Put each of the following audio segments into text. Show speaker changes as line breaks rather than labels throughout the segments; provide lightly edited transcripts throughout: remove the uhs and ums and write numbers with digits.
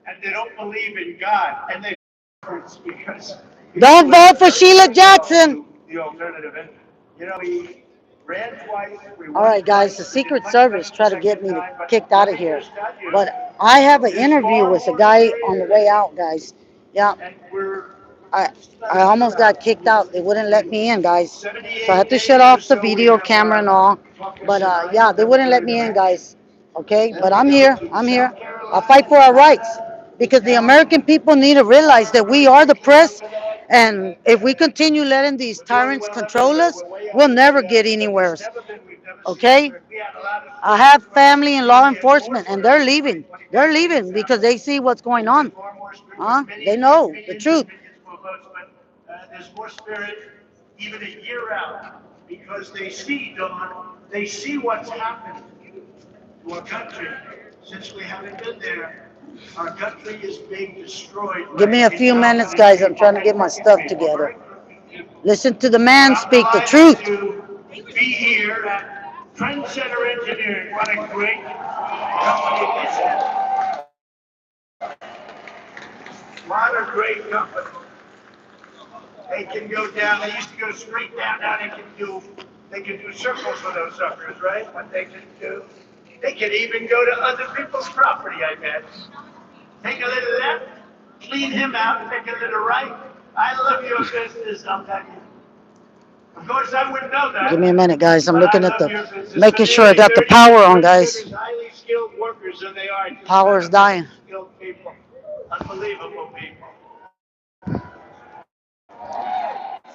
and they don't believe in God, and they because
Don't vote for Sheila Jackson.
the alternative. And we ran twice. We
All
won
right, guys, the
twice. We did
Secret
much better
Service
the
tried to get
second
me to
time. But
kicked out
let
of
me
here.
just tell you,
But I have an
there's
interview
far
with a
more to
guy on the
prayer,
way out, guys. Yeah,
and we're
I
just not
I
sure
almost got
how.
kicked out. They wouldn't let me in, guys. So I
78
had to shut
days or
off the
so we
video
have
camera and all. But
caucus in
yeah,
Iowa
they
that we're
wouldn't let
doing
me in,
tonight.
guys. Okay,
Then
but
we
I'm
go
here.
to
I'm here.
South
I'll fight
Carolina,
for our rights because the
down
American people need to realize that we are the press,
for that.
and if we continue letting these
We're doing
tyrants
well everywhere.
control us,
We're way
we'll
up in
never
the
get
but
anywhere.
we've never seen
Okay?
anywhere. We had a lot of
I have
well,
family in
we
law
had more
enforcement, and they're
voter in
leaving.
2020
They're
than any
leaving because
example.
they see what's going
There's been
on.
far more spirit with
Huh? They know the
millions
truth.
and millions more votes, but there's more spirit even a year out because they see, Don, they see what's happened to our country since we haven't been there. Our country is being destroyed
Give
by
me a few minutes,
incompetent
guys. I'm
people
trying to
and
get my
crooked
stuff
people,
together.
very crooked people.
Listen to the
But
man
I'm
speak the
delighted
truth.
to be here at Trendsetter Engineering. What a great company this is. A lot of great companies. They can go down. They used to go straight down. Now they can do circles with those suckers, right? What they can do. They can even go to other people's property, I bet. Take a little left, clean him out, take a little right. I love your business, I'll tell you. Of course, I wouldn't know
Give me a
that,
minute, guys. I'm
but I
looking at
love
the,
your business. For
making sure I
nearly
got the
30
power
years,
on,
Princeton
guys.
is highly skilled workers, and they are just
Power's dying.
skilled people, unbelievable people.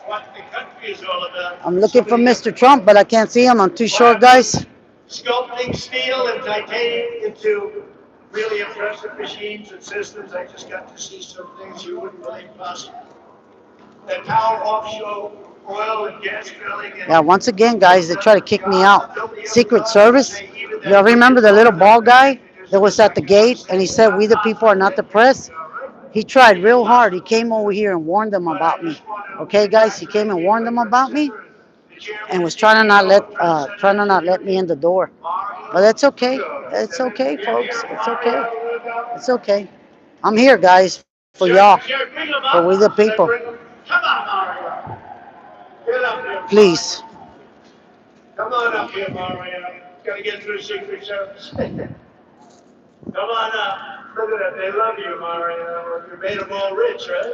What the country is all about.
I'm
So
looking for
many
Mr.
different
Trump,
ways.
but I can't see him. I'm too
What
short,
I've been
guys.
sculpting steel and titanium into really impressive machines and systems. I just got to see some things you wouldn't believe possible. The power offshore oil and gas drilling
Yeah,
and
once again, guys, they try to kick me
jobs
out.
that nobody ever
Secret
thought of. And
Service.
they even
Y'all
that
remember
wicked
the little
woman up
bald
there
guy
introduced
that was at the
Secretary of
gate and he
State.
said, "We the people are not the press"? He tried real hard. He came over here and warned them
But I
about me.
just want to
Okay, guys, he came
congratulate
and
you
warned
and
them
your
about me
considerate, the chairman
and
and
was trying to not
CEO
let
of Trend Center
trying to not let me in
Engineering,
the door. But
Mario
that's okay.
Lugo.
It's okay,
You're
folks.
here,
It's okay.
Mario Lugo.
It's okay. I'm here, guys, for y'all,
Should I bring him
for we the
up? Should I
people.
bring him? Come on, Mario. Get up here,
Please.
Mario. Come on up here, Mario. Got to get through Secret Service. Come on up. Look at that. They love you, Mario. You made them all rich, right?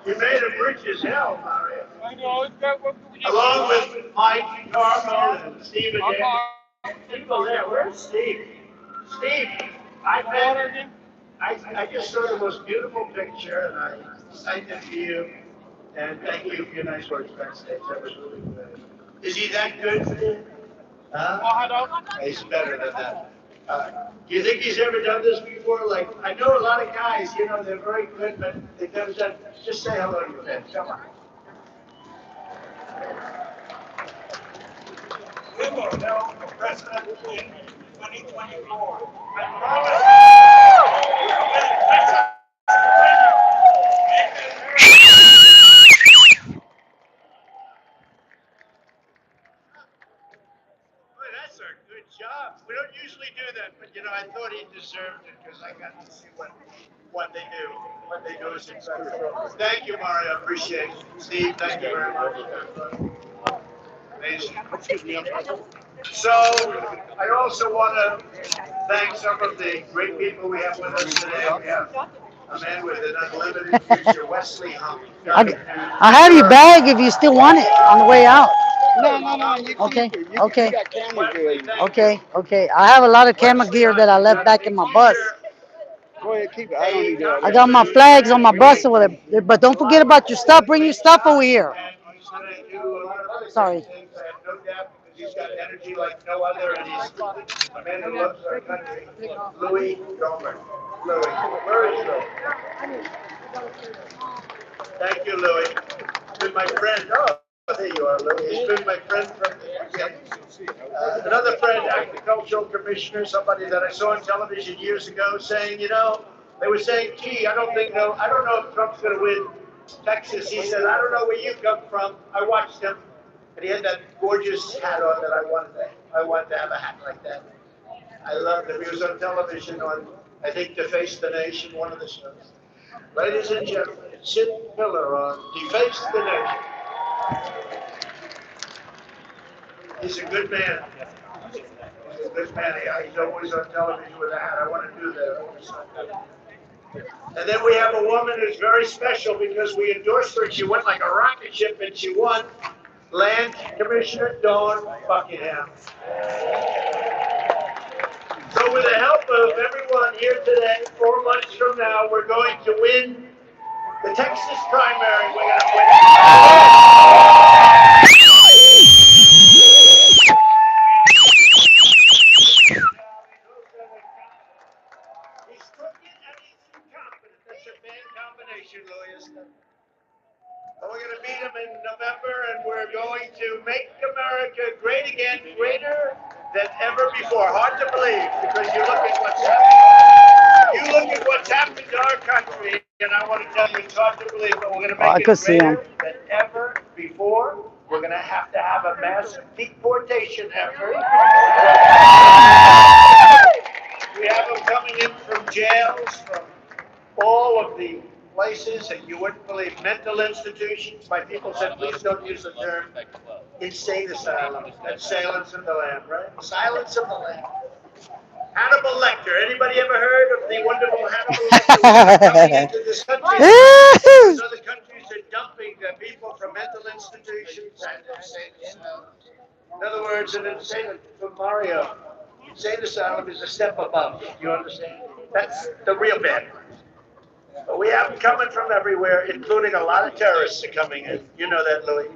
You made them rich as hell, Mario. I know. Along with Mike Carmel and Steve again. People there. Where's Steve? Steve, I met. I just saw the most beautiful picture, and I signed it to you. And thank you for your nice words backstage. That was really good. Is he that good for you? Huh? He's better than that. Do you think he's ever done this before? Like, I know a lot of guys, they're very good, but they've never done. Just say hello to your fans. Come on. We will know the president in 2024. I Boy, that's a good job. We don't usually do that, but I thought he deserved it because I got to see what they do. What they do is incredible. Thank you, Mario. Appreciate it. Steve, thank you very much. Amazing. So I also want to thank some of the great people we have with us today. We have a man with an unlimited future, Wesley Hump.
I have your bag if you still want it on the way out.
No.
Okay,
You
okay,
got camera gear.
okay, okay. I have a lot of camera gear that I left back in my bus.
Go ahead, keep it. I don't need that.
I got my flags on my bus over there. But don't forget about your stuff. Bring your stuff over here.
And he's going to do a lot of other
Sorry.
great things. I have no doubt because he's got energy like no other, and he's a man who loves our country. Louis Gohmert. Louis, where is Louis? Thank you, Louis. He's been my friend. Oh, there you are, Louis. He's been my friend from another friend, agricultural commissioner, somebody that I saw on television years ago, saying, they were saying, gee, I don't know if Trump's going to win Texas. He said, I don't know where you come from. I watched him, and he had that gorgeous hat on that I wanted to have a hat like that. I loved him. He was on television I think Deface the Nation, one of the shows. Ladies and gentlemen, it's Sid Miller on Deface the Nation. He's a good man. He's a good man. He's always on television with a hat. I want to do that. And then we have a woman who's very special because we endorsed her. She went like a rocket ship and she won. Land Commissioner Dawn Buckingham. So with the help of everyone here today, 4 months from now, we're going to win the Texas primary. We're going to win He's crooked and he's incompetent. That's a bad combination, lawyers. And we're going to meet him in November, and we're going to make America great again, greater than ever before. Hard to believe, because you look at what's happened. You look at what's happened to our country, and I want to tell you, it's hard to believe, but we're going to make it greater than ever before. We're going to have a massive deportation effort. We have them coming in from jails, from all of the places that you wouldn't believe, mental institutions. My people said, please don't use the term insane asylum. That's Silence of the Lamb, right? Silence of the Lamb. Hannibal Lecter. Anybody ever heard of the wonderful Hannibal Lecter coming into this country? Because other countries are dumping people from mental institutions and insane asylums. In other words, an insane, from Mario, insane asylum is a step above. You understand? That's the real bad one. But we have them coming from everywhere, including a lot of terrorists are coming in. You know that, Louis.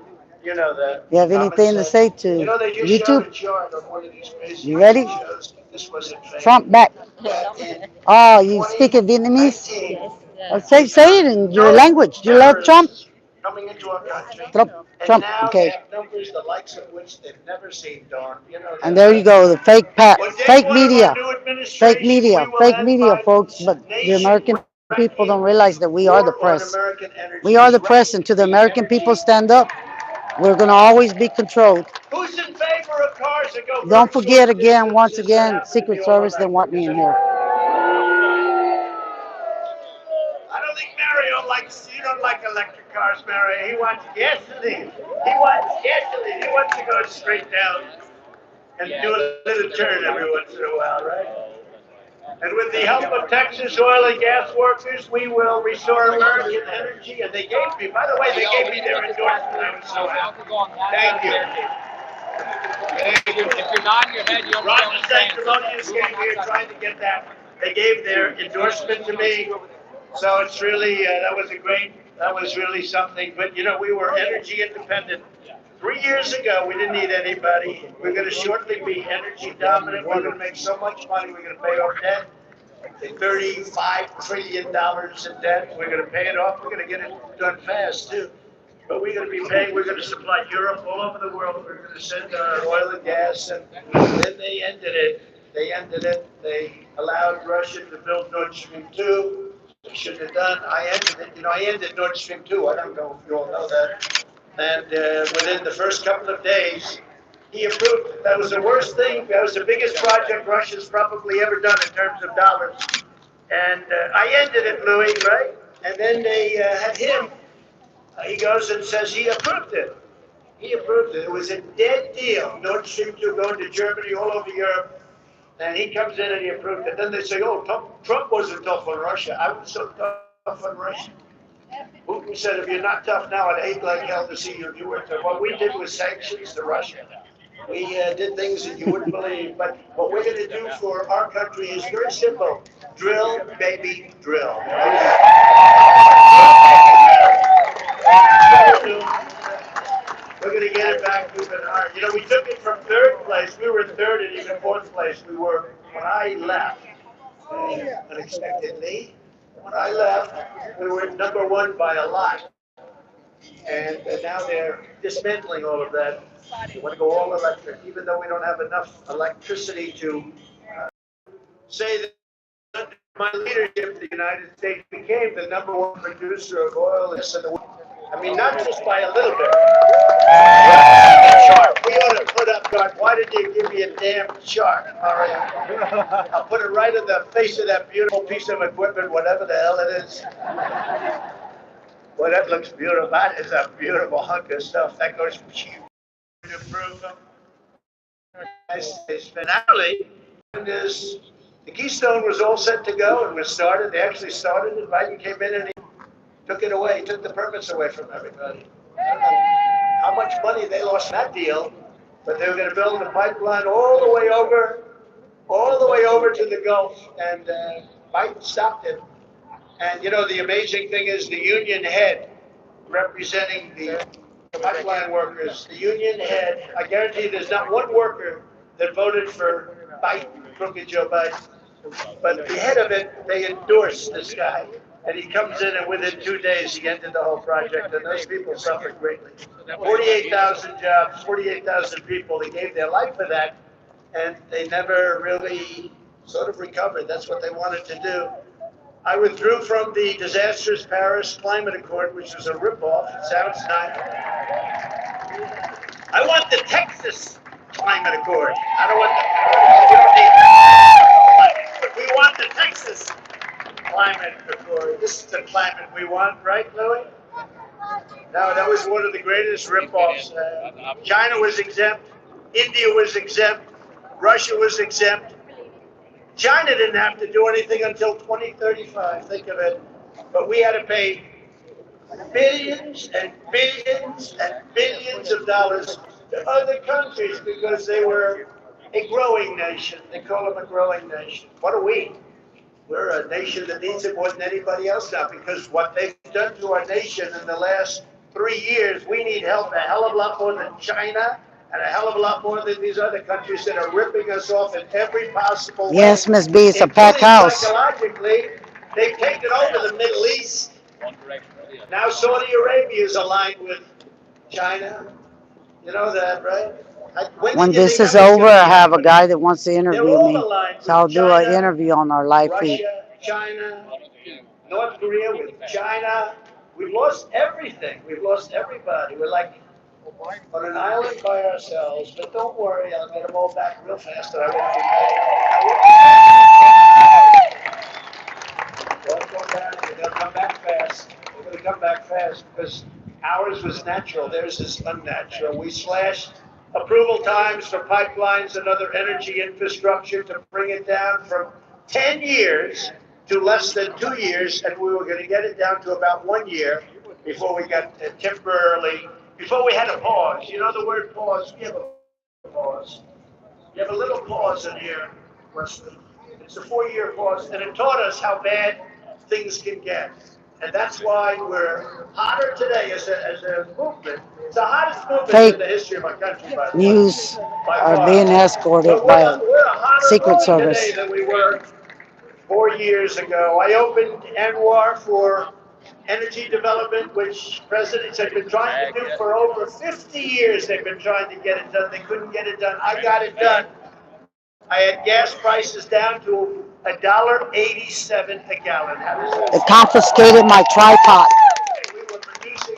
You know that.
You have anything to say to
You know, they just
YouTube?
showed a chart on one of these crazy
You ready?
shows. This wasn't fake.
Trump back.
In
Oh, you speak in Vietnamese?
2019,
Oh, say it in your language. You love Trump?
coming into our country.
Trump,
And now they
okay.
have numbers the likes of which they've never seen, Dawn. You know that.
And there you go, the fake
When day
fake
one of our
media,
new administration,
fake media, folks. But the American people don't realize that we are the press. We are the press, and to the American people, stand up. We're gonna always be controlled.
Who's in favor of cars that go
Don't forget again, once again, Secret Service didn't want me in here.
I don't think Mario likes, you don't like electric cars, Mario. He wants gasoline. He wants to go straight down and do a little turn every once in a while, right? And with the help of Texas oil and gas workers, we will restore American energy. And they gave me, by the way, they gave me their endorsement. I was so happy. Thank you.
If you're nodding your head, you don't know what I'm saying.
Sanctimonious came here trying to get that. They gave their endorsement to me. So it's really, that was really something. But, you know, we were energy independent. 3 years ago, we didn't need anybody. We're going to shortly be energy dominant. We're going to make so much money. We're going to pay off debt. $35 trillion in debt. We're going to pay it off. We're going to get it done fast, too. But we're going to be paying. We're going to supply Europe, all over the world. We're going to send our oil and gas. And then they ended it. They allowed Russia to build Nord Stream 2. They shouldn't have done. I ended it. You know, I ended Nord Stream 2. I don't know if you all know that. And within the first couple of days, he approved it. That was the worst thing. That was the biggest project Russia's probably ever done in terms of dollars. And I ended it, Louis, right? And then they had him. He goes and says he approved it. He approved it. It was a dead deal. Nord Stream 2 going to Germany, all over Europe. And he comes in and he approved it. Then they say, oh, Trump wasn't tough on Russia. I was so tough on Russia. Putin said, if you're not tough now, I'd hate like hell to see you if you were tough. What we did was sanctions to Russia. We did things that you wouldn't believe. But what we're going to do for our country is very simple. Drill, baby, drill. We're going to get it back moving hard. You know, we took it from third place. We were in third and even fourth place. We were, when I left, unexpectedly, when I left, we were number one by a lot. And now they're dismantling all of that. They want to go all electric, even though we don't have enough electricity to say that under my leadership, the United States became the number one producer of oil in the world. I mean, not just by a little bit. A chart. We ought to put up, God, why did you give me a damn chart, Mario? I'll put it right on the face of that beautiful piece of equipment, whatever the hell it is. Well, that looks beautiful. That is a beautiful hunk of stuff. That goes from cheap to improve them. It's finale is the Keystone was all set to go and was started. They actually started it. Biden came in and he took it away. He took the permits away from everybody. I don't know how much money they lost in that deal, but they were going to build a pipeline all the way over to the Gulf, and Biden stopped it. And you know, the amazing thing is the union head representing the pipeline workers, the union head, I guarantee there's not one worker that voted for Biden, crooked Joe Biden. But the head of it, they endorsed this guy. And he comes in and within 2 days he ended the whole project, and those people suffered greatly. 48,000 jobs, 48,000 people, they gave their life for that, and they never really sort of recovered. That's what they wanted to do. I withdrew from the disastrous Paris Climate Accord, which was a ripoff. It sounds nice. I want the Texas Climate Accord. I don't want the. We want the Texas Climate Accord. This is the climate we want, right, Louis? No, that was one of the greatest ripoffs. China was exempt. India was exempt. Russia was exempt. China didn't have to do anything until 2035, think of it. But we had to pay billions and billions and billions of dollars to other countries because they were a growing nation. They call them a growing nation. What are we? We're a nation that needs it more than anybody else now because what they've done to our nation in the last 3 years, we need help a hell of a lot more than China. And a hell of a lot more than these other countries that are ripping us off in every possible way.
Yes, Miss B, it's a packed house.
Psychologically, they've taken over the Middle East. Now Saudi Arabia is aligned with China. You know that, right?
When this is over, I have a guy that wants to interview me. So I'll do an interview on our live feed.
Russia, China, North Korea with China. We've lost everything. We've lost everybody. We're like on an island by ourselves, but don't worry, I'll get them all back real fast and I won't be mad. Don't go down, they'll come back fast. They're going to come back fast because ours was natural, theirs is unnatural. We slashed approval times for pipelines and other energy infrastructure to bring it down from 10 years to less than 2 years, and we were going to get it down to about 1 year before we got before we had a pause. You know the word pause? We have a pause. You have a little pause in here, Wesley. It's a 4-year pause, and it taught us how bad things can get. And that's why we're hotter today as a movement. It's the hottest movement in the history of our country, by the way.
News are being escorted by a Secret Service.
Today than we were 4 years ago. I opened Anwar for energy development, which presidents have been trying to do for over 50 years. They've been trying to get it done. They couldn't get it done. I got it done. I had gas prices down to $1.87 a gallon.
They confiscated my tripod.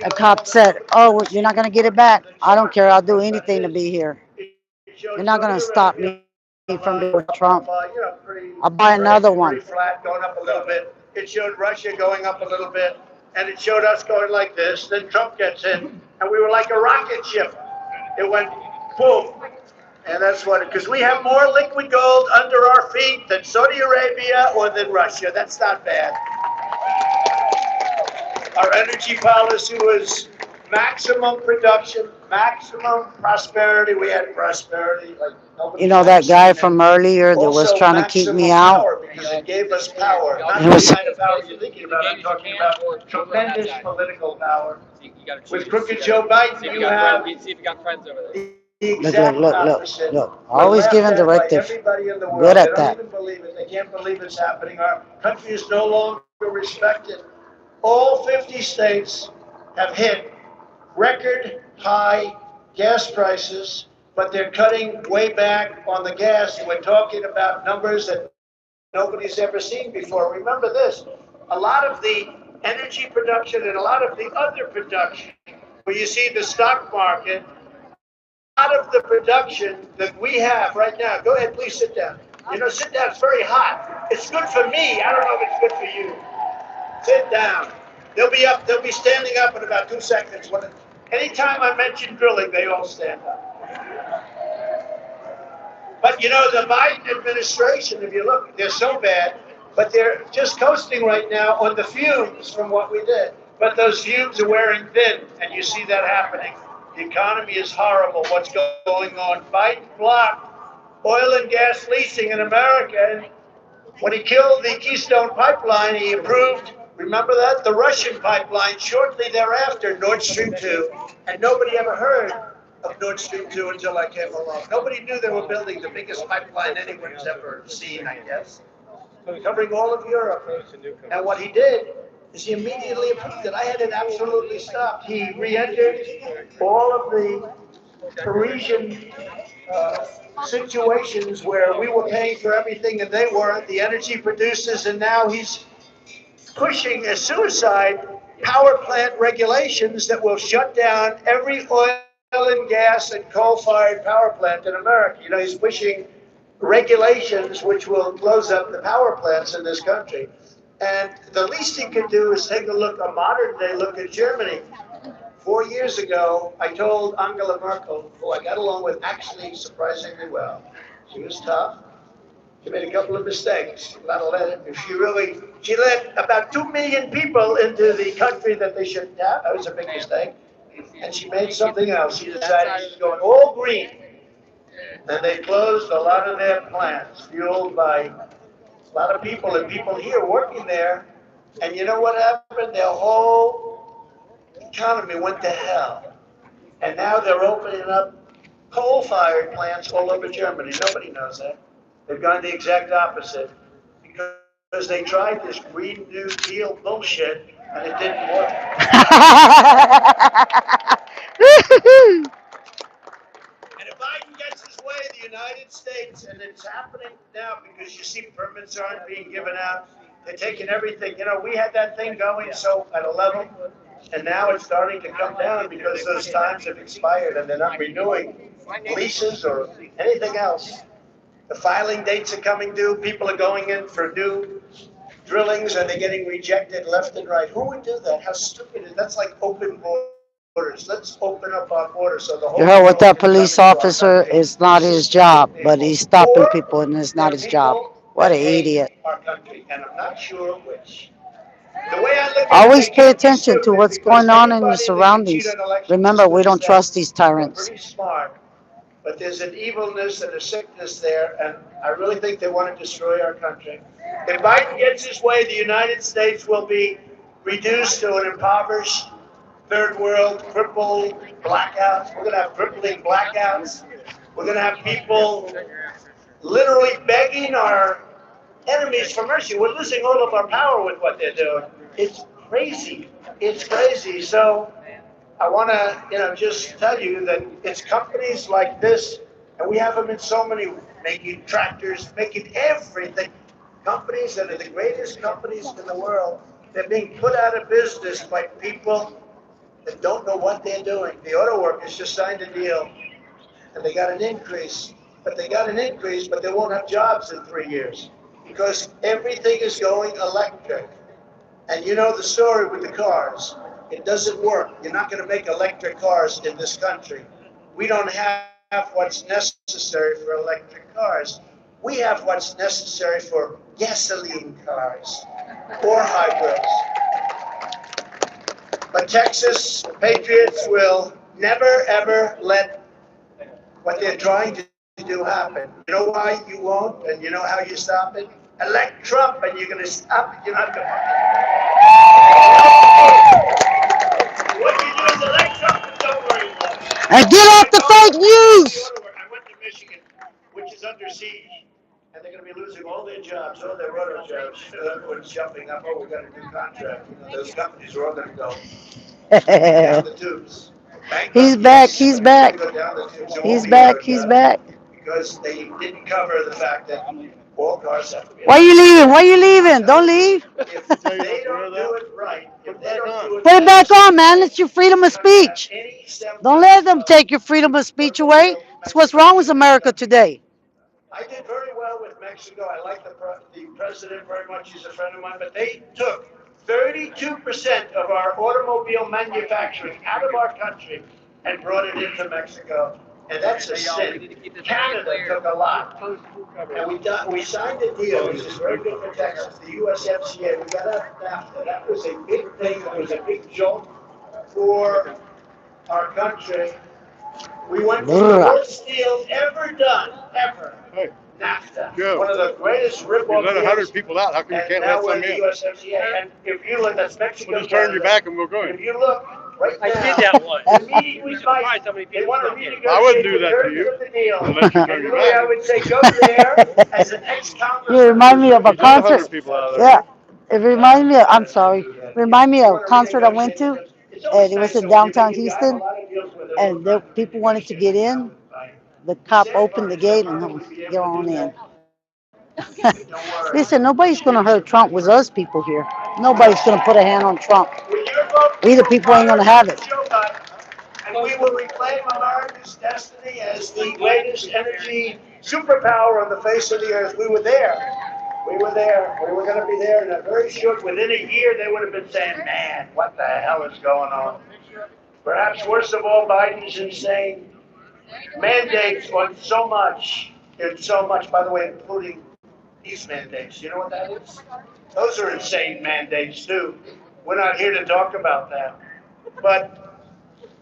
A cop said, "Oh, you're not going to get it back. I don't care. I'll do anything to be here. You're not going to stop me from doing Trump. I'll buy another one."
Flat, going up a little bit. It showed Russia going up a little bit, and it showed us going like this. Then Trump gets in, and we were like a rocket ship. It went boom. And that's what, because we have more liquid gold under our feet than Saudi Arabia or than Russia. That's not bad. Our energy policy was maximum production, maximum prosperity. We had prosperity.
You know that guy from earlier that was trying to keep me out?
Because it gave us power. Not the kind of power you're thinking about. I'm talking about tremendous political power. With crooked Joe Biden, you have
see if you got friends over there.
Look. Always giving directive. Good at that.
They don't even believe it. They can't believe it's happening. Our country is no longer respected. All 50 states have hit record high gas prices, but they're cutting way back on the gas. We're talking about numbers that nobody's ever seen before. Remember this, a lot of the energy production and a lot of the other production, where you see the stock market, a lot of the production that we have right now. Go ahead, please sit down. Sit down. It's very hot. It's good for me. I don't know if it's good for you. Sit down. They'll be up. They'll be standing up in about 2 seconds. Anytime I mention drilling, they all stand up. But the Biden administration, if you look, they're so bad, but they're just coasting right now on the fumes from what we did. But those fumes are wearing thin, and you see that happening. The economy is horrible. What's going on? Biden blocked oil and gas leasing in America. And when he killed the Keystone Pipeline, he approved, remember that? The Russian pipeline shortly thereafter, Nord Stream 2. And nobody ever heard of Nord Stream 2 until I came along. Nobody knew they were building the biggest pipeline anyone's ever seen, I guess, covering all of Europe. And what he did is he immediately approved it. I had it absolutely stopped. He re-entered all of the Parisian situations where we were paying for everything and they weren't, the energy producers, and now he's pushing a suicide power plant regulations that will shut down every oil and gas and coal-fired power plant in America. He's pushing regulations which will close up the power plants in this country. And the least he could do is take a modern day look at Germany. 4 years ago, I told Angela Merkel, who I got along with actually surprisingly well. She was tough. She made a couple of mistakes. She let about 2 million people into the country that they shouldn't have. That was a big mistake. And she made something else. She decided she's going all green. And they closed a lot of their plants, fueled by a lot of people and people here working there. And you know what happened? Their whole economy went to hell. And now they're opening up coal-fired plants all over Germany. Nobody knows that. They've gone the exact opposite because they tried this Green New Deal bullshit and it didn't work. And if Biden gets his way, the United States, and it's happening now because you see permits aren't being given out. They're taking everything. We had that thing going so at a level, and now it's starting to come down because those times have expired and they're not renewing leases or anything else. The filing dates are coming due. People are going in for new drillings and they're getting rejected left and right. Who would do that? How stupid is that? That's like open borders. Let's open up our borders so the whole.
You heard what that police officer is not his job, but he's stopping people and it's not his job. What an idiot.
Our country, and I'm not sure which. The way I look at
Always
it,
pay attention to what's going on in your surroundings. Remember, we don't trust these tyrants.
Pretty smart, but there's an evilness and a sickness there, and I really think they want to destroy our country. If Biden gets his way, the United States will be reduced to an impoverished third world, crippled blackouts. We're going to have crippling blackouts. We're going to have people literally begging our enemies for mercy. We're losing all of our power with what they're doing. It's crazy. It's crazy. So I want to, just tell you that it's companies like this, and we have them in so many, making tractors, making everything. Companies that are the greatest companies in the world, they're being put out of business by people that don't know what they're doing. The auto workers just signed a deal, and they got an increase. But they won't have jobs in 3 years because everything is going electric. And you know the story with the cars. It doesn't work. You're not going to make electric cars in this country. We don't have what's necessary for electric cars. We have what's necessary for gasoline cars or hybrids. But Texas Patriots will never, ever let what they're trying to do happen. You know why you won't, and you know how you stop it? Elect Trump, and you're going to stop it. You're not going to. What you do is elect Trump, and don't worry about it.
And get off the fake news!
I went to Michigan, which is under siege, and they're going to be losing all their jobs, all their auto jobs. Everyone's jumping up. Oh, we got a new contract. Those companies are all going to go down the tubes.
He's back. He's back. He's back.
Because they didn't cover the fact that all cars have to be.
Why are you leaving? Why are you leaving? Don't leave.
If they don't do it right, if they don't do
Put it back on, man. It's your freedom of speech.
any steps
Don't let them take your freedom of speech away. That's what's wrong with America today.
I did very well with Mexico. I like the president very much. He's a friend of mine. But they took 32% of our automobile manufacturing out of our country and brought it into Mexico. And that's a sin. Canada took a lot. And we signed a deal, which is very good for Texas, the USMCA. We got out NAFTA. That was a big thing. That was a big jolt for our country. We went to the worst deal ever done, ever.
Hey,
NAFTA,
Joe,
one of the greatest
you
rip-off
let
deals.
100 people out. How come you
And
can't
now
let
we're
some
in the
in?
USMCA. And if you look, that's Mexico.
We'll just turn your back and we'll go in.
If you look right now,
I did that once.
the meeting we
Surprised
fight,
how many
they
people
want to
come in.
renegotiate
I wouldn't do
the
that to
terms
you
of the deal.
unless you turn
And
your
really, I
back.
would say go there as an ex-congressman.
You remind me of a
Just let 100
concert.
people out of there.
Yeah, it reminded me of, I'm sorry, remind me of a concert I went to, and it was in downtown Houston, and there, people wanted to get in. The cop opened the gate and get on in. Listen, nobody's going to hurt Trump with us people here. Nobody's going to put a hand on Trump. We the people ain't going to have it.
And we will reclaim America's destiny as the greatest energy superpower on the face of the earth. We were there. We were there. We were going to be there in a very short, within a year, they would have been saying, man, what the hell is going on? Perhaps worst of all, Biden's insane mandates on so much, by the way, including these mandates. You know what that is? Those are insane mandates, too. We're not here to talk about that. But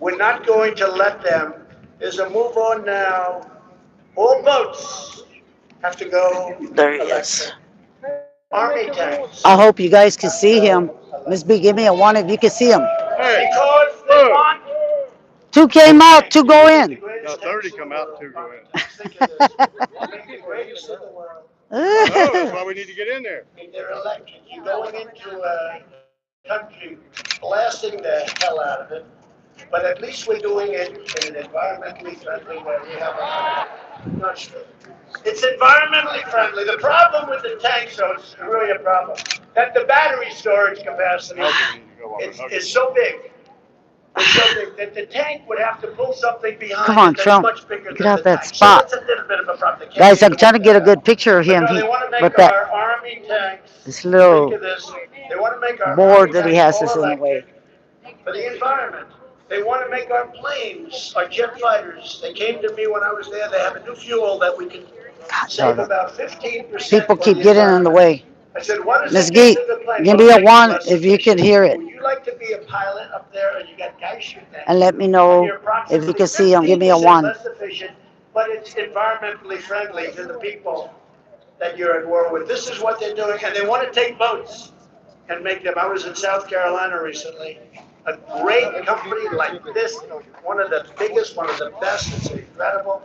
we're not going to let them. There's a move on now. All votes have to go.
There he is.
Army tanks.
I hope you guys can see him. Miss B, give me a one if you can see him.
Hey,
Because they want.
2 came out, 2 go in.
now 30 come out, 2 go in.
The greatest in the world.
I know, that's why we need to get in there.
If they're elected, you're going into a country blasting the hell out of it. But at least we're doing it in an environmentally friendly way. We have a, not sure. It's environmentally friendly. The problem with the tanks, though, it's really a problem, that the battery storage capacity is so big. It's so big that the tank would have to pull something behind.
Come on,
it that's
Trump.
much bigger
Get
than
out
the
that
tank.
spot.
So that's a little bit of a problem.
Guys, I'm trying to get a good picture of
But
him
no, they want to
with
make
that
our army tanks.
this little
Think of this. They want to make our
board
army
that he
tanks
has
all
is in the way.
electric for the environment. They want to make our planes, our jet fighters. They came to me when I was there. They have a new fuel that we can save
God,
about 15%.
people keep getting in the way.
I said, what does
Miss
it do
Geet,
to the plane?
give
What
me a
makes it
1
less
if you can
efficient?
hear it.
Would you like to be a pilot up there and you got guys shooting at you?
And let me
And
know
you're
if you
approximately
can see him. Give me a
15%
1.
less efficient, but it's environmentally friendly to the people that you're at war with. This is what they're doing, and they want to take boats and make them. I was in South Carolina recently. A great company like this, one of the biggest, one of the best. It's incredible.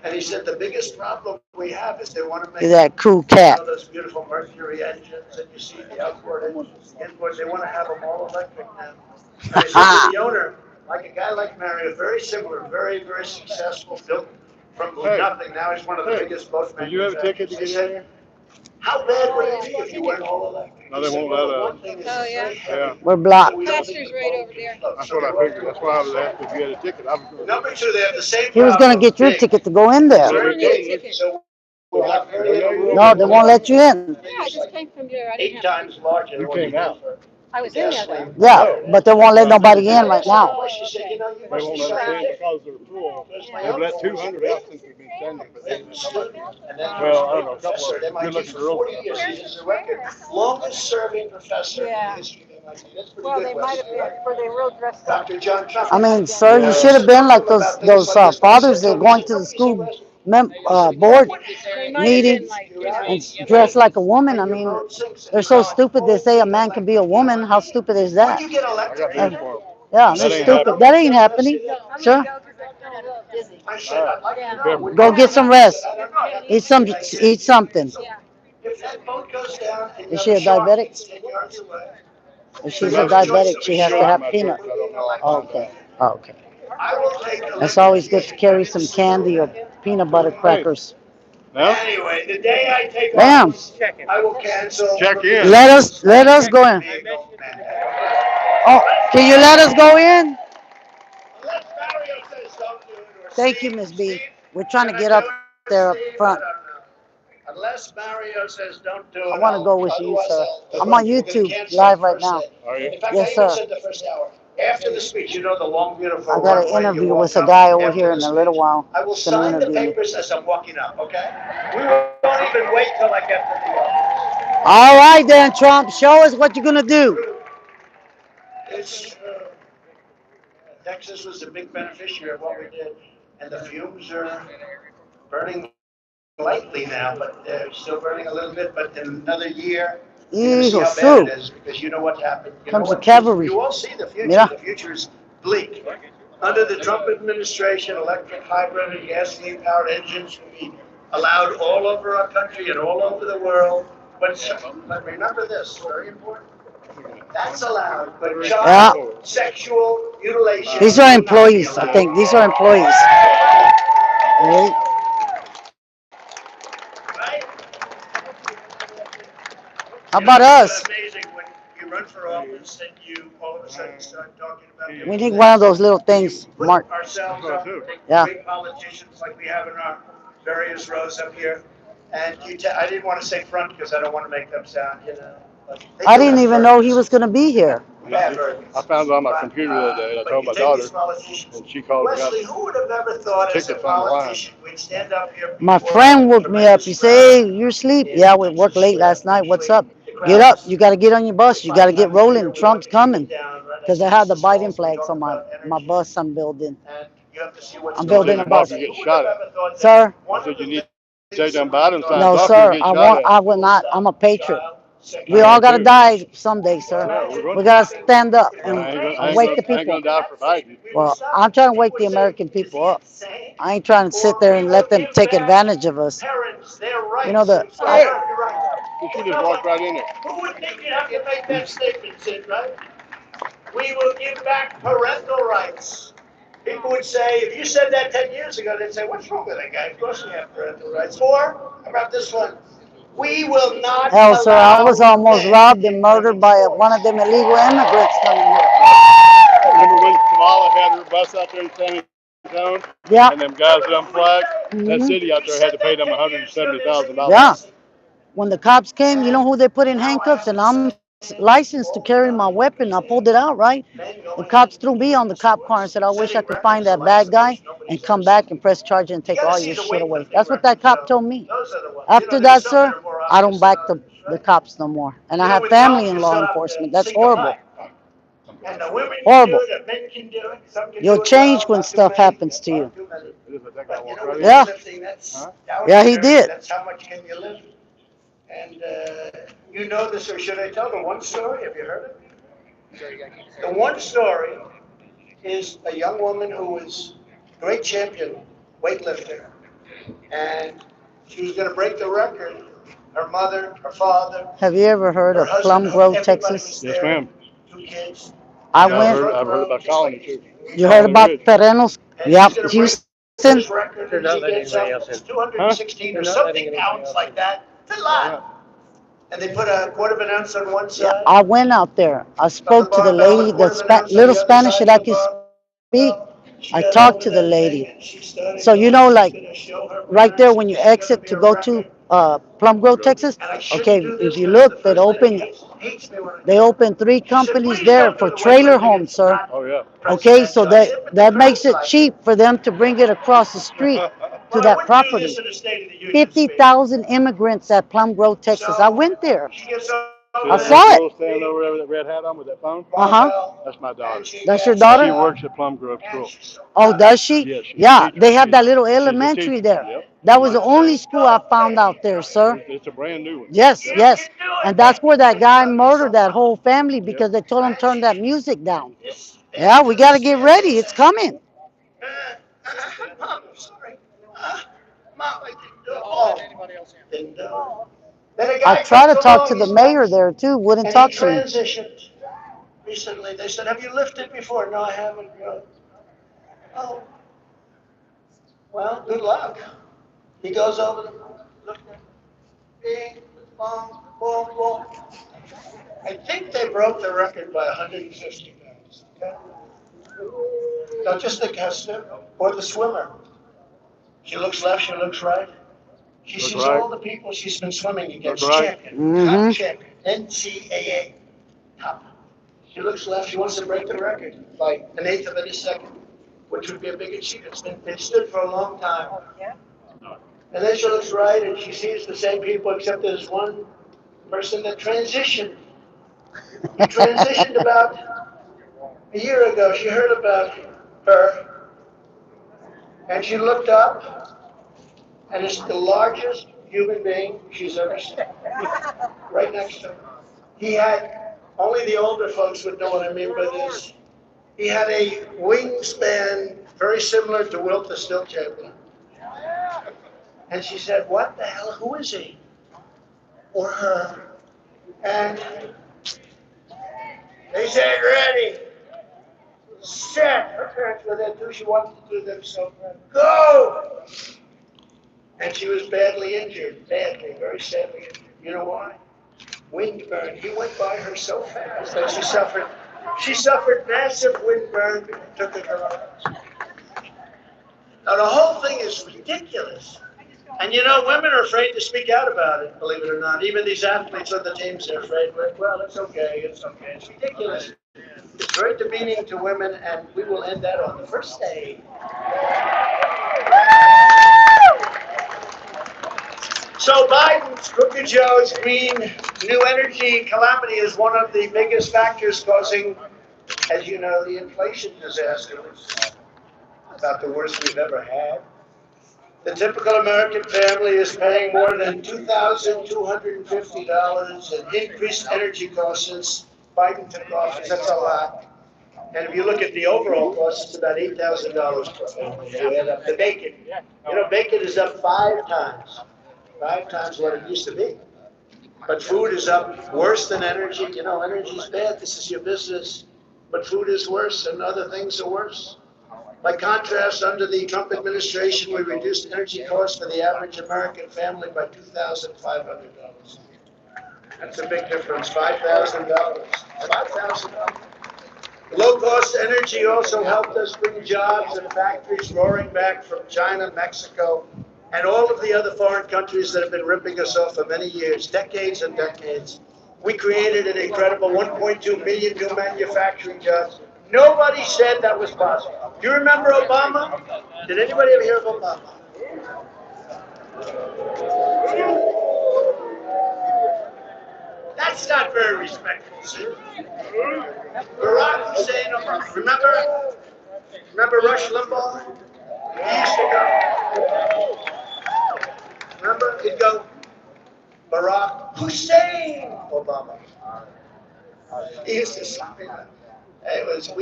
And he said the biggest problem we have is they want to make
That cool
you
cat.
know, those beautiful Mercury engines that you see, the outboard engines, the inboard. They want to have them all electric now. And they said to the owner, like a guy like Marriott, very similar, very, very successful, built from
Hey.
nothing. Now he's one of the biggest boat
Did you have a ticket to
manufacturers.
get
They
in
said,
there?
how bad would it be if you went all electric?
No,
He
they
said,
won't
well,
let us.
one thing is
Oh,
it's
yeah.
very heavy.
Yeah.
We're blocked.
We don't
Pasteur's
think the
right
boat
over
can
there.
float.
That's
So
what I
they were
figured. That's why I was asking if you had a ticket. I was going
Number two, they have the same
He was going to get your
big.
ticket to go in there.
Well,
Very
we
big.
ticket.
So we'll have very little room.
No, they won't let you in.
Yeah, I just came from there. I didn't
8
have.
times larger.
You
than what
came
did
out.
for
I was in there though.
Yeah, but they won't let nobody in right now.
She said, you know, you
They
must
won't
be
let us in
scientific.
because they're full.
There's my
They've let
uncle.
200 out since we've been standing, but they
Then
didn't let
student,
nobody in.
and then
Well, I don't know, a
professor
couple
at
of
MIT
good-looking
for
girls.
40 years. He has a record. Longest serving professor in the
Yeah.
history of MIT. That's pretty
Well,
good,
they might have
Wesley, right?
been, were they real dressed up?
Dr. John Trump.
I mean, sir, you
Yeah.
should have been like those fathers that are going to the school board
They might have
meeting
been like,
and dress like a woman. I mean, they're so stupid they say a man can be a woman. How stupid is
Would
that?
you get
I
elected?
got news for them.
Yeah,
That
they're
ain't
stupid. That ain't happening, sir.
I said, I'd like to know.
Yeah.
Would
Go
you
get some rest. Eat something.
Yeah.
If that boat goes down and
Is
you
she
have
a
a shark
diabetic?
that's 10 yards away,
If she's a diabetic, she has to have peanut. Okay. Okay.
I will take
That's always good to carry some candy or peanut butter crackers.
No?
Anyway, the day I take
Bam.
office, I will cancel.
Check in.
Let us go in.
Vehicle mandate.
Oh, can you let us go in?
Unless Mario says don't do it, or
Thank you,
Steve,
Miss B.
Steve,
We're trying to
can I
get
do
up
it,
there up
Steve? I
front.
don't know. Unless Mario says don't do
I
it,
want to go with you,
otherwise
sir.
I'll.
I'm on
We're gonna
YouTube
cancel
live
the
right
first
now.
day.
Are you?
In fact, I
Yes,
even
sir.
said the first hour. After the speech, you know the long, beautiful
I got an
runway you
interview
walk
with a
up
guy over
after
here
the
in a
speech.
little while.
I will
He's gonna
sign the
interview me.
papers as I'm walking up, okay? We won't even wait till I get to the office.
All right, then, Trump. Show us what you're gonna do.
It's, Texas was a big beneficiary of what we did, and the fumes are burning lightly now, but they're still burning a little bit. But in another year, you're going to see
Hijo
how bad
su.
it is because you know what happened. You know
Comes the
what?
cavalry.
You all see the future.
Mira.
The future is bleak. Under the Trump administration, electric, hybrid, and gasoline-powered engines will be allowed all over our country and all over the world. But remember this, very important. That's allowed, but
Yeah.
child sexual mutilation.
These are
will not be
employees, I
allowed.
think. These are employees. Hey,
Right?
how about us?
It's amazing when you run for office and you all of a sudden start talking about the
We need one of those little things,
put
Mark.
ourselves up, take
Yeah.
great politicians like we have in our various rows up here. And I didn't want to say front because I don't want to make them sound, but they
I
do
didn't
have
even know he
burdens.
was gonna be here.
Bad burdens.
I found it on my computer the other day, and I
But
told
you
my
take
daughter,
these politicians.
and she called and got
Wesley, who would have ever thought as a
tickets on the line.
politician we'd stand up here
My
before
friend
a
woke me up. He
tremendous
said,
crowd
"Hey, you're asleep?"
in
Yeah, we worked
Texas,
late last night. What's up?
the crowd
Get up.
was
You got to get on your bus. You got to get rolling. Trump's coming.
down right
Because
next
I
to
have the
Mrs.
Biden
Halls. We're
flags on
talking about
my
energy,
bus I'm building.
and you have to see what's
I'm
Don't
building
take
a
them off,
bus.
you get
Who would
shot
have
at.
ever thought that
Sir?
one
I said,
of
you
the
need to
things
take them
that we
Biden
thought
No,
signs off,
sir.
you'll get shot at.
I will not. I'm a patriot.
child
We
I
all
am
got to
too.
die someday, sir.
Yeah, we're
We
going
got
to.
to stand up
But I ain't gonna,
and wake the
I ain't
people.
gonna die for Biden.
Well, I'm trying to wake the American people up. I ain't trying to sit there and let them take advantage of us.
parents their
You know,
rights.
hey,
You should just walk right in there.
Who would think you'd have to make that statement, Sid, right? We will give back parental rights. People would say, if you said that 10 years ago, they'd say, what's wrong with that guy? Of course we have parental rights. Or, how about this one? We will not
hell, sir, I was
allow
almost
men
robbed and
in
murdered by
women's
one of them illegal immigrants coming here.
Remember when Kamala had her bus out there in San Antonio,
Yeah.
and them guys with them flags? That
Mhm.
city out there had to pay them $170,000.
Yeah. When the cops came, you know who they put in handcuffs? And I'm licensed to carry my weapon. I pulled it out, right? The cops threw me on the cop car and said, I wish I could find that bad guy and come back and press charge and take all your shit away. That's what that cop told me. After that, sir, I don't back the cops no more. And I have family in law enforcement. That's horrible.
And the women can
Horrible.
do it, the men can do it, some can
You'll
do it
change
well,
when
not too
stuff
many,
happens to you.
not too many.
That guy
But
walked
with
right in.
Yeah.
weightlifting, that's
Huh?
Yeah, he did.
That's how much can you lift. And you know this, or should I tell the one story? Have you heard it? The one story is a young woman who was great champion weightlifter, and she was going to break the record. Her mother, her father,
Have you ever heard
her
of
husband,
Plum Grove,
everybody
Texas?
was
Yes,
there.
ma'am.
2 kids.
I
Yeah,
went.
I've heard about Colony too.
You heard about Terrenos? Yep, Houston.
This record, and she gets up, it's
Huh?
216 or something pounds like that. It's a lot. And they put a quarter of an ounce on one
Yeah,
side.
I went out there. I spoke to the lady, the little Spanish that I can speak. I talked to the lady. So you know, like right there when you exit to go to Plum Grove, Texas. Okay, if you look, they opened 3 companies there for trailer homes, sir.
Oh, yeah.
Okay, so that makes it cheap for them to bring it across the street to that property. 50,000 immigrants at Plum Grove, Texas. I went there.
See
I
that
saw
little
it.
girl standing over there with that red hat on with that phone?
Uh-huh.
That's my daughter.
That's your
She
daughter?
works at Plum Grove School.
Oh, does she?
Yeah, she's a
Yeah,
teacher.
they have that little
She's a
elementary
teacher.
there.
Yep.
That was the only school I found out there, sir.
It's a brand new one.
Yes,
Yep.
yes. And that's where that guy murdered that whole family because they told him turn that music down. Yeah, we got to get ready. It's coming.
Mom, I'm sorry. Mom, I didn't do it. Oh, didn't do it. Then a
I
guy
tried to
comes
talk
along,
to the
he's
mayor
nuts,
there too, wouldn't
and he
talk to me.
transitioned recently. They said, have you lifted before? No, I haven't. Oh, well, good luck. He goes over the look at bing, bong, boom, boom. I think they broke the record by 150 pounds. Okay? Not just the guesser or the swimmer. She looks left, she looks right. She
Look
sees
right.
all the people she's been swimming against.
Look right.
Champion, top champion, NCAA, top. She looks left, she wants to break the record by an eighth of a second, which would be a big achievement. It stood for a long time. And then she looks right and she sees the same people, except there's one person that transitioned. He transitioned about a year ago. She heard about her and she looked up, and it's the largest human being she's ever seen. Right next to him. He had, only the older folks would know what I mean by this. He had a wingspan very similar to Wilt the still champion. And she said, what the hell, who is he? Or her? And they said, ready, set. Her parents were there too, she wanted to do them so bad. Go! And she was badly injured, very sadly injured. You know why? Wind burn. He went by her so fast that she suffered massive wind burn and took her life. Now the whole thing is ridiculous. And you know, women are afraid to speak out about it, believe it or not. Even these athletes on the teams are afraid. Well, it's okay. It's ridiculous. It's very demeaning to women, and we will end that on the first day. So Biden's Crooked Joe's green new energy calamity is one of the biggest factors causing, as you know, the inflation disaster, which is about the worst we've ever had. The typical American family is paying more than $2,250 in increased energy costs since Biden took office. That's a lot. And if you look at the overall cost, it's about $8,000 per family. You add up the bacon. You know, bacon is up 5 times what it used to be. But food is up worse than energy. You know, energy is bad. This is your business. But food is worse, and other things are worse. By contrast, under the Trump administration, we reduced energy costs for the average American family by $2,500. That's a big difference, $5,000. $5,000. Low-cost energy also helped us bring jobs and factories roaring back from China, Mexico, and all of the other foreign countries that have been ripping us off for many years, decades and decades. We created an incredible 1.2 million new manufacturing jobs. Nobody said that was possible. Do you remember Obama? Did anybody ever hear of Obama? That's not very respectful, sir. Barack Hussein Obama. Remember Rush Limbaugh? He used to go. Remember? He'd go, Barack Hussein Obama. He used to say that.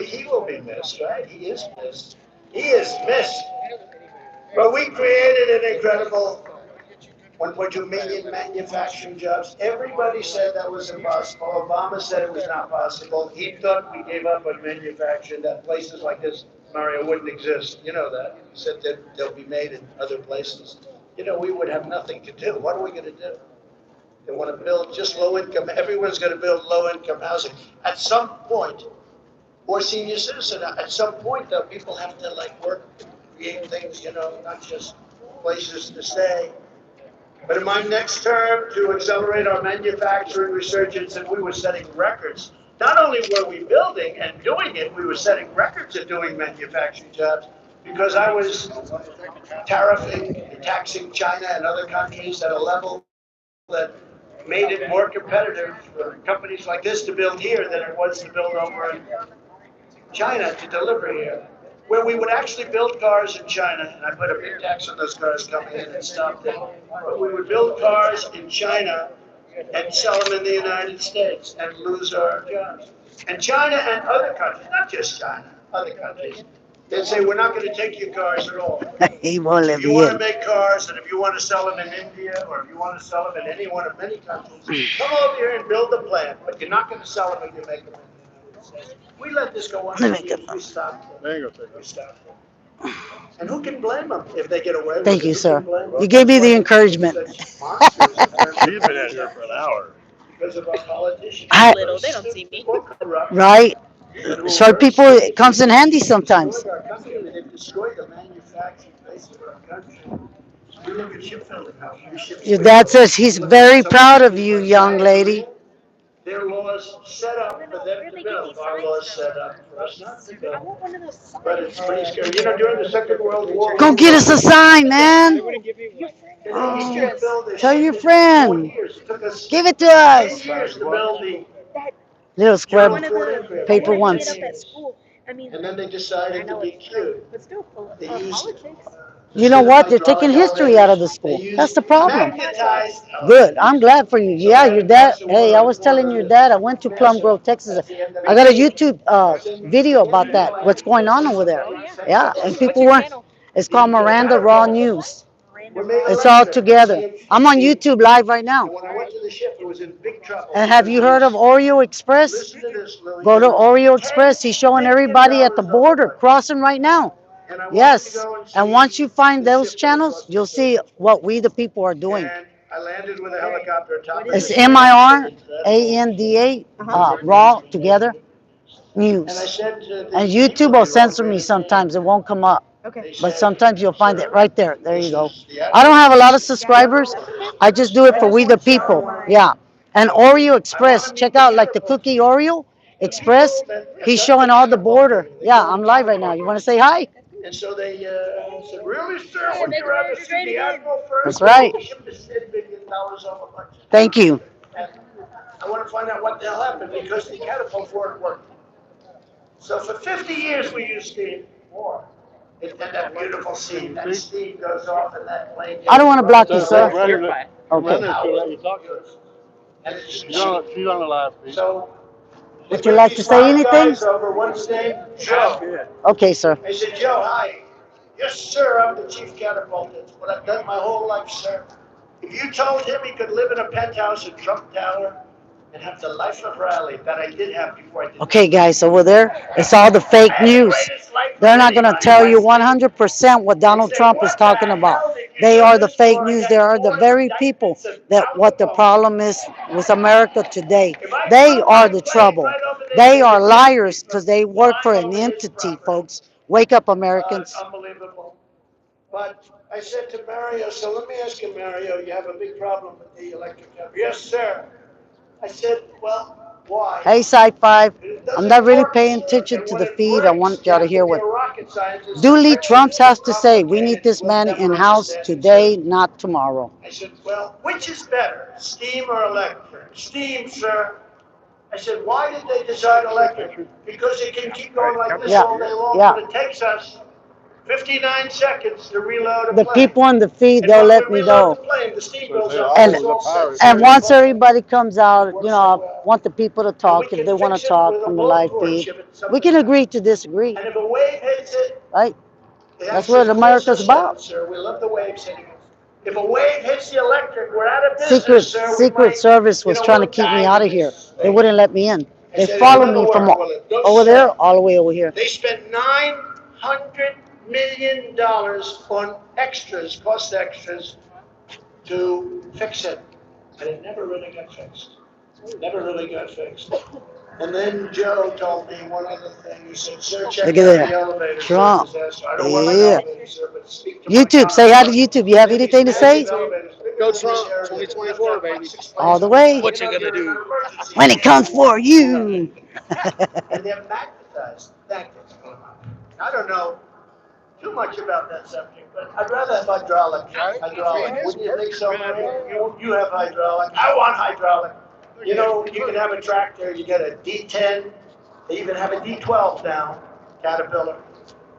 He will be missed, right? He is missed. He is missed. But we created an incredible 1.2 million manufacturing jobs. Everybody said that was impossible. Obama said it was not possible. He thought we gave up on manufacturing, that places like this, Mario, wouldn't exist. You know that. He said that they'll be made in other places. You know, we would have nothing to do. What are we going to do? They want to build just low-income. Everyone's going to build low-income housing. At some point, or senior citizen, at some point, though, people have to, work, create things, you know, not just places to stay. But in my next term, to accelerate our manufacturing resurgence, and we were setting records. Not only were we building and doing it, we were setting records of doing manufacturing jobs, because I was tariffing and taxing China and other countries at a level that made it more competitive for companies like this to build here than it was to build over in China to deliver here. Where we would actually build cars in China, and I put a big tax on those cars coming in and stopped it. But we would build cars in China and sell them in the United States and lose our jobs. And China and other countries, not just China, other countries, they'd say, we're not going to take your cars at all.
He won't let
If you
me
want to
in.
make cars, and if you want to sell them in India, or if you want to sell them in any one of many countries, come over here and build the plant, but you're not going to sell them if you make them in the United States. We let this go on for years. We stopped it.
There you go,
We stopped it. And who can blame them if they get away with it?
Thank you,
Who
sir.
can blame them?
You gave me the encouragement.
Such monsters in terms of
He's been in here for an hour.
because of our politicians.
I-
Little, they don't see me.
Or corrupt.
Right? Short people, it comes in handy sometimes.
Destroyed our country. They've destroyed the manufacturing base of our country. We look at shipbuilding. We ship
Your dad says he's very proud of you, young lady.
Their laws set up for them to build. Our laws set up for us not to
I
build.
want one of those signs.
But it's pretty scary. You know, during the Second World War.
Go get us a sign, man.
Your friend extras.
Tell your friend.
It took us
Give it to
10
us.
years to build the.
Little
One
square
of the
paper
when I
ones.
ended up at school. I mean,
And then they
I
decided to
know
be
it's true,
cute.
but still,
They used-
politics.
You know what? They're taking history out of the school. That's the problem.
Magnetized.
Good. I'm glad for you. Yeah, your dad. Hey, I was telling your dad I went to Plum Grove, Texas. I got a YouTube video about that. What's going on over there? Yeah, and people weren't. It's called Miranda Raw News. It's all together. I'm on YouTube live right now.
And when I went to the ship, it was in big trouble.
And have you heard of Oreo Express?
Listen to this, Lily.
Go to Oreo Express. He's showing everybody at the border crossing right now.
And I want
Yes.
you to go see
And once you find
the
those
ship
channels,
that was
you'll see what we the people are doing.
And I landed with a helicopter atop of
It's
the-
MIRANDA, raw together
And I
news.
said to the
And YouTube will censor me sometimes. It won't come up.
Okay.
But sometimes you'll find it right there. There you go. I don't have a lot of subscribers. I just do it for we the people. Yeah. And Oreo Express, check out like the cookie Oreo Express. He's showing all the border. Yeah, I'm live right now. You want to say hi?
And so they said, really, sir? Would you rather see the Admiral first?
That's right.
The ship is $10 billion over budget.
Thank you.
And I want to find out what the hell happened because the catapults weren't working. So for 50 years we used steam. More. And that beautiful scene, that steam goes off and that plane.
I don't want to block you,
So
sir.
Miranda,
Okay.
Miranda's gonna let you talk to her.
And it's
She's on the live feed.
So.
Would you like to say anything?
Guys over, one's name, Joe.
Okay, sir.
I said, Joe, hi. Yes, sir, I'm the chief catapult. That's what I've done my whole life, sir. If you told him he could live in a penthouse in Trump Tower and have the life of Raleigh that I did have before I did.
Okay, guys, over there, it's all the fake news. They're not going to tell you 100% what Donald Trump is talking about. They are the fake news. They are the very people that what the problem is with America today. They are the trouble. They are liars because they work for an entity, folks. Wake up, Americans.
Unbelievable. But I said to Mario, so let me ask you, Mario, you have a big problem with the electric car. Yes, sir. I said, well, why?
Hey, Sci-Fi. I'm not really paying attention to the feed. I want y'all to hear what Dooley Trump has to say. We need this man in-house today, not tomorrow.
I said, well, which is better, steam or electric? Steam, sir. I said, why did they decide electric? Because it can keep going like this
Yeah,
all day long,
yeah.
but it takes us 59 seconds to reload a
The
plane.
people in the feed,
And
they'll
when
let
we
me
reload
know.
the plane, the steam goes
They
up.
And-
It's all set.
And once everybody comes out, you know, I want the people to talk if they want to talk on the live feed. We can agree to disagree,
And if a wave hits it,
right?
they
That's
actually
what America's
close the
about.
shut, Sir, we love the waves hitting us. If a wave hits the electric, we're out of business, sir. We
Secret
might-
Service was
you know,
trying to
we'll
keep me
die
out
in
of here.
this
They
thing.
wouldn't let me in.
I
They
said,
followed
"It'll
me
never
from
work, will it? Go
over there
sit."
all the way over here.
They spent $900 million on extras, cost extras, to fix it. And it never really got fixed. Never really got fixed. And then Joe told me one other thing. He said, sir, check out
Look at that.
the elevator.
Trump.
I don't want my
Yeah.
elevator, sir, but speak to my
YouTube, say hi to
colleagues.
YouTube. You have anything to say?
Go Trump, 2024, baby.
All the way.
What you gonna do?
When it comes for you.
And they're magnetized. Magnets going on. I don't know too much about that subject, but I'd rather have hydraulic. Wouldn't you think so, Maria? You have hydraulic. I want hydraulic. You know, you can have a tractor, you get a D10, they even have a D12 now, Caterpillar.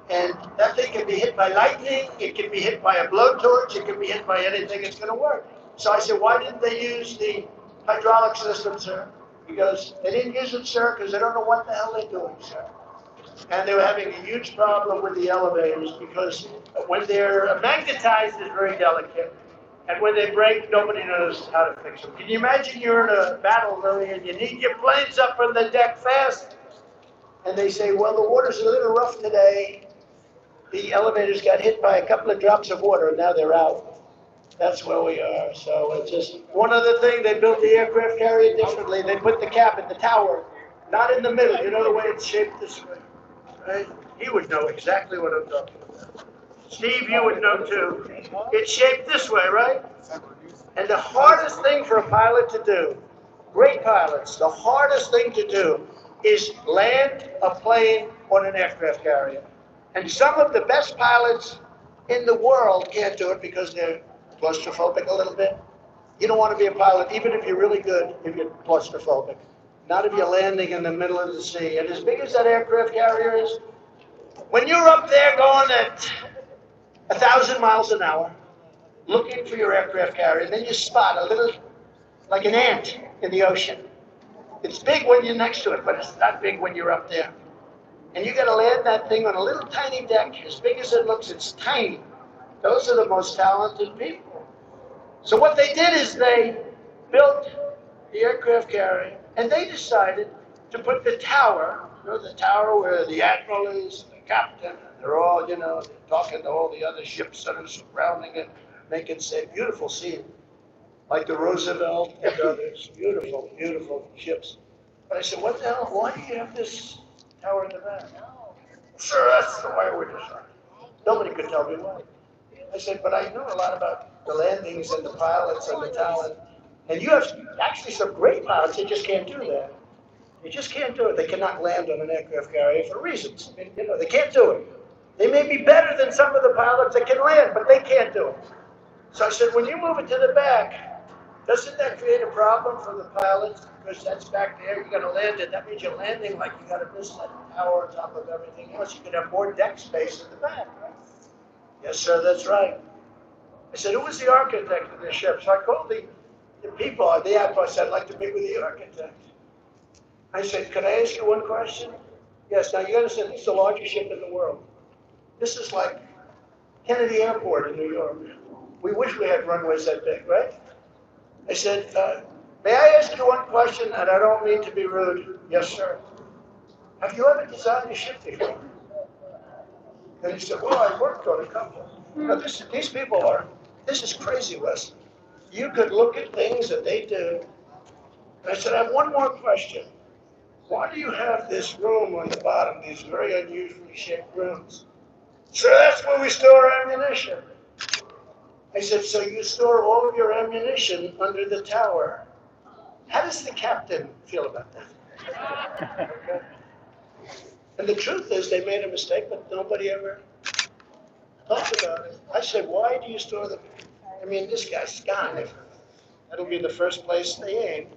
And that thing can be hit by lightning, it can be hit by a blowtorch, it can be hit by anything, it's gonna work. So I said, why didn't they use the hydraulic system, sir? He goes, they didn't use it, sir, because they don't know what the hell they're doing, sir. And they were having a huge problem with the elevators because when they're magnetized, it's very delicate. And when they break, nobody knows how to fix them. Can you imagine you're in a battle, Lily, and you need your planes up from the deck fast? And they say, well, the water's a little rough today. The elevators got hit by a couple of drops of water, and now they're out. That's where we are. So it's just one other thing. They built the aircraft carrier differently. They put the cap at the tower, not in the middle. You know the way it's shaped this way, right? He would know exactly what I'm talking about. Steve, you would know too. It's shaped this way, right? And the hardest thing for a pilot to do, great pilots, the hardest thing to do is land a plane on an aircraft carrier. And some of the best pilots in the world can't do it because they're claustrophobic a little bit. You don't want to be a pilot, even if you're really good, if you're claustrophobic. Not if you're landing in the middle of the sea. And as big as that aircraft carrier is, when you're up there going at 1,000 miles an hour, looking for your aircraft carrier, and then you spot a little, like an ant in the ocean. It's big when you're next to it, but it's not big when you're up there. And you got to land that thing on a little tiny deck, as big as it looks, it's tiny. Those are the most talented people. So what they did is they built the aircraft carrier, and they decided to put the tower, you know, the tower where the admiral is, the captain, and they're all, you know, they're talking to all the other ships that are surrounding it, making say beautiful scene, like the Roosevelt and others, beautiful, beautiful ships. But I said, what the hell? Why do you have this tower in the back? Sir, that's the way we're designed. Nobody could tell me why. I said, but I know a lot about the landings and the pilots and the talent. And you have actually some great pilots that just can't do that. They just can't do it. They cannot land on an aircraft carrier for reasons. I mean, you know, they can't do it. They may be better than some of the pilots that can land, but they can't do it. So I said, when you move it to the back, doesn't that create a problem for the pilots? Because that's back there, you gotta land it. That means you're landing like you gotta miss that tower on top of everything else. You could have more deck space in the back, right? Yes, sir, that's right. I said, who was the architect of this ship? So I called the people, the admiral, said, I'd like to meet with the architect. I said, could I ask you one question? Yes, now you understand, this is the largest ship in the world. This is like Kennedy Airport in New York. We wish we had runways that big, right? I said, may I ask you one question, and I don't mean to be rude. Yes, sir. Have you ever designed a ship before? And he said, well, I worked on a couple. Now, these people are, this is crazy, Wes. You could look at things that they do. And I said, I have one more question. Why do you have this room on the bottom, these very unusually shaped rooms? Sir, that's where we store ammunition. I said, so you store all of your ammunition under the tower. How does the captain feel about that? Okay. And the truth is they made a mistake, but nobody ever talked about it. I said, why do you store them? I mean, this guy's gone. That'll be the first place they aim.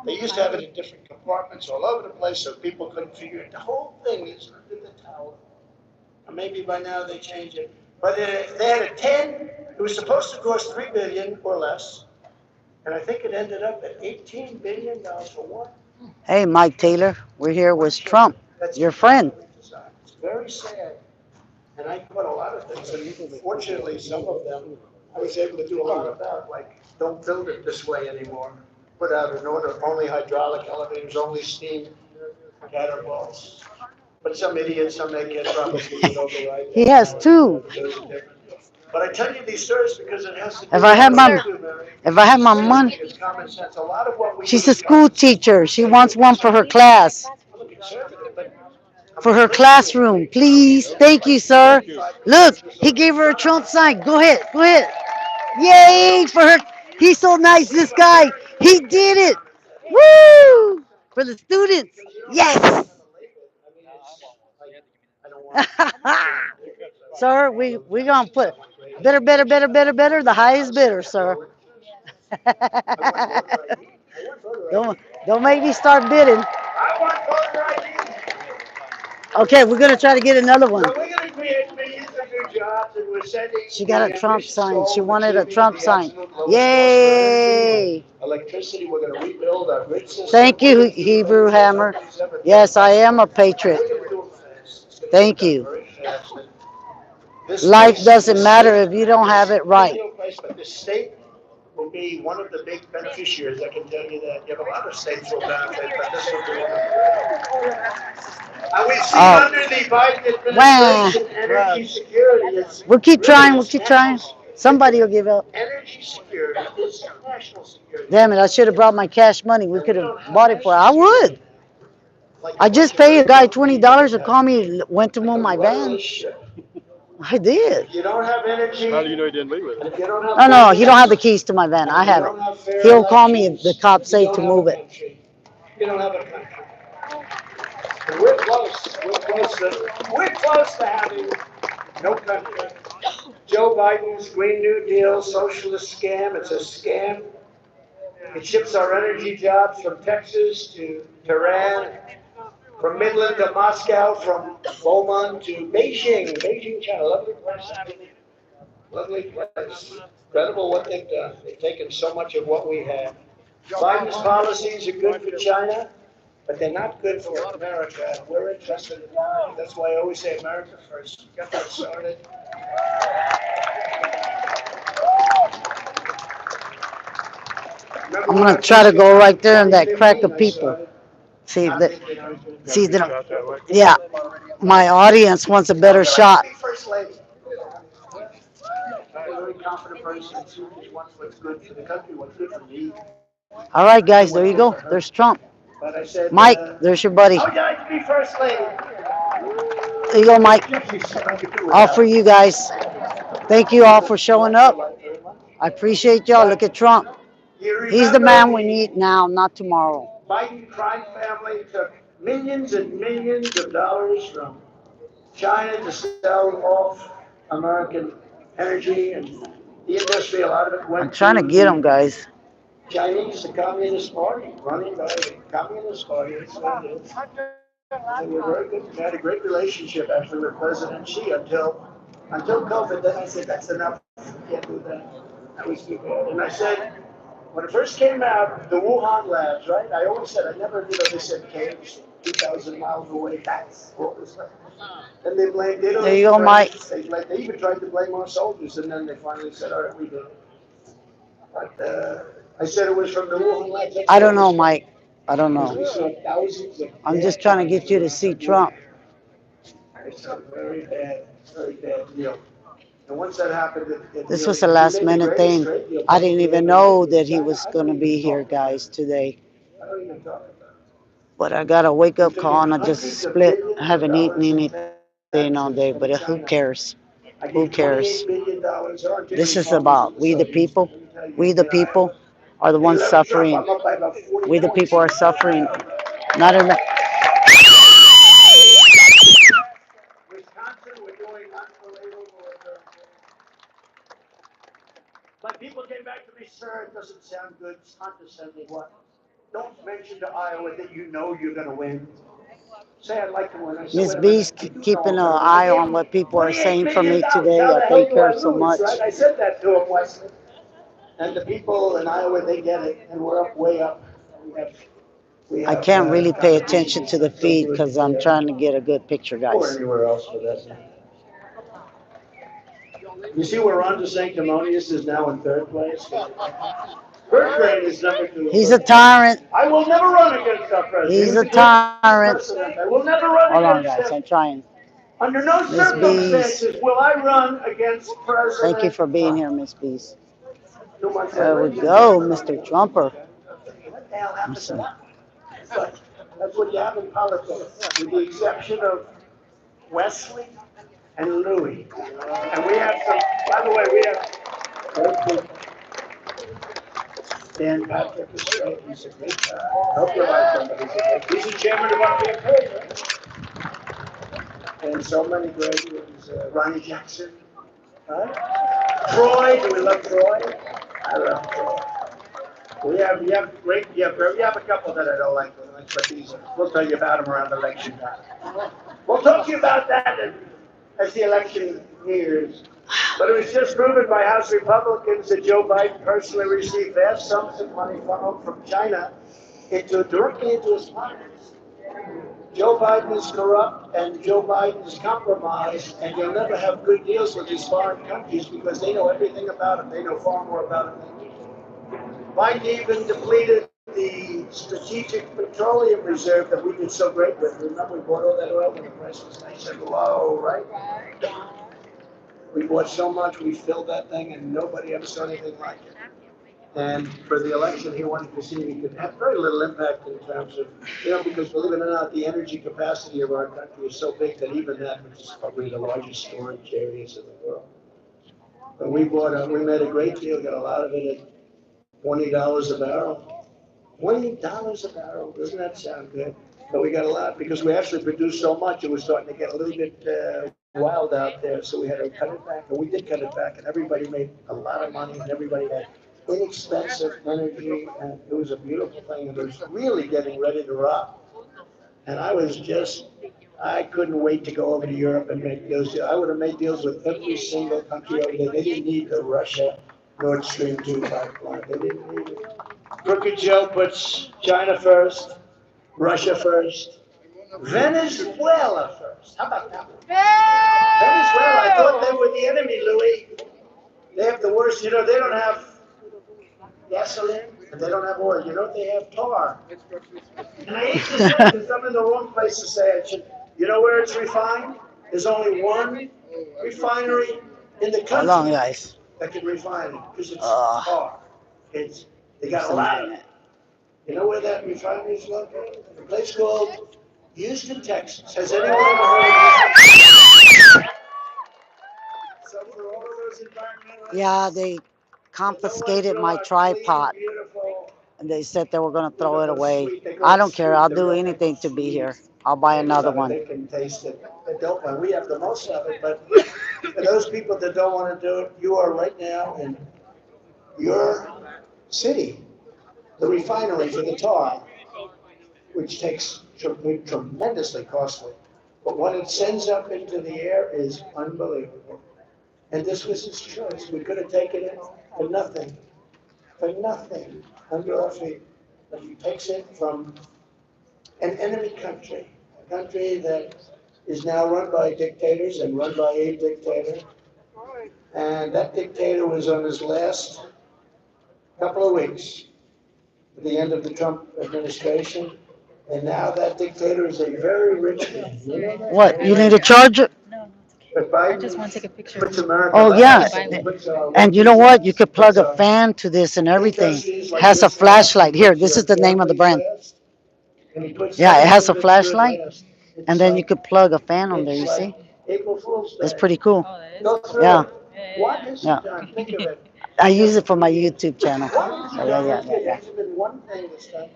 They used to have it in different compartments all over the place so people couldn't figure it. The whole thing is under the tower. Or maybe by now they changed it. But they had a 10, it was supposed to cost $3 billion or less. And I think it ended up at $18 billion for one.
Hey, Mike Taylor, we're here with Trump, your friend.
It's very sad. And I caught a lot of things, and fortunately, some of them I was able to do a lot about, like, don't build it this way anymore. Put out an order, only hydraulic elevators, only steam catapults. But some idiots, some egghead probably would override that.
He has two.
But I tell you these stories because it has to do
If I had my,
with
if I had my money,
it's common sense. A lot of what we
she's
do
a
is
school teacher. She wants one for her class,
I'm a conservative, but
for her classroom. Please, thank you, sir. Look, he gave her a Trump sign. Go ahead, go ahead. Yay for her. He's so nice, this guy. He did it. Woo! For the students. Yes. Sir, we gonna put better, better, better, better, better. The highest bidder, sir. don't don't make me start bidding.
I want voter ID.
Okay, we're gonna try to get another one.
So we're gonna create millions of new jobs, and we're sending.
She got a
the
Trump
ambitious
sign.
goal
She
of
wanted a
achieving
Trump
the
sign.
absolute lowest cost for
Yay!
energy, electricity, we're gonna rebuild our grid system.
Thank you, Hebrew Hammer. Yes, I am a patriot.
We're gonna do it fast. It's gonna
Thank
be done
you.
very fast. And this
Life
place-
doesn't
this
matter
state-
if you don't have it right.
this place, But this state will be one of the big beneficiaries, I can tell you that. You have a lot of states will benefit, but this will be one of them. And we've seen under the Biden administration, energy security is.
We'll keep
really
trying. We'll keep trying. Somebody will give up.
Energy security is national security.
Damn it, I should have brought my cash money. We could have bought it for I would. I just paid a guy $20 to call me, went to move my van. I did.
If you don't have energy,
How do you know he didn't leave with
and
it?
if you don't have
No, he don't have the
finance,
keys to my van. I
and you
have it.
don't have fair
He'll call me if
elections,
the cops
you
say
don't
to
have a
move it.
country. You don't have a country. And we're close. We're close to having no country. Joe Biden's Green New Deal socialist scam, it's a scam. It ships our energy jobs from Texas to Tehran, from Midland to Moscow, from Beaumont to Beijing. Beijing, China, lovely place. Lovely place. Incredible what they've done. They've taken so much of what we have. Biden's policies are good for China, but they're not good for America. We're interested in that. That's why I always say America first. Get that started.
I'm gonna try to go right there in that crack of people. See if they, see if they don't. Yeah, my audience wants a better shot.
First lady. I'm a very confident person. She wants what's good for the country, what's good for me.
All right, guys, there you go. There's Trump.
But I said,
Mike, there's your buddy.
how would you like to be first lady?
There you go, Mike. All for you guys. Thank you all for showing up. I appreciate y'all. Look at Trump. He's the man we need now, not tomorrow.
Biden crime family took millions and millions of dollars from China to sell off American energy and the industry. A lot of it went
I'm trying to get them, guys.
Chinese, the Communist Party, running by the Communist Party. That's what it is. They were very good. We had a great relationship actually with President Xi until COVID. Then I said, that's enough. Can't do that. That was too bad. And I said, when it first came out, the Wuhan labs, right? I always said, I never knew they said caves 2,000 miles away. That's what was that. And they blamed Italy.
There you go, Mike.
They even tried to blame our soldiers, and then they finally said, all right, we did it. But I said it was from the Wuhan labs.
I don't know, Mike. I don't
We
know.
saw thousands of
I'm just trying to get you to see Trump.
It's a very bad deal. And once that happened,
This was a last minute thing. I didn't even know that he was going to be here, guys, today.
I don't even talk about it.
But I got a wake up call and I just split. I haven't eaten anything all day, but who cares? Who cares? This is about we the people. We the people are the ones suffering. We the people are suffering. Not in
Wisconsin, we're doing unbelievable. But people came back to me, sir, it doesn't sound good. It's condescending. What? Don't mention to Iowa that you know you're going to win. Say I'd like to win. I said,
Miss
wait a
B's
minute.
keeping an eye on what people are saying for me today. I thank her so much.
Right? I said that to him, Wesley. And the people in Iowa, they get it, and we're up, way up. We
I
have,
can't really pay attention to the feed because I'm trying to get a good picture,
Or
guys.
anywhere else for that. You see where Ron DeSanctimonious is now in third place? Bert Crane is number 2.
He's a tyrant.
I will never run against our president.
He's a tyrant.
I will never run
Hold on,
against
guys.
him.
I'm trying.
Under no
Miss
circumstances will I run against President.
Thank you for being here, Miss B's.
Too much
There we go, Mr. Trumper.
What the hell happened to that? But that's what you have in politics, with the exception of Wesley and Louis. And we have some, by the way, we have Dan Patrick is great. He's a great guy. I hope you like him, but he's the chairman of our campaign, right? And so many great ones. Ronnie Jackson. Right? Troy, do we love Troy? I love Troy. We have great, we have a couple that I don't like, but these we'll tell you about them around election time. We'll talk to you about that as the election nears. But it was just proven by House Republicans that Joe Biden personally received vast sums of money funneled from China directly into his pockets. Joe Biden is corrupt and Joe Biden is compromised, and you'll never have good deals with these foreign countries because they know everything about him. They know far more about him than we do. Biden even depleted the strategic petroleum reserve that we did so great with. Remember, we bought all that oil when the price was nice and low, right? We bought so much, we filled that thing and nobody ever saw anything like it. And for the election, he wanted to see if he could have very little impact in terms of, because believe it or not, the energy capacity of our country is so big that even that, which is probably the largest storage areas in the world. But we made a great deal, got a lot of it at $20 a barrel. $20 a barrel, doesn't that sound good? But we got a lot because we actually produced so much, it was starting to get a little bit wild out there. So we had to cut it back, and we did cut it back, and everybody made a lot of money, and everybody had inexpensive energy, and it was a beautiful thing. It was really getting ready to rock. And I couldn't wait to go over to Europe and make deals. I would have made deals with every single country over there. They didn't need the Russia Nord Stream 2 pipeline. They didn't need it. Crooked Joe puts China first, Russia first, Venezuela first. How about that one? Venezuela, I thought they were the enemy, Louis. They have the worst, they don't have gasoline, and they don't have oil. You know what they have? Tar. And I hate to say it because I'm in the wrong place to say it. You know where it's refined? There's only one refinery in the
Hold
country
on, guys.
that can refine it because it's tar. They got a lot of it. You know where that refinery is located? A place called Houston, Texas. Has anyone ever heard of Houston? So for all of those environmentalists,
Yeah, they confiscated my tripod and they said they were going to throw it away. I don't care. I'll do anything to be here. I'll buy another one.
They can taste it. They don't want. We have the most of it, but for those people that don't want to do it, you are right now in your city, the refinery for the tar, which takes tremendously costly. But what it sends up into the air is unbelievable. And this was his choice. We could have taken it for nothing, under our feet. But he takes it from an enemy country, a country that is now run by dictators and run by a dictator. And that dictator was on his last couple of weeks at the end of the Trump administration. And now that dictator is a very rich man.
What? You need a charger?
But Biden puts America
Oh, yeah.
puts,
And you know what? You could plug a fan to this and everything. Has a flashlight. Here, this is the name of the brand. Yeah, it has a flashlight. And then you could plug a fan on there, you see? It's pretty cool. Yeah. Yeah. I use it for my YouTube channel. So yeah.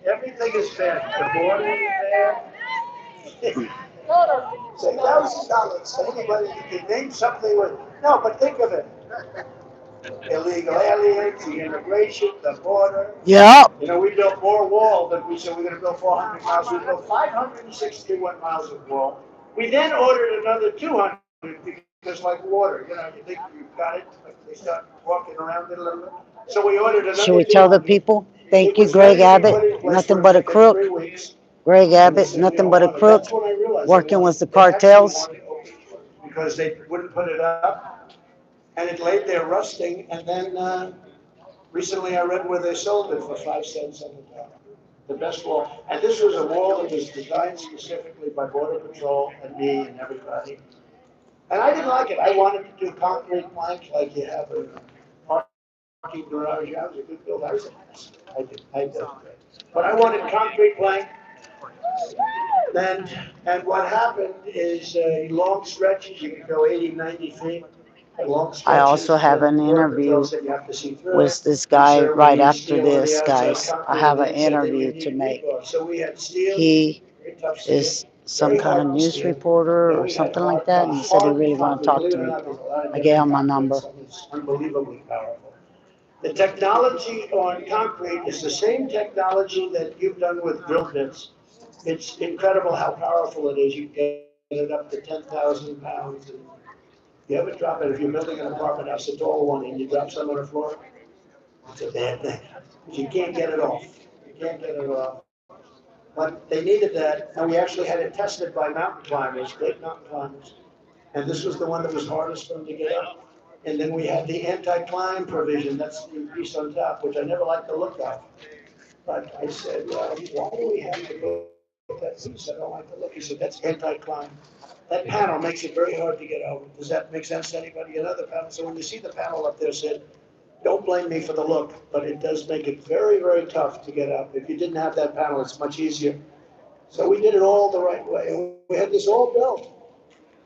Everything is fair. The border is fair. Say $1,000 to anybody you can name something with. No, but think of it. Illegal aliens, the immigration, the border.
Yeah.
We built more wall than we said we're going to build 400 miles. We built 561 miles of wall. We then ordered another 200 because like water, you think you've got it, like they start walking around it a little bit. So we ordered another.
Should we tell the people? Thank you, Greg Abbott. Nothing but a crook. Greg Abbott, nothing but a crook. Working with the cartels.
Because they wouldn't put it up. And it laid there rusting. And then recently I read where they sold it for 5 cents on the dollar. The best wall. And this was a wall that was designed specifically by Border Patrol and me and everybody. And I didn't like it. I wanted to do concrete planks like you have in a parking garage. I was a good builder. I did. But I wanted concrete plank. And what happened is long stretches, you can go 80, 90 feet.
I also have an interview with this guy right after this, guys. I have an interview to make. He is some kind of news reporter or something like that, and he said he really want to talk to me. I gave him my number.
Unbelievably powerful. The technology on concrete is the same technology that you've done with drill bits. It's incredible how powerful it is. You get it up to 10,000 pounds. And you ever drop it, if you're building an apartment house, a tall one, and you drop some on the floor, it's a bad thing. You can't get it off. But they needed that, and we actually had it tested by mountain climbers, great mountain climbers. And this was the one that was hardest for them to get up. And then we had the anti-climb provision, that's the piece on top, which I never liked the look of. But I said, why do we have to go at that piece, I don't like the look. He said, that's anti-climb. That panel makes it very hard to get over. Does that make sense to anybody? Another panel. So when you see the panel up there, said, don't blame me for the look, but it does make it very, very tough to get up. If you didn't have that panel, it's much easier. So we did it all the right way. We had this all built.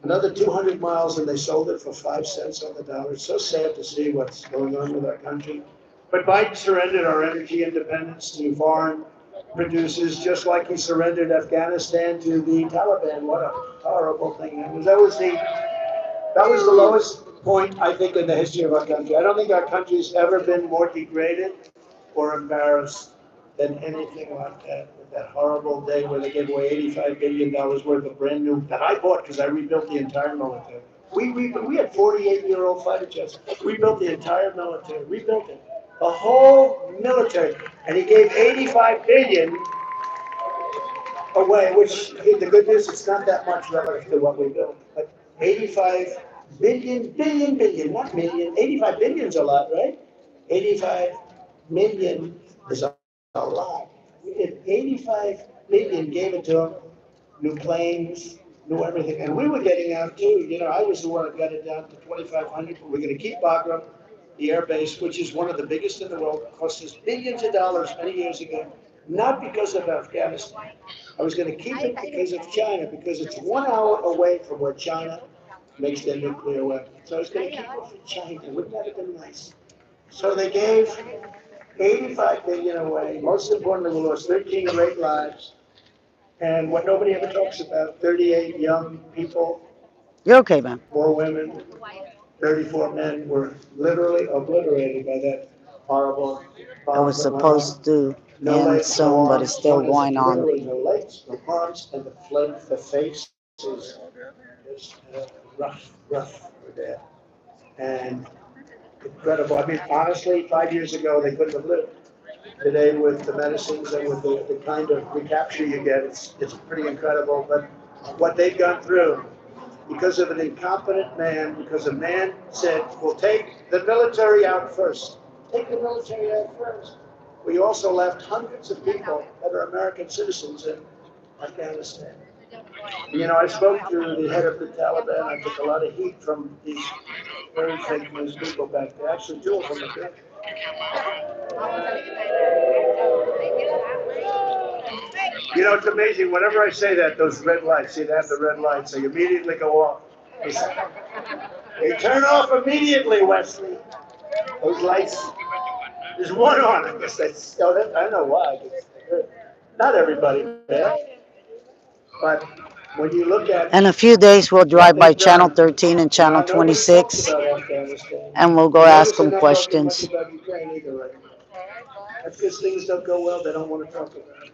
Another 200 miles, and they sold it for 5 cents on the dollar. It's so sad to see what's going on with our country. But Biden surrendered our energy independence to foreign producers, just like he surrendered Afghanistan to the Taliban. What a horrible thing that was. That was the lowest point, I think, in the history of our country. I don't think our country's ever been more degraded or embarrassed than anything like that. That horrible day where they gave away $85 billion worth of brand new, that I bought because I rebuilt the entire military. We had 48-year-old fighter jets. We built the entire military. We built it. The whole military. And he gave 85 billion away, which the good news, it's not that much relative to what we built. But 85 billion, not million. 85 billion's a lot, right? 85 million is a lot. We did 85 billion, gave it to them, new planes, new everything. And we were getting out too. You know, I was the one that got it down to 2,500. We're going to keep Bagram, the air base, which is one of the biggest in the world, cost us billions of dollars many years ago, not because of Afghanistan. I was going to keep it because of China, because it's 1 hour away from where China makes their nuclear weapons. So I was going to keep it for China. Wouldn't that have been nice? So they gave 85 billion away. Most importantly, we lost 13 great lives. And what nobody ever talks about, 38 young people,
You're okay, man.
4 women, 34 men were literally obliterated by that horrible bomb.
It was supposed to end soon, but it's still going on.
Literally no legs, no arms, and the face is rough there. And incredible. I mean, honestly, 5 years ago, they couldn't have lived. Today, with the medicines and with the kind of recapture you get, it's pretty incredible. But what they've gone through, because of an incompetent man, because a man said, we'll take the military out first. Take the military out first. We also left hundreds of people that are American citizens in Afghanistan. You know, I spoke to the head of the Taliban. I took a lot of heat from these very fake news people back there. Actually, 2 of them are dead. You know, it's amazing. Whenever I say that, those red lights, see, they have the red lights, they immediately go off. They turn off immediately, Wesley. Those lights. There's one on. I guess that's. I don't know why. Not everybody, man. But when you look at.
In a few days, we'll drive by Channel 13 and Channel 26, and we'll go ask them questions.
That's because things don't go well, they don't want to talk about it.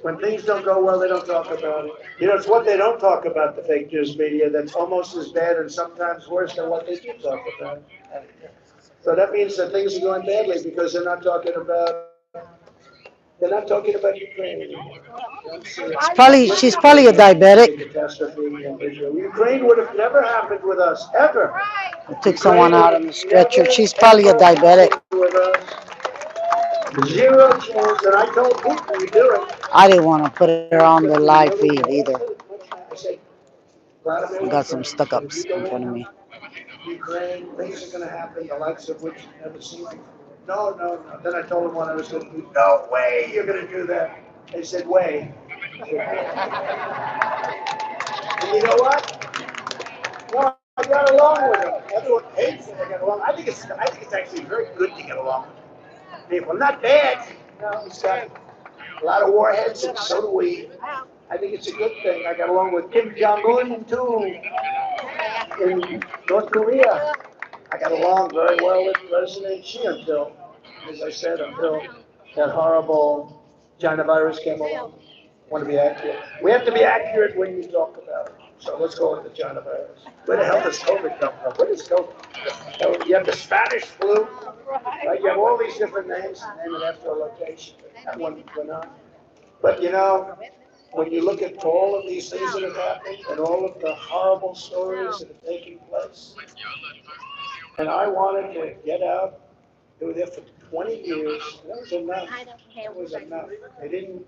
When things don't go well, they don't talk about it. You know, it's what they don't talk about, the fake news media, that's almost as bad and sometimes worse than what they do talk about. So that means that things are going badly because they're not talking about Ukraine anymore.
She's probably a diabetic.
Ukraine would have never happened with us, ever.
I took someone out on the stretcher. She's probably a diabetic.
Zero chance, and I told people you do it.
I didn't want to put her on the live feed either. I got some stuck-ups in front of me.
Ukraine, things are going to happen, the likes of which you've never seen before. No. Then I told them what I was going to do. No way you're going to do that. They said, way. And you know what? Well, I got along with them. Everyone hates it. I got along. I think it's actually very good to get along with people. Not bad. No, he's got a lot of warheads, and so do we. I think it's a good thing. I got along with Kim Jong-un, too, in North Korea. I got along very well with President Xi until, as I said, until that horrible China virus came along. I want to be accurate. We have to be accurate when you talk about it. So let's go with the China virus. Where the hell does COVID come from? What is COVID? So you have the Spanish flu, right? You have all these different names, name it after a location. That one went on. But you know, when you look at all of these things that have happened and all of the horrible stories that have taken place, and I wanted to get out They were there for 20 years. That was enough.
I don't care
That was
what
enough. They didn't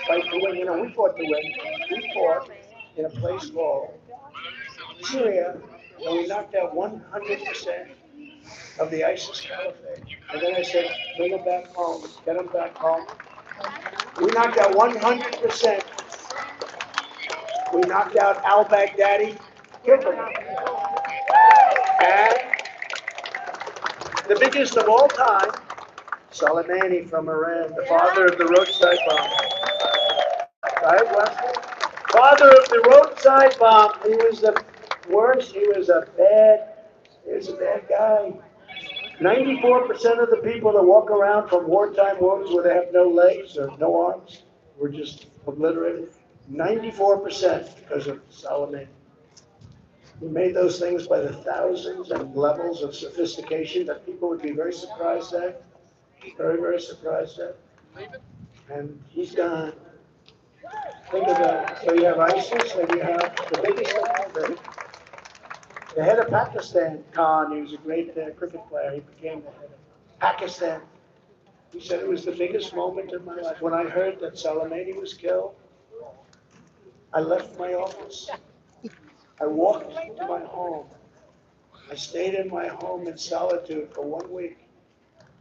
fight to win. You know, we fought to win. We fought in a place called Syria, and we knocked out 100% of the ISIS caliphate. And then I said, bring them back home, get them back home. We knocked out 100%. We knocked out al-Baghdadi, killed him. And the biggest of all time, Soleimani from Iran, the father of the roadside bomb. Right, Wesley? Father of the roadside bomb. He was the worst. He was a bad guy. 94% of the people that walk around from wartime wounds where they have no legs or no arms were just obliterated. 94% because of Soleimani. He made those things by the thousands and levels of sophistication that people would be very surprised at. Very, very surprised at. And he's gone. Think of that. So you have ISIS and you have the biggest of the head of Pakistan, Khan. He was a great cricket player. He became the head of Pakistan. He said it was the biggest moment in my life. When I heard that Soleimani was killed, I left my office. I walked to my home. I stayed in my home in solitude for 1 week.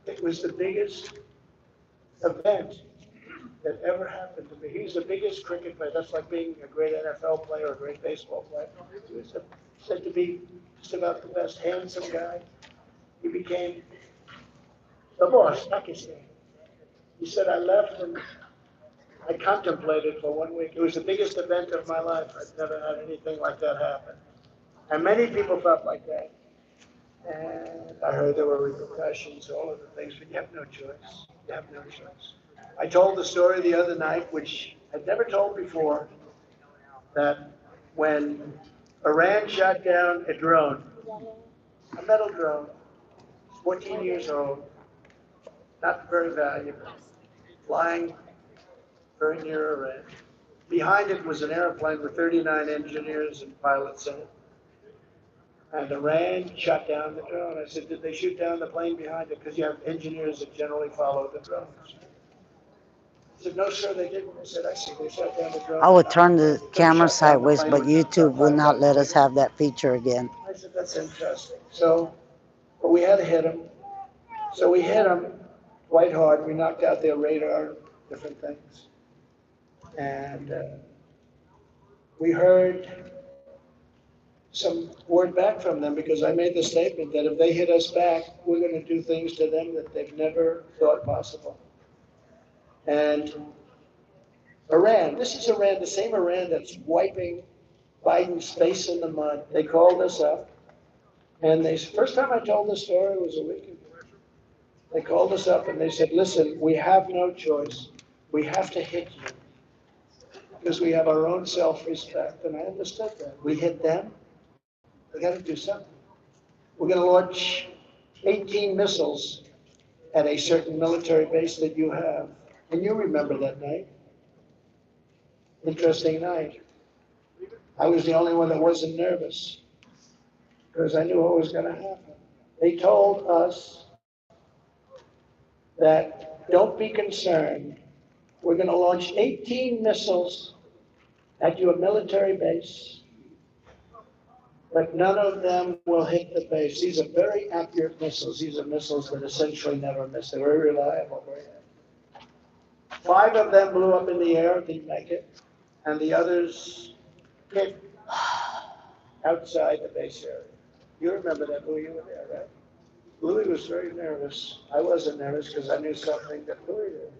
It was the biggest event that ever happened to me. He's the biggest cricket player. That's like being a great NFL player or a great baseball player. He was said to be just about the best handsome guy. He became the boss, Pakistan. He said, I left and I contemplated for 1 week. It was the biggest event of my life. I've never had anything like that happen. And many people felt like that. And I heard there were repercussions, all of the things, but you have no choice. You have no choice. I told the story the other night, which I'd never told before, that when Iran shot down a drone, a metal drone, 14 years old, not very valuable, flying very near Iran. Behind it was an airplane with 39 engineers and pilots in it. And Iran shot down the drone. I said, did they shoot down the plane behind it? Because you have engineers that generally follow the drones. He said, no, sir, they didn't. I said, I see, they shot down the drone.
I would turn the camera
Shot down the
sideways,
plane
but
with
YouTube will
stuff
not
like
let
that.
us have that feature again.
I said, that's interesting. So, but we had to hit them. So we hit them quite hard. We knocked out their radar, different things. And we heard some word back from them because I made the statement that if they hit us back, we're going to do things to them that they've never thought possible. And Iran, this is Iran, the same Iran that's wiping Biden's face in the mud. They called us up, and first time I told the story was a week ago. They called us up and they said, listen, we have no choice. We have to hit you because we have our own self-respect. And I understood that. We hit them. We got to do something. We're going to launch 18 missiles at a certain military base that you have. And you remember that night. Interesting night. I was the only one that wasn't nervous because I knew what was going to happen. They told us that don't be concerned. We're going to launch 18 missiles at your military base, but none of them will hit the base. These are very accurate missiles. These are missiles that essentially never miss. They're very reliable. 5 of them blew up in the air, didn't make it, and the others hit outside the base area. You remember that, Louis, you were there, right? Louis was very nervous. I wasn't nervous because I knew something that Louis did.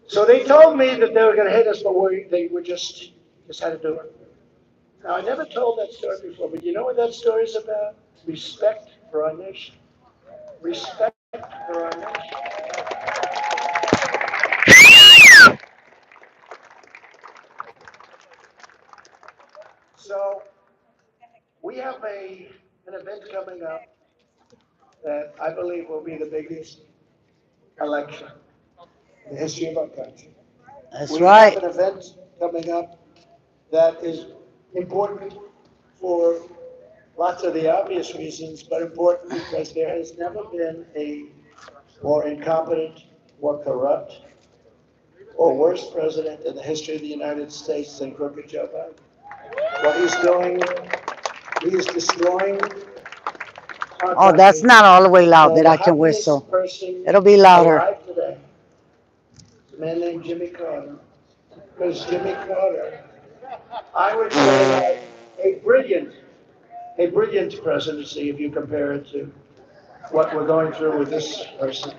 So they told me that they were going to hit us, but they were just had to do it. Now, I never told that story before, but you know what that story is about? Respect for our nation. Respect for our nation. So we have an event coming up that I believe will be the biggest election in the history of our country.
That's
We
right.
have an event coming up that is important for Lots of the obvious reasons, but important because there has never been a more incompetent, more corrupt, or worse president in the history of the United States than crooked Joe Biden. What he's doing, he is destroying our
Oh, that's
country.
not all the way loud
So
that
the
I can
happiest
whistle.
person
It'll be louder.
alive today is a man named Jimmy Carter. Because Jimmy Carter, I would say, a brilliant presidency if you compare it to what we're going through with this person.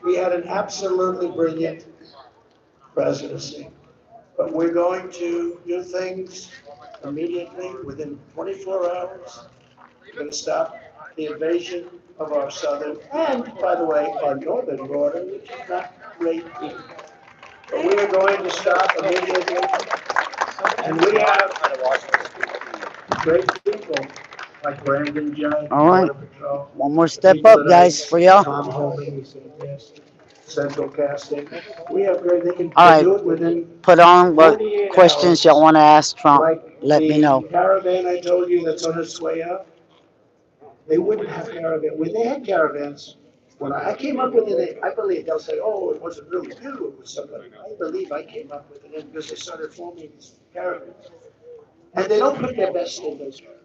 We had an absolutely brilliant presidency, but we're going to do things immediately within 24 hours. We're going to stop the invasion of our southern and, by the way, our northern border, which is not great either. But we are going to stop immediately, and we have great people like Brandon Judd,
All right.
Border Patrol.
One more
the
step
people
up,
that
guys,
I-
for y'all.
Tom Holding, he's fantastic. Central Casting. We have great, they can
All right.
do it within
Put on what
48
questions
hours.
y'all want to ask Trump.
Like
Let me know.
the caravan I told you that's on its way out, they wouldn't have caravan. When they had caravans, when I came up with it, I believe they'll say, oh, it wasn't really you, it was somebody. I believe I came up with it because they started forming these caravans. And they don't put their best in those caravans.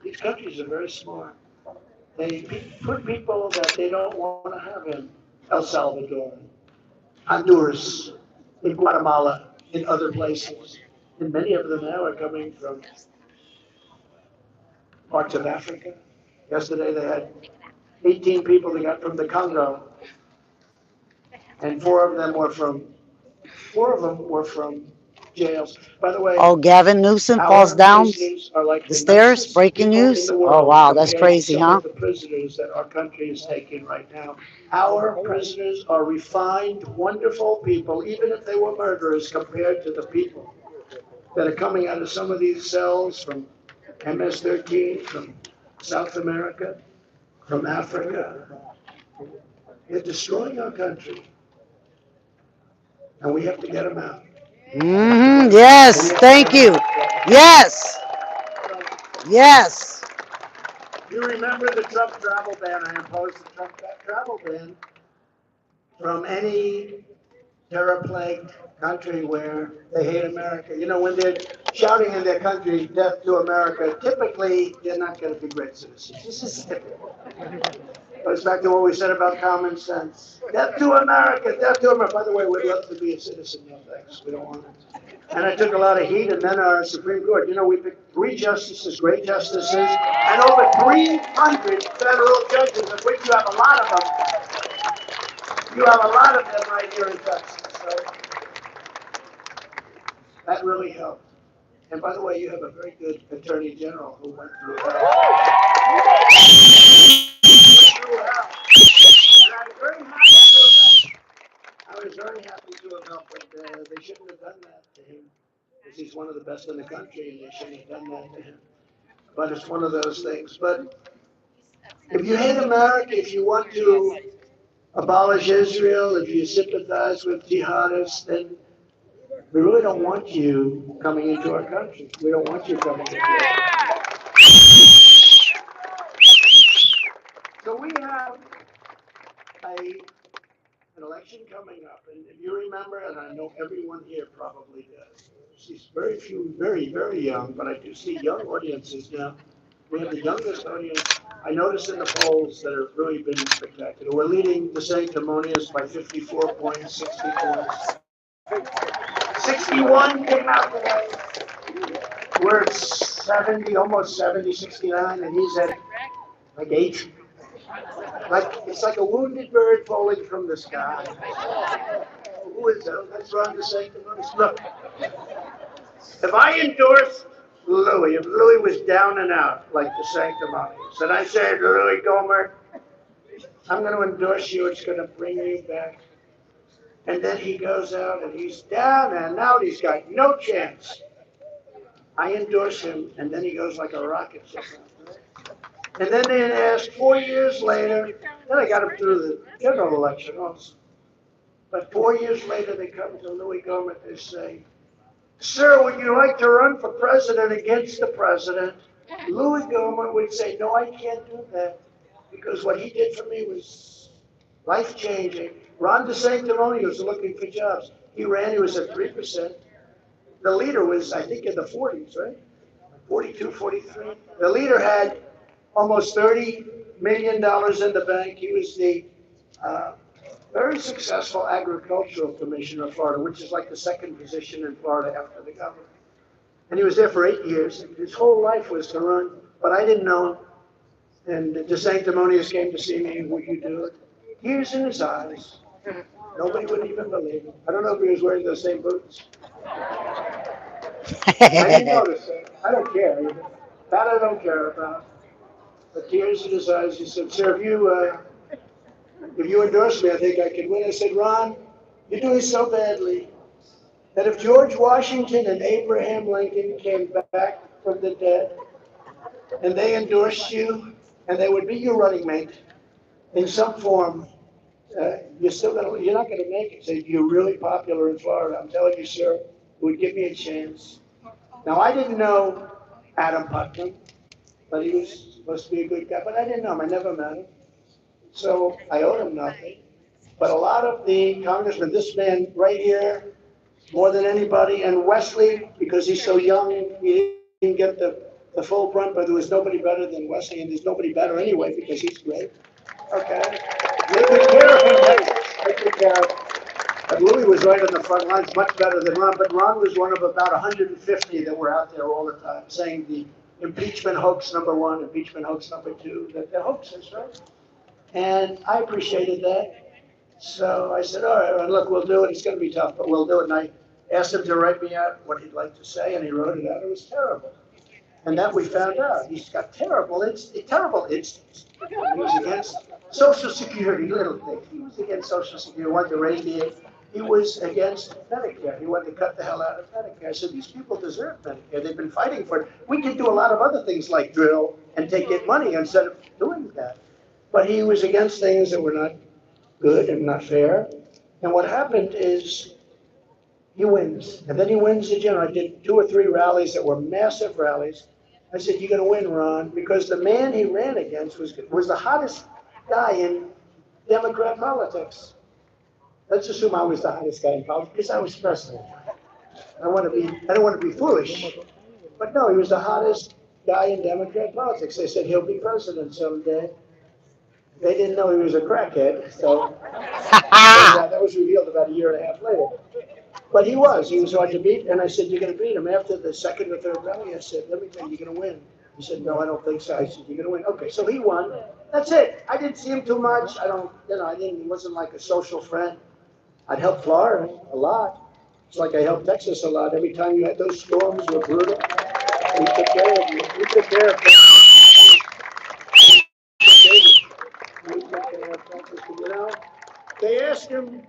These countries are very smart. They put people that they don't want to have in El Salvador, Honduras, in Guatemala, in other places. And many of them now are coming from parts of Africa. Yesterday they had 18 people they got from the Congo, and four of them were from jails. By the way,
Oh, Gavin Newsom falls
our
down
prisoners are like
the
the
stairs.
nicest
Breaking
people in
news.
the
Oh,
world
wow. That's
compared to
crazy,
some
huh?
of the prisoners that our country is taking right now. Our prisoners are refined, wonderful people, even if they were murderers, compared to the people that are coming out of some of these cells from MS-13, from South America, from Africa. They're destroying our country, and we have to get them out.
Yes. Thank you. Yes. Yes.
You remember the Trump travel ban? I imposed the Trump travel ban from any terror-plagued country where they hate America. You know, when they're shouting in their country, death to America, typically they're not going to be great citizens. This is typical. Goes back to what we said about common sense. Death to America, death to America. By the way, we'd love to be a citizen, no thanks. We don't want it. And I took a lot of heat, and then our Supreme Court, you know, we picked 3 justices, great justices, and over 300 federal judges, of which you have a lot of them. You have a lot of them right here in Texas. So that really helped. And by the way, you have a very good attorney general who went through hell. And I'm very happy to have helped. I was very happy to have helped, but they shouldn't have done that to him. Because he's one of the best in the country, and they shouldn't have done that to him. But it's one of those things. But if you hate America, if you want to abolish Israel, if you sympathize with jihadists, then we really don't want you coming into our country. We don't want you coming into our country. So we have an election coming up, and if you remember, and I know everyone here probably does, she's very few, very, very young, but I do see young audiences now. We have the youngest audience. I noticed in the polls that have really been spectacular. We're leading the sanctimonious by 54 points, 60 points. 61 came out today. We're at 70, almost 70, 69, and he's at like 8. It's like a wounded bird falling from the sky. Who is that? That's Ron DeSantis. Look, if I endorsed Louis, if Louis was down and out like the sanctimonious, and I said, Louis Gohmert, I'm going to endorse you, it's going to bring you back. And then he goes out and he's down and out, he's got no chance. I endorse him, and then he goes like a rocket ship. And then they asked 4 years later, then I got him through the general election also. But 4 years later, they come to Louis Gohmert, they say, Sir, would you like to run for president against the president? Louis Gohmert would say, no, I can't do that because what he did for me was life-changing. Ron DeSanctimonious was looking for jobs. He ran, he was at 3%. The leader was, I think, in the 40s, right? 42, 43. The leader had almost $30 million in the bank. He was the very successful agricultural commissioner of Florida, which is like the second position in Florida after the governor. And he was there for 8 years. His whole life was to run, but I didn't know him. And DeSanctimonious came to see me, would you do it? Tears in his eyes. Nobody would even believe him. I don't know if he was wearing those same boots. I didn't notice it. I don't care. That I don't care about. But tears in his eyes, he said, sir, if you endorse me, I think I can win. I said, Ron, you're doing so badly that if George Washington and Abraham Lincoln came back from the dead and they endorsed you and they would be your running mate in some form, you're not going to make it. So you're really popular in Florida. I'm telling you, sir, it would give me a chance. Now, I didn't know Adam Putnam, but he was supposed to be a good guy, but I didn't know him. I never met him. So I owed him nothing. But a lot of the congressmen, this man right here, more than anybody, and Wesley, because he's so young, he didn't get the full brunt, but there was nobody better than Wesley, and there's nobody better anyway because he's great. Okay? They took care of him. They took care of him. But Louis was right on the front lines, much better than Ron, but Ron was one of about 150 that were out there all the time saying the impeachment hoax number 1, impeachment hoax number 2, that they're hoaxes, right? And I appreciated that. So I said, all right, Ron, look, we'll do it. It's going to be tough, but we'll do it. And I asked him to write me out what he'd like to say, and he wrote it out. It was terrible. And then we found out he's got terrible instincts. He was against Social Security, little thing. He was against Social Security, wanted to raise the age. He was against Medicare. He wanted to cut the hell out of Medicare. I said, these people deserve Medicare. They've been fighting for it. We could do a lot of other things like drill and take in money instead of doing that. But he was against things that were not good and not fair. And what happened is he wins. And then he wins the general. I did 2 or 3 rallies that were massive rallies. I said, you're going to win, Ron, because the man he ran against was the hottest guy in Democrat politics. Let's assume I was the hottest guy in politics because I was president. I don't want to be foolish. But no, he was the hottest guy in Democrat politics. They said he'll be president someday. They didn't know he was a crackhead, so that was revealed about 1.5 years later. But he was hard to beat, and I said, you're going to beat him. After the second or third rally, I said, let me tell you, you're going to win. He said, no, I don't think so. I said, you're going to win. Okay, so he won. That's it. I didn't see him too much. He wasn't like a social friend. I'd helped Florida a lot. It's like I helped Texas a lot. Every time you had those storms were brutal. We took care of you. We took care of them. You know, they asked him,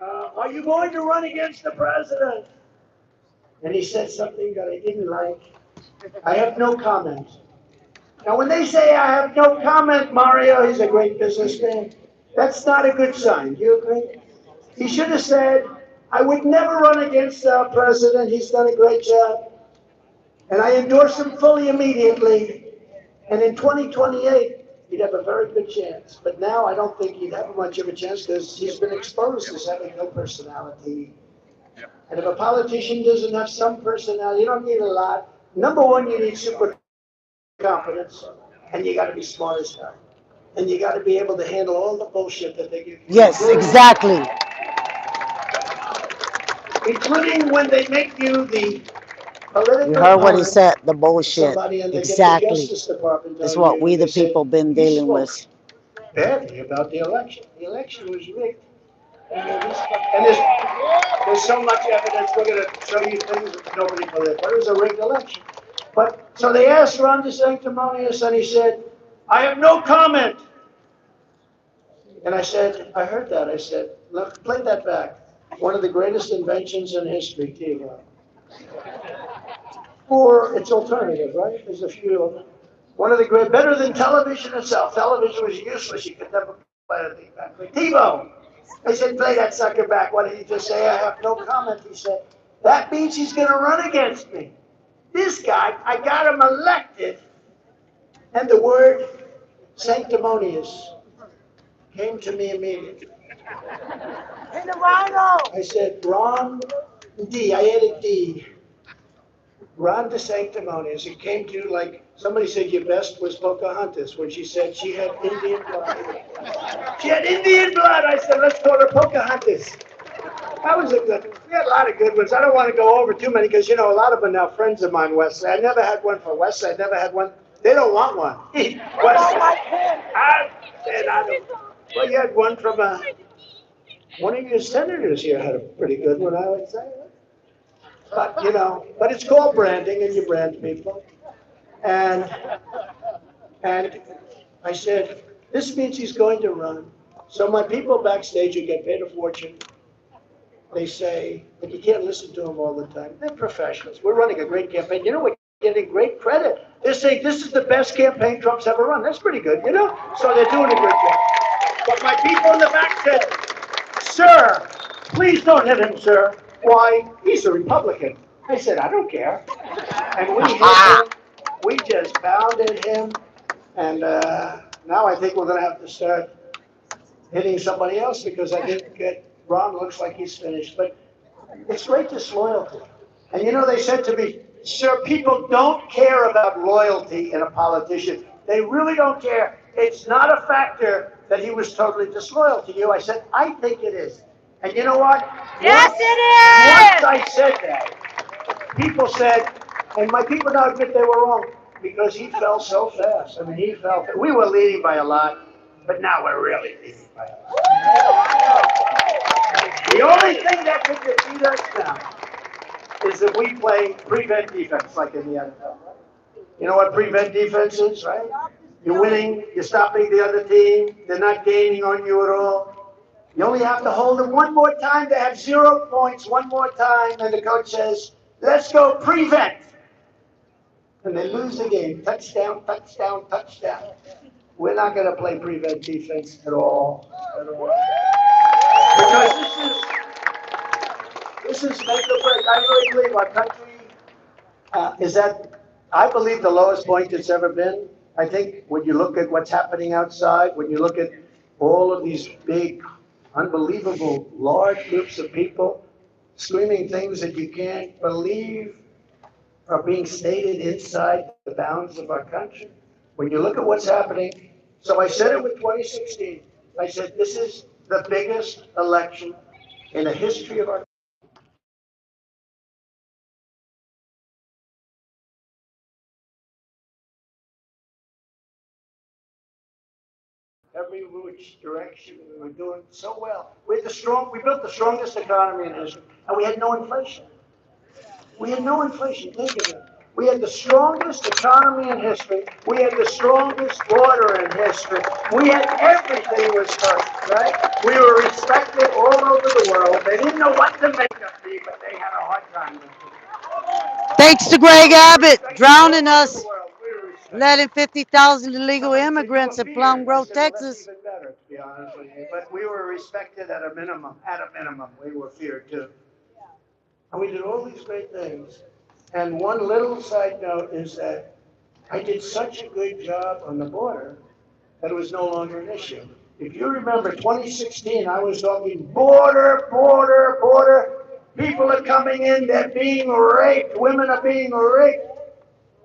are you going to run against the president? And he said something that I didn't like. I have no comment. Now, when they say I have no comment, Mario, he's a great businessman. That's not a good sign. Do you agree? He should have said, I would never run against our president. He's done a great job. And I endorse him fully immediately. And in 2028, he'd have a very good chance. But now I don't think he'd have much of a chance because he's been exposed as having no personality. And if a politician doesn't have some personality, you don't need a lot. Number 1, you need super confidence, and you got to be smart as hell. And you got to be able to handle all the bullshit that they give you.
Yes, exactly.
Including when they make you the political.
You heard what he
opponent
said, the
of
bullshit.
somebody, and they get the
Exactly.
Justice Department
That's
telling
what
you,
we the
they say,
people been
"He
dealing
spoke
with.
badly about the election. The election was rigged. And there's so much evidence. We're going to show you things that nobody believes. But it was a rigged election. But so they asked Ron DeSanctimonious, and he said, I have no comment. And I said, I heard that. I said, look, play that back. One of the greatest inventions in history, TiVo. Or its alternative, right? There's a few of them. One of the great, better than television itself. Television was useless. You could never play anything back. TiVo. I said, play that sucker back. Why didn't you just say, I have no comment? He said, That means he's going to run against me. This guy, I got him elected, and the word sanctimonious came to me immediately. I said, Ron D. I added D. Ron de Sanctimonious. It came to like somebody said your best was Pocahontas when she said she had Indian blood. She had Indian blood. I said, let's call her Pocahontas. That was a good. We had a lot of good ones. I don't want to go over too many because you know a lot of them are now friends of mine. Wesley. I never had one for Wesley. I never had one. They don't want one. Wesley. I said I don't. Well, you had one from one of your senators here had a pretty good one, I would say. But you know, but it's called branding, and you brand people. And I said, this means he's going to run. So my people backstage who get paid a fortune, they say, but you can't listen to them all the time. They're professionals. We're running a great campaign. You know, we're getting great credit. They're saying this is the best campaign Trump's ever run. That's pretty good, you know? So they're doing a good job. But my people in the back said, sir, please don't hit him, sir. Why? He's a Republican. I said, I don't care. And we hit him. We just pounded him. And now I think we're going to have to start hitting somebody else because I think Ron looks like he's finished. But it's great disloyalty. And you know, they said to me, sir, people don't care about loyalty in a politician. They really don't care. It's not a factor that he was totally disloyal to you. I said, I think it is. And you know what?
Yes,
Once
it is!
I said that, people said, and my people now admit they were wrong because he fell so fast. I mean, he fell. We were leading by a lot, but now we're really leading by a lot. The only thing that could defeat us now is if we play prevent defense like in the NFL. You know what prevent defense is, right? You're winning, you're stopping the other team, they're not gaining on you at all. You only have to hold them one more time to have 0 points, one more time, and the coach says, let's go prevent. And they lose the game. Touchdown, touchdown, touchdown. We're not going to play prevent defense at all. Because this is make or break. I really believe our country is at, I believe, the lowest point it's ever been. I think when you look at what's happening outside, when you look at all of these big, unbelievable, large groups of people screaming things that you can't believe are being stated inside the bounds of our country. When you look at what's happening, so I said it with 2016. I said, this is the biggest election in the history of our country. Every which direction, we were doing so well. We built the strongest economy in history, and we had no inflation. We had no inflation, think of it. We had the strongest economy in history. We had the strongest border in history. We had everything was perfect, right? We were respected all over the world. They didn't know what to make of me, but they had a hard time with me.
Thanks to Greg Abbott drowning
All over
us,
the world, we were respected.
letting 50,000 illegal
Some said
immigrants
you
in
were
Plum
feared. I
Grove,
said, well, that's
Texas.
even better, to be honest with you. But we were respected at a minimum. At a minimum, we were feared too. And we did all these great things. And one little side note is that I did such a good job on the border that it was no longer an issue. If you remember 2016, I was talking border, border, border. People are coming in, they're being raped, women are being raped.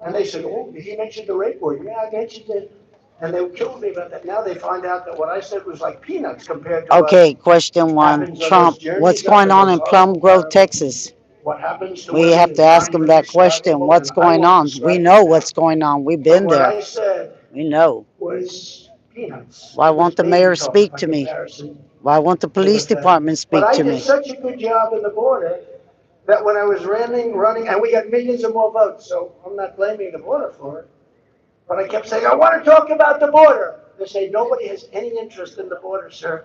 And they said, oh, he mentioned the rape word. Yeah, I mentioned it. And they killed me about that. Now they find out that what I said was like peanuts compared to
Okay, question one.
happens on
Trump,
those journeys
what's
up
going
to
on
those
in Plum
horrible
Grove,
towns.
Texas?
What happens to
We
women
have
is
to ask him that question.
unbelievable,
What's
and I
going
won't
on?
describe
We
it
know
now.
what's going on. We've
But
been
what
there.
I said
We know.
was peanuts.
Why
It was
won't the
baby
mayor
talk
speak
by
to me?
comparison
Why won't the
to the
police
feds.
department
But
speak
I
to
did
me?
such a good job in the border that when I was running, and we got millions of more votes, so I'm not blaming the border for it. But I kept saying, I want to talk about the border. They say, nobody has any interest in the border, sir,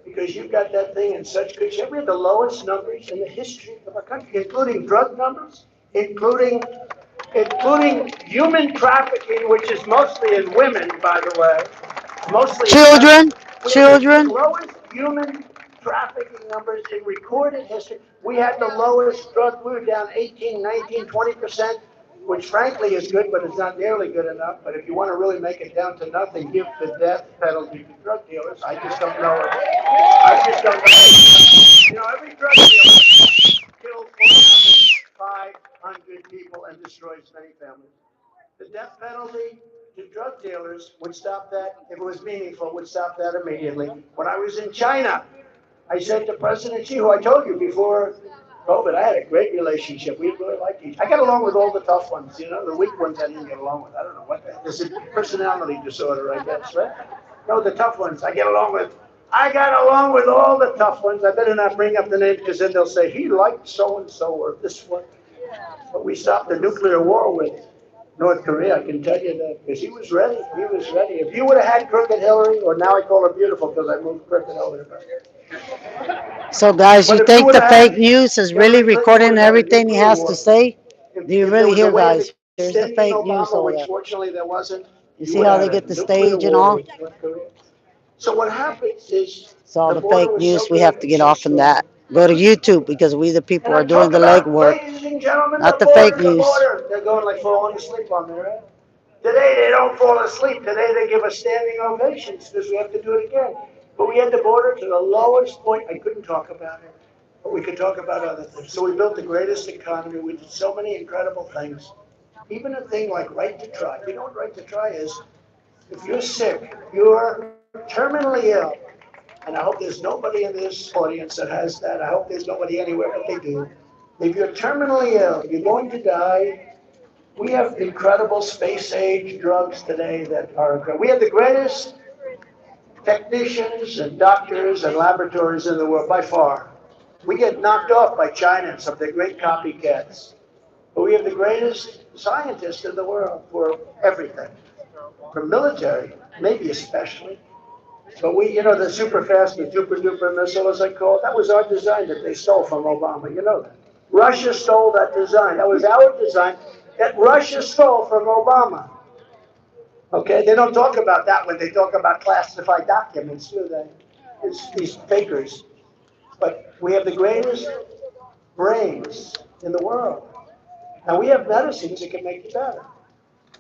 because you've got that thing in such good shape. We had the lowest numbers in the history of our country, including drug numbers, including human trafficking, which is mostly in women, by the way. Mostly
Children,
we have the
children.
lowest human trafficking numbers in recorded history. We had the lowest drug, we were down 18, 19, 20%, which frankly is good, but it's not nearly good enough. But if you want to really make it down to nothing, give the death penalty to drug dealers. I just don't know. I just don't know. You know, every drug dealer kills on average 500 people and destroys many families. The death penalty to drug dealers would stop that, if it was meaningful, would stop that immediately. When I was in China, I said to President Xi, who I told you before COVID, I had a great relationship. We really liked each other. I got along with all the tough ones, you know, the weak ones I didn't get along with. I don't know what that is. It's a personality disorder, I guess, right? No, the tough ones I get along with. I got along with all the tough ones. I better not bring up the name because then they'll say, he liked so-and-so or this one. But we stopped the nuclear war with North Korea, I can tell you that, because he was ready. He was ready. If you would have had crooked Hillary, or now I call her beautiful because I moved crooked over her.
So guys,
But
you
if you
think
would
the
have
fake
had
news is
Hillary
really
Clinton,
recording
would have had a
everything he
nuclear
has to
war.
say?
If
Do you
there
really
was a
hear,
way of
guys? Here's the
extending
fake news
Obama,
over
which
there.
fortunately there wasn't,
You
you
see
would
how
have
they
had
get
a
the
nuclear
stage and
war
all?
with North Korea. So what happens is
It's all
the
the
border
fake
was so
news. We
good
have to
and
get
so
off from
strong.
that. Go to YouTube because we the people
And I
are doing
talk
the
about,
legwork,
ladies and gentlemen,
not
the
the fake
border, the
news.
border. They're going like falling asleep on there, right? Today they don't fall asleep. Today they give us standing ovations because we have to do it again. But we had the border to the lowest point. I couldn't talk about it, but we could talk about other things. So we built the greatest economy. We did so many incredible things. Even a thing like right to try. You know what right to try is? If you're sick, you're terminally ill, and I hope there's nobody in this audience that has that. I hope there's nobody anywhere, but they do. If you're terminally ill, you're going to die. We have incredible space-age drugs today that are incredible. We have the greatest technicians and doctors and laboratories in the world by far. We get knocked off by China and some of the great copycats. But we have the greatest scientists in the world for everything. For military, maybe especially. But we, you know, the super fast, the super duper missile, as I call it, that was our design that they stole from Obama. You know that. Russia stole that design. That was our design that Russia stole from Obama. Okay, they don't talk about that when they talk about classified documents, do they? It's these fakers. But we have the greatest brains in the world. Now we have medicines that can make you better.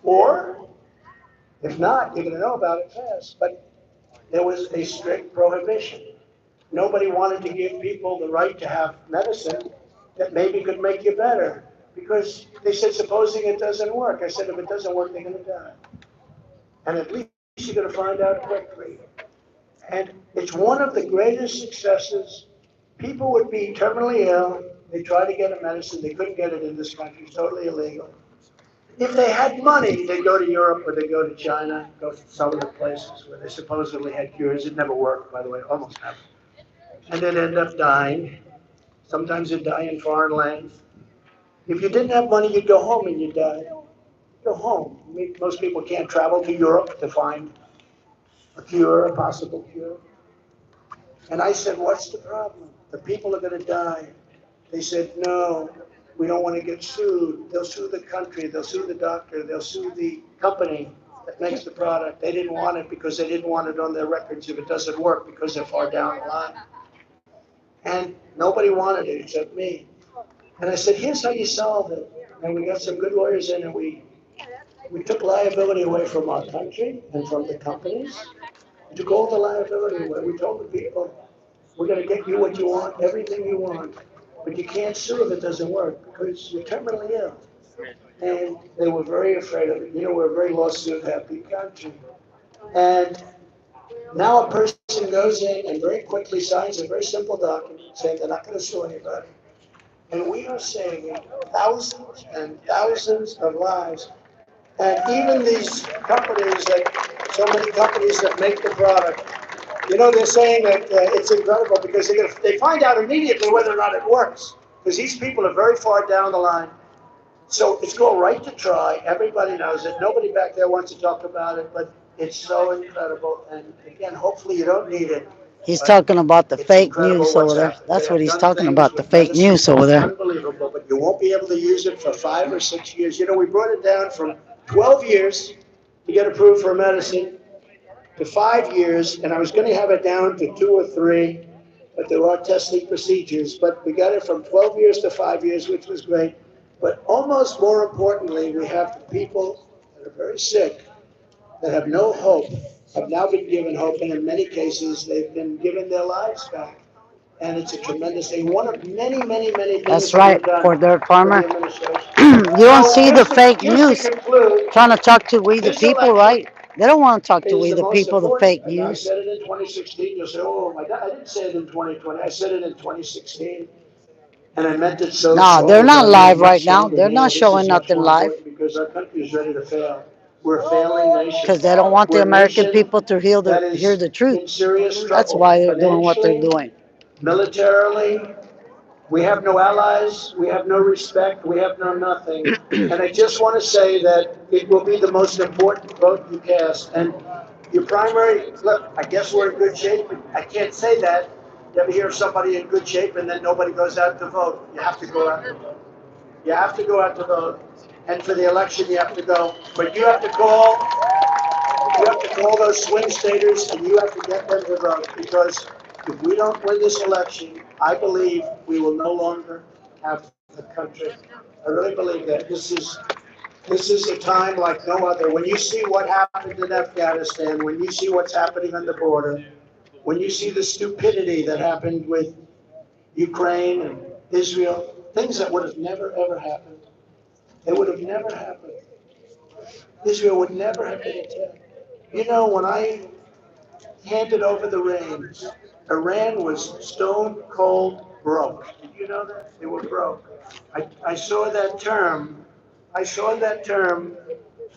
Or, if not, you're going to know about it fast. But there was a strict prohibition. Nobody wanted to give people the right to have medicine that maybe could make you better. Because they said, supposing it doesn't work. I said, if it doesn't work, they're going to die. And at least you're going to find out quickly. And it's one of the greatest successes. People would be terminally ill. They tried to get a medicine. They couldn't get it in this country. It's totally illegal. If they had money, they'd go to Europe or they'd go to China, go to some of the places where they supposedly had cures. It never worked, by the way, almost never. And they'd end up dying. Sometimes they'd die in foreign lands. If you didn't have money, you'd go home and you'd die. Go home. I mean, most people can't travel to Europe to find a cure, a possible cure. And I said, what's the problem? The people are going to die. They said, no, we don't want to get sued. They'll sue the country. They'll sue the doctor. They'll sue the company that makes the product. They didn't want it because they didn't want it on their records if it doesn't work because they're far down the line. And nobody wanted it except me. And I said, here's how you solve it. And we got some good lawyers in and we took liability away from our country and from the companies. We took all the liability away. We told the people, we're going to get you what you want, everything you want. But you can't sue if it doesn't work because you're terminally ill. And they were very afraid of it. You know, we're a very lawsuit-happy country. And now a person goes in and very quickly signs a very simple document saying they're not going to sue anybody. And we are saving thousands and thousands of lives. And even these companies so many companies that make the product, you know, they're saying that it's incredible because they find out immediately whether or not it works. Because these people are very far down the line. So it's called right to try. Everybody knows it. Nobody back there wants to talk about it, but it's so incredible. And again, hopefully you don't need it.
He's
But
talking about the
it's
fake
incredible
news
what's
over there.
happened.
That's
They
what
have
he's
done
talking
things
about, the
with
fake
medicine
news
that
over
are
there.
unbelievable, but you won't be able to use it for 5 or 6 years. You know, we brought it down from 12 years to get approved for a medicine to 5 years, and I was going to have it down to 2 or 3. but there are testing procedures. But we got it from 12 years to 5 years, which was great. But almost more importantly, we have the people that are very sick, that have no hope, have now been given hope, and in many cases, they've been given their lives back. And it's a tremendous thing. One of many, many, many things
That's
that
right,
we've done
for their
for
farmer.
the administration.
You don't
So
see the fake
just
news
to conclude,
trying to talk to we the
this
people,
election
right? They don't want to talk to
is
we
the
the
most
people, the
important.
fake
And I
news.
said it in 2016. You'll say, oh my God, I didn't say it in 2020. I said it in 2016. And I meant it so
Nah, they're
strongly,
not
but I mean
live
it much
right now.
stronger
They're
now.
not
This
showing
is much
nothing
more
live
important because our country is ready to fail. We're a failing nation.
because they don't want the
We're a
American
nation
people to hear
that
hear
is
the truth.
in serious
That's
trouble
why they're doing what they're
financially,
doing.
militarily. We have no allies. We have no respect. We have no nothing. And I just want to say that it will be the most important vote you cast. And your primary, look, I guess we're in good shape, but I can't say that. You ever hear of somebody in good shape and then nobody goes out to vote? You have to go out to vote. You have to go out to vote. And for the election, you have to go. But you have to call those swing staters and you have to get them to vote, because if we don't win this election, I believe we will no longer have the country. I really believe that. This is a time like no other. When you see what happened in Afghanistan, when you see what's happening on the border, when you see the stupidity that happened with Ukraine and Israel, things that would have never ever happened. They would have never happened. Israel would never have been attacked. You know, when I handed over the reins, Iran was stone cold broke. Did you know that? They were broke. I saw that term. I saw that term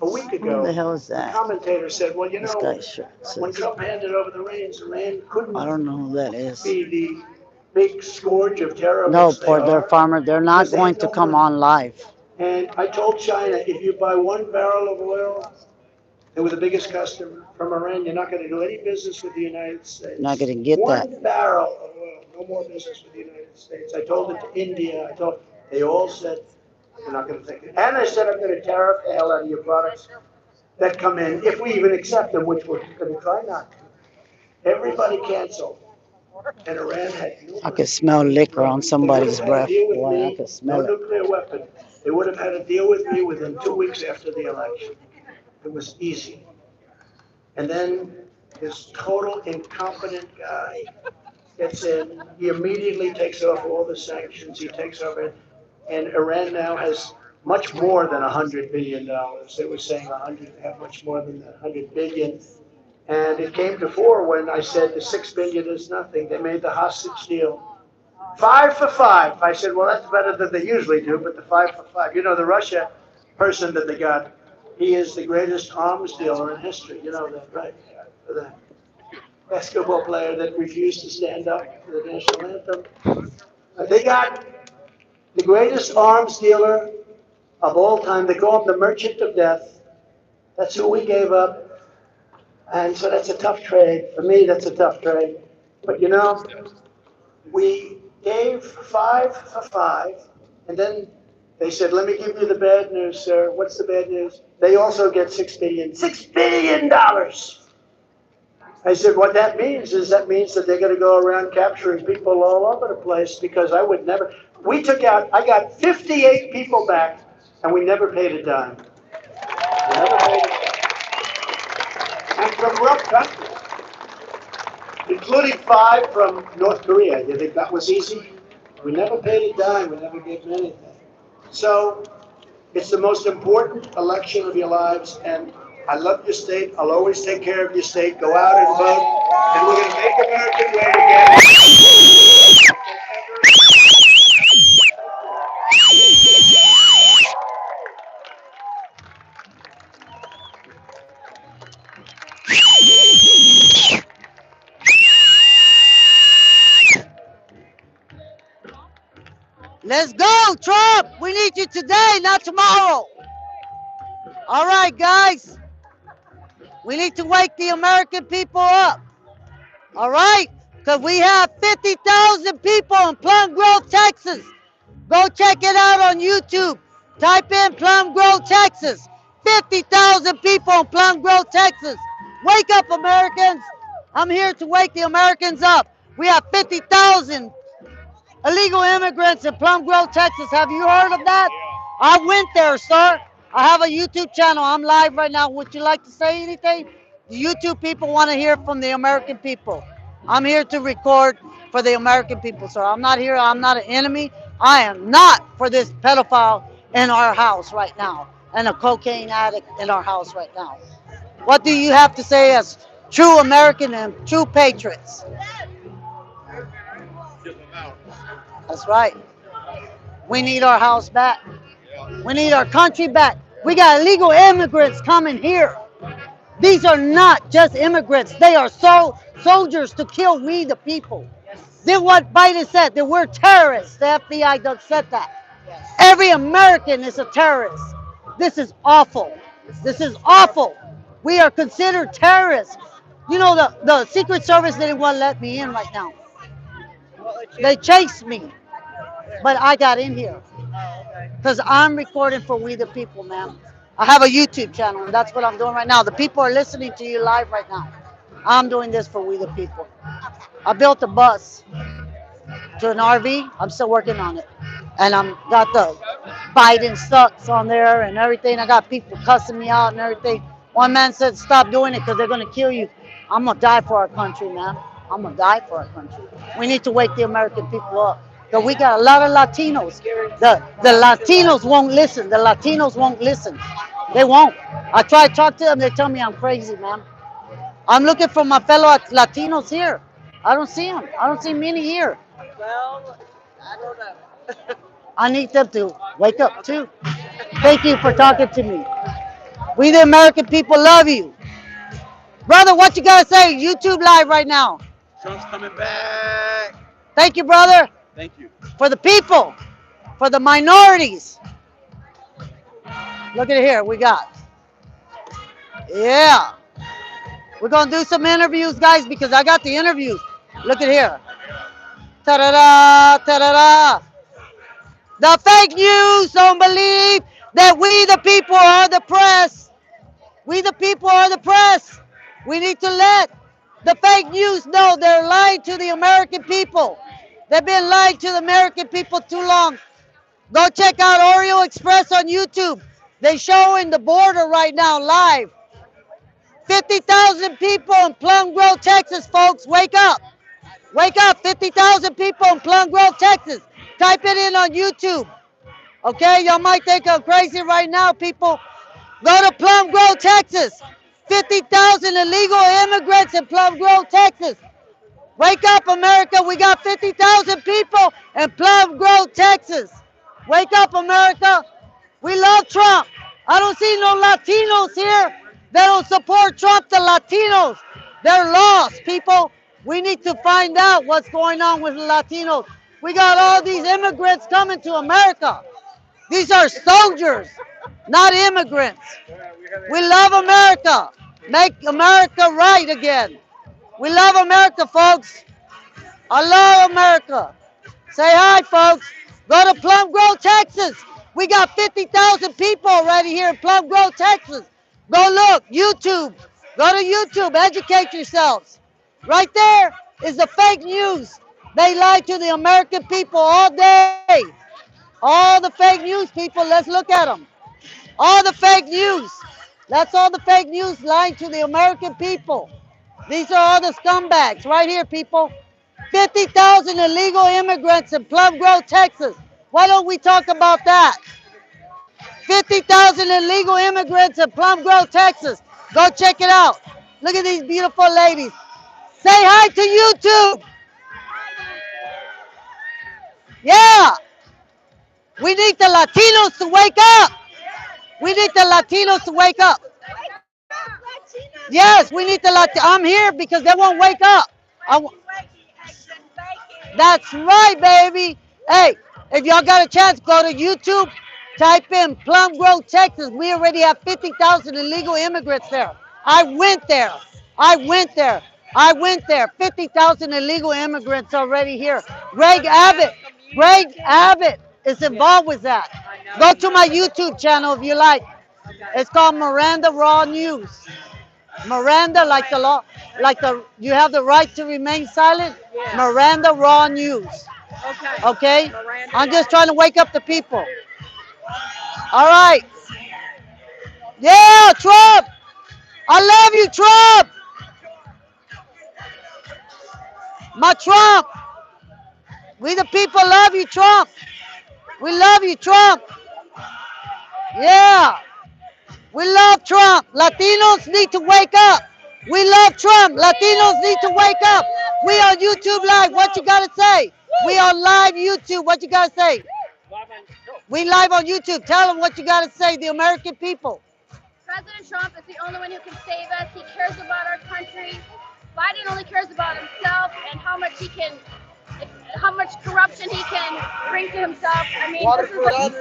a week
Who the
ago.
hell is
The
that?
commentator said, well, you
This
know,
guy's shirt
when
says,
Trump handed over the reins, Iran couldn't
I don't know who that is.
be the big scourge of terror
No,
which they
poor their
are,
farmer. They're not
because they
going
have
to
no
come
money.
on live.
And I told China, if you buy 1 barrel of oil, they were the biggest customer from Iran, you're not going to do any business with the United States.
Not going to get that.
1 barrel of oil, no more business with the United States. I told it to India. They all said, we're not going to take it. And I said, I'm going to tariff the hell out of your products that come in, if we even accept them, which we're going to try not to. Everybody canceled. And Iran had no
I could smell liquor on somebody's breath. Boy, I could
no
smell it.
nuclear weapon. They would have had a deal with me within 2 weeks after the election. It was easy. And then this total incompetent guy gets in. He immediately takes off all the sanctions. He takes over, and Iran now has much more than $100 billion. They were saying 100, have much more than that, 100 billion. And it came to 4 when I said the 6 billion is nothing. They made the hostage deal. 5 for 5. I said, well, that's better than they usually do, but the 5 for 5. You know, the Russia person that they got, he is the greatest arms dealer in history. You know that, right? The basketball player that refused to stand up to the national anthem. They got the greatest arms dealer of all time. They call him the Merchant of Death. That's who we gave up. And so that's a tough trade. For me, that's a tough trade. But you know, we gave 5 for 5, and then they said, let me give you the bad news, sir. What's the bad news? They also get $6 billion. $6 billion! I said, what that means is that they're going to go around capturing people all over the place, because I would never. I got 58 people back, and we never paid a dime. We never paid a dime. And from rough countries, including 5 from North Korea. You think that was easy? We never paid a dime. We never gave them anything. So it's the most important election of your lives, and I love your state. I'll always take care of your state. Go out and vote, and we're going to make America great again.
Let's go, Trump. We need you today, not tomorrow. All right, guys. We need to wake the American people up. All right? Because we have 50,000 people in Plum Grove, Texas. Go check it out on YouTube. Type in Plum Grove, Texas. 50,000 people in Plum Grove, Texas. Wake up, Americans. I'm here to wake the Americans up. We have 50,000 illegal immigrants in Plum Grove, Texas. Have you heard of that? I went there, sir. I have a YouTube channel. I'm live right now. Would you like to say anything? The YouTube people want to hear from the American people. I'm here to record for the American people, sir. I'm not here. I'm not an enemy. I am not for this pedophile in our house right now and a cocaine addict in our house right now. What do you have to say as true American and true patriots? That's right. We need our house back. We need our country back. We got illegal immigrants coming here. These are not just immigrants. They are soldiers to kill we the people. Then what Biden said, that we're terrorists. The FBI done said that. Every American is a terrorist. This is awful. This is awful. We are considered terrorists. You know, the Secret Service didn't want to let me in right now. They chased me, but I got in here because I'm recording for We the People, man. I have a YouTube channel, and that's what I'm doing right now. The people are listening to you live right now. I'm doing this for We the People. I built a bus to an RV. I'm still working on it. And I'm got the Biden sucks on there and everything. I got people cussing me out and everything. One man said, stop doing it because they're going to kill you. I'm going to die for our country, man. I'm going to die for our country. We need to wake the American people up. Because we got a lot of Latinos. The Latinos won't listen. The Latinos won't listen. They won't. I try to talk to them. They tell me I'm crazy, man. I'm looking for my fellow Latinos here. I don't see them. I don't see many here.
Well, I don't know.
I need them to wake up too. Thank you for talking to me. We the American people love you. Brother, what you gotta say? YouTube live right now.
Trump's coming back.
Thank you, brother.
Thank you.
For the people, for the minorities. Look at it here, we got. Yeah. We're gonna do some interviews, guys, because I got the interviews. Look at here. Ta-da-da, ta-da-da. The fake news don't believe that we the people are the press. We the people are the press. We need to let the fake news know they're lying to the American people. They've been lying to the American people too long. Go check out Oreo Express on YouTube. They showing the border right now live. 50,000 people in Plum Grove, Texas, folks. Wake up. Wake up. 50,000 people in Plum Grove, Texas. Type it in on YouTube. Okay, y'all might think I'm crazy right now, people. Go to Plum Grove, Texas. 50,000 illegal immigrants in Plum Grove, Texas. Wake up, America. We got 50,000 people in Plum Grove, Texas. Wake up, America. We love Trump. I don't see no Latinos here. They don't support Trump, the Latinos. They're lost, people. We need to find out what's going on with the Latinos. We got all these immigrants coming to America. These are soldiers, not immigrants. We love America. Make America right again. We love America, folks. I love America. Say hi, folks. Go to Plum Grove, Texas. We got 50,000 people already here in Plum Grove, Texas. Go look, YouTube. Go to YouTube, educate yourselves. Right there is the fake news. They lie to the American people all day. All the fake news, people, let's look at them. All the fake news. That's all the fake news lying to the American people. These are all the scumbags right here, people. 50,000 illegal immigrants in Plum Grove, Texas. Why don't we talk about that? 50,000 illegal immigrants in Plum Grove, Texas. Go check it out. Look at these beautiful ladies. Say hi to YouTube. Yeah. We need the Latinos to wake up. We need the Latinos to wake up. Yes, we need the Latinos. I'm here because they won't wake up. That's right, baby. Hey, if y'all got a chance, go to YouTube, type in Plum Grove, Texas. We already have 50,000 illegal immigrants there. I went there. I went there. I went there. 50,000 illegal immigrants already here. Greg Abbott is involved with that. Go to my YouTube channel if you like. It's called Miranda Raw News. Miranda, like the law. like you have the right to remain silent.
Yeah.
Miranda Raw News.
Okay.
Okay?
Miranda
I'm just
Raw.
trying to wake up the people. All right. Yeah, Trump. I love you, Trump. My Trump. We the people love you, Trump. We love you, Trump. Yeah. We love Trump. Latinos need to wake up. We love Trump. Latinos need to wake up. We on YouTube Live. What you got to say? We on live YouTube. What you got to say? We live on YouTube. Tell them what you got to say, the American people.
President Trump is the only one who can save us. He cares about our country. Biden only cares about himself and how much corruption he can bring to himself. I mean, this is like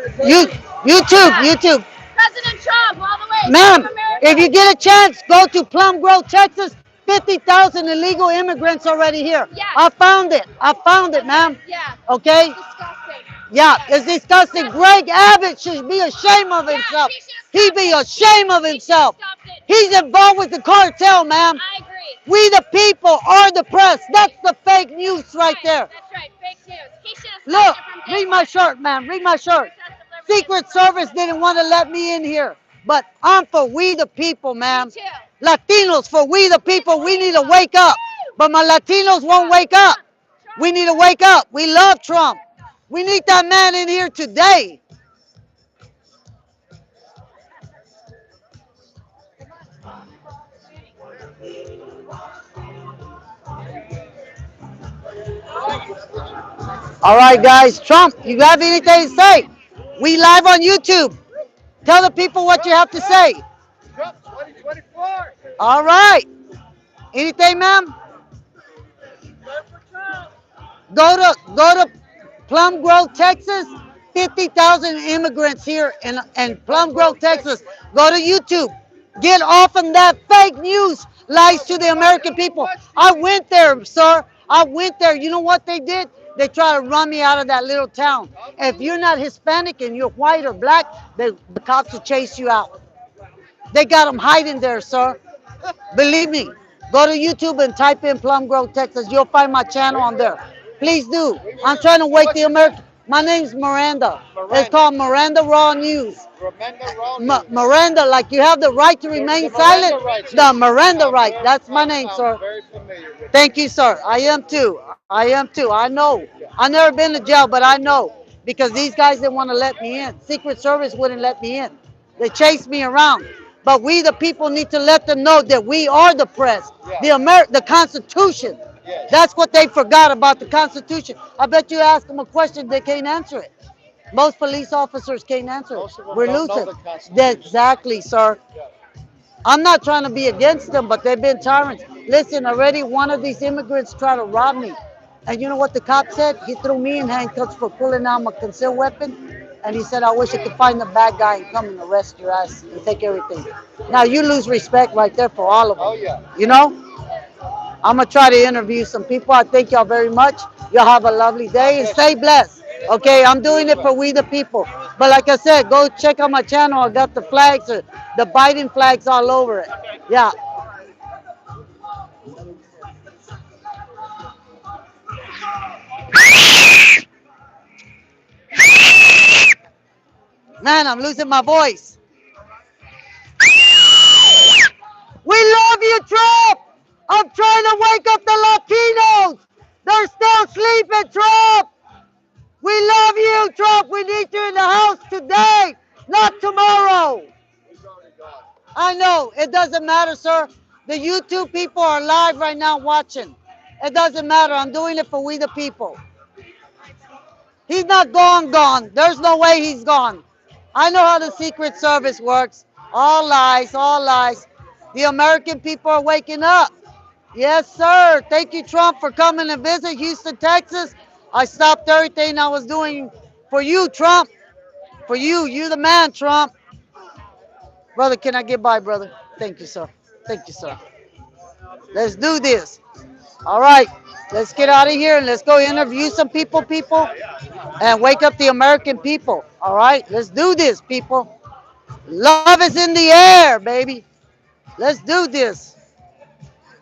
YouTube.
President Trump all the way.
Ma'am,
Save America.
if you get a chance, go to Plum Grove, Texas. 50,000 illegal immigrants already here.
Yes.
I found it, ma'am.
Yeah.
Okay?
Disgusting.
Yeah, it's disgusting. Greg Abbott should be ashamed of himself. He be ashamed of himself. He's involved with the cartel, ma'am.
I agree.
We the people are the press. That's the fake news right there.
That's right. Fake news. He should have
Look,
stopped it from day
read my shirt, ma'am. Read my shirt.
one.
Secret Service didn't want to let me in here. But I'm for we the people, ma'am.
Me too.
Latinos, for we the people, we need to wake up. But my Latinos won't wake up. We need to wake up. We love Trump. We need that man in here today. All right, guys. Trump, you have anything to say? We live on YouTube. Tell the people what you have to say.
Trump 2024.
All right. Anything, ma'am? Go to Plum Grove, Texas. 50,000 immigrants here in Plum Grove, Texas. Go to YouTube. Get off of that fake news lies to the American people. I went there, sir. I went there. You know what they did? They try to run me out of that little town. If you're not Hispanic and you're white or black, the cops will chase you out. They got them hiding there, sir. Believe me. Go to YouTube and type in Plum Grove, Texas. You'll find my channel on there. Please do. I'm trying to wake the American. My name's Miranda. It's called Miranda Raw News. Miranda, like you have the right to remain silent. The Miranda right. That's my name, sir. Thank you, sir. I am too. I am too. I know. I've never been to jail, but I know. Because these guys didn't want to let me in. Secret Service wouldn't let me in. They chased me around. But we, the people, need to let them know that we are the press. The Constitution. That's what they forgot about the Constitution. I bet you ask them a question, they can't answer it. Most police officers can't answer it. We're losing. Exactly, sir. I'm not trying to be against them, but they've been tyrants. Listen, already one of these immigrants tried to rob me. And you know what the cop said? He threw me in handcuffs for pulling out my concealed weapon. And he said, I wish I could find the bad guy and come and arrest your ass and take everything. Now you lose respect right there for all of them. You know? I'm going to try to interview some people. I thank y'all very much. Y'all have a lovely day and stay blessed. Okay, I'm doing it for we the people. But like I said, go check out my channel. I got the flags, the Biden flags all over it. Yeah. Man, I'm losing my voice. We love you, Trump. I'm trying to wake up the Latinos. They're still sleeping, Trump. We love you, Trump. We need you in the house today, not tomorrow. I know. It doesn't matter, sir. The YouTube people are live right now watching. It doesn't matter. I'm doing it for we the people. He's not gone. There's no way he's gone. I know how the Secret Service works. All lies, all lies. The American people are waking up. Yes, sir. Thank you, Trump, for coming to visit Houston, Texas. I stopped everything I was doing for you, Trump. For you. You the man, Trump. Brother, can I get by, brother? Thank you, sir. Thank you, sir. Let's do this. All right. Let's get out of here and let's go interview some people, and wake up the American people. All right. Let's do this, people. Love is in the air, baby. Let's do this.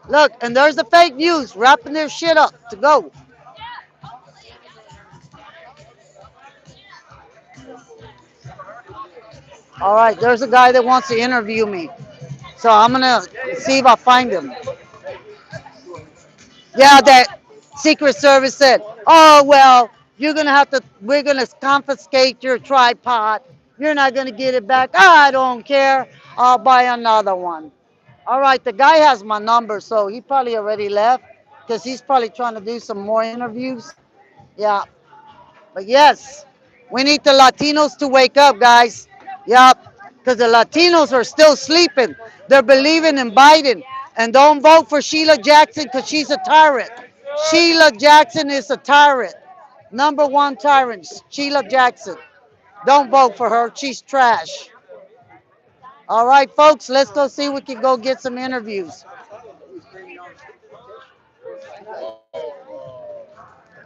Look, and there's the fake news wrapping their shit up to go. All right, there's a guy that wants to interview me. So I'm gonna see if I find him. Yeah, that Secret Service said, oh, well, we're gonna confiscate your tripod. You're not gonna get it back. I don't care. I'll buy another one. All right, the guy has my number, so he probably already left because he's probably trying to do some more interviews. Yeah, but yes, we need the Latinos to wake up, guys. Yep, because the Latinos are still sleeping. They're believing in Biden. And don't vote for Sheila Jackson because she's a tyrant. Sheila Jackson is a tyrant. Number one tyrant, Sheila Jackson. Don't vote for her. She's trash. All right, folks, let's go see if we can go get some interviews.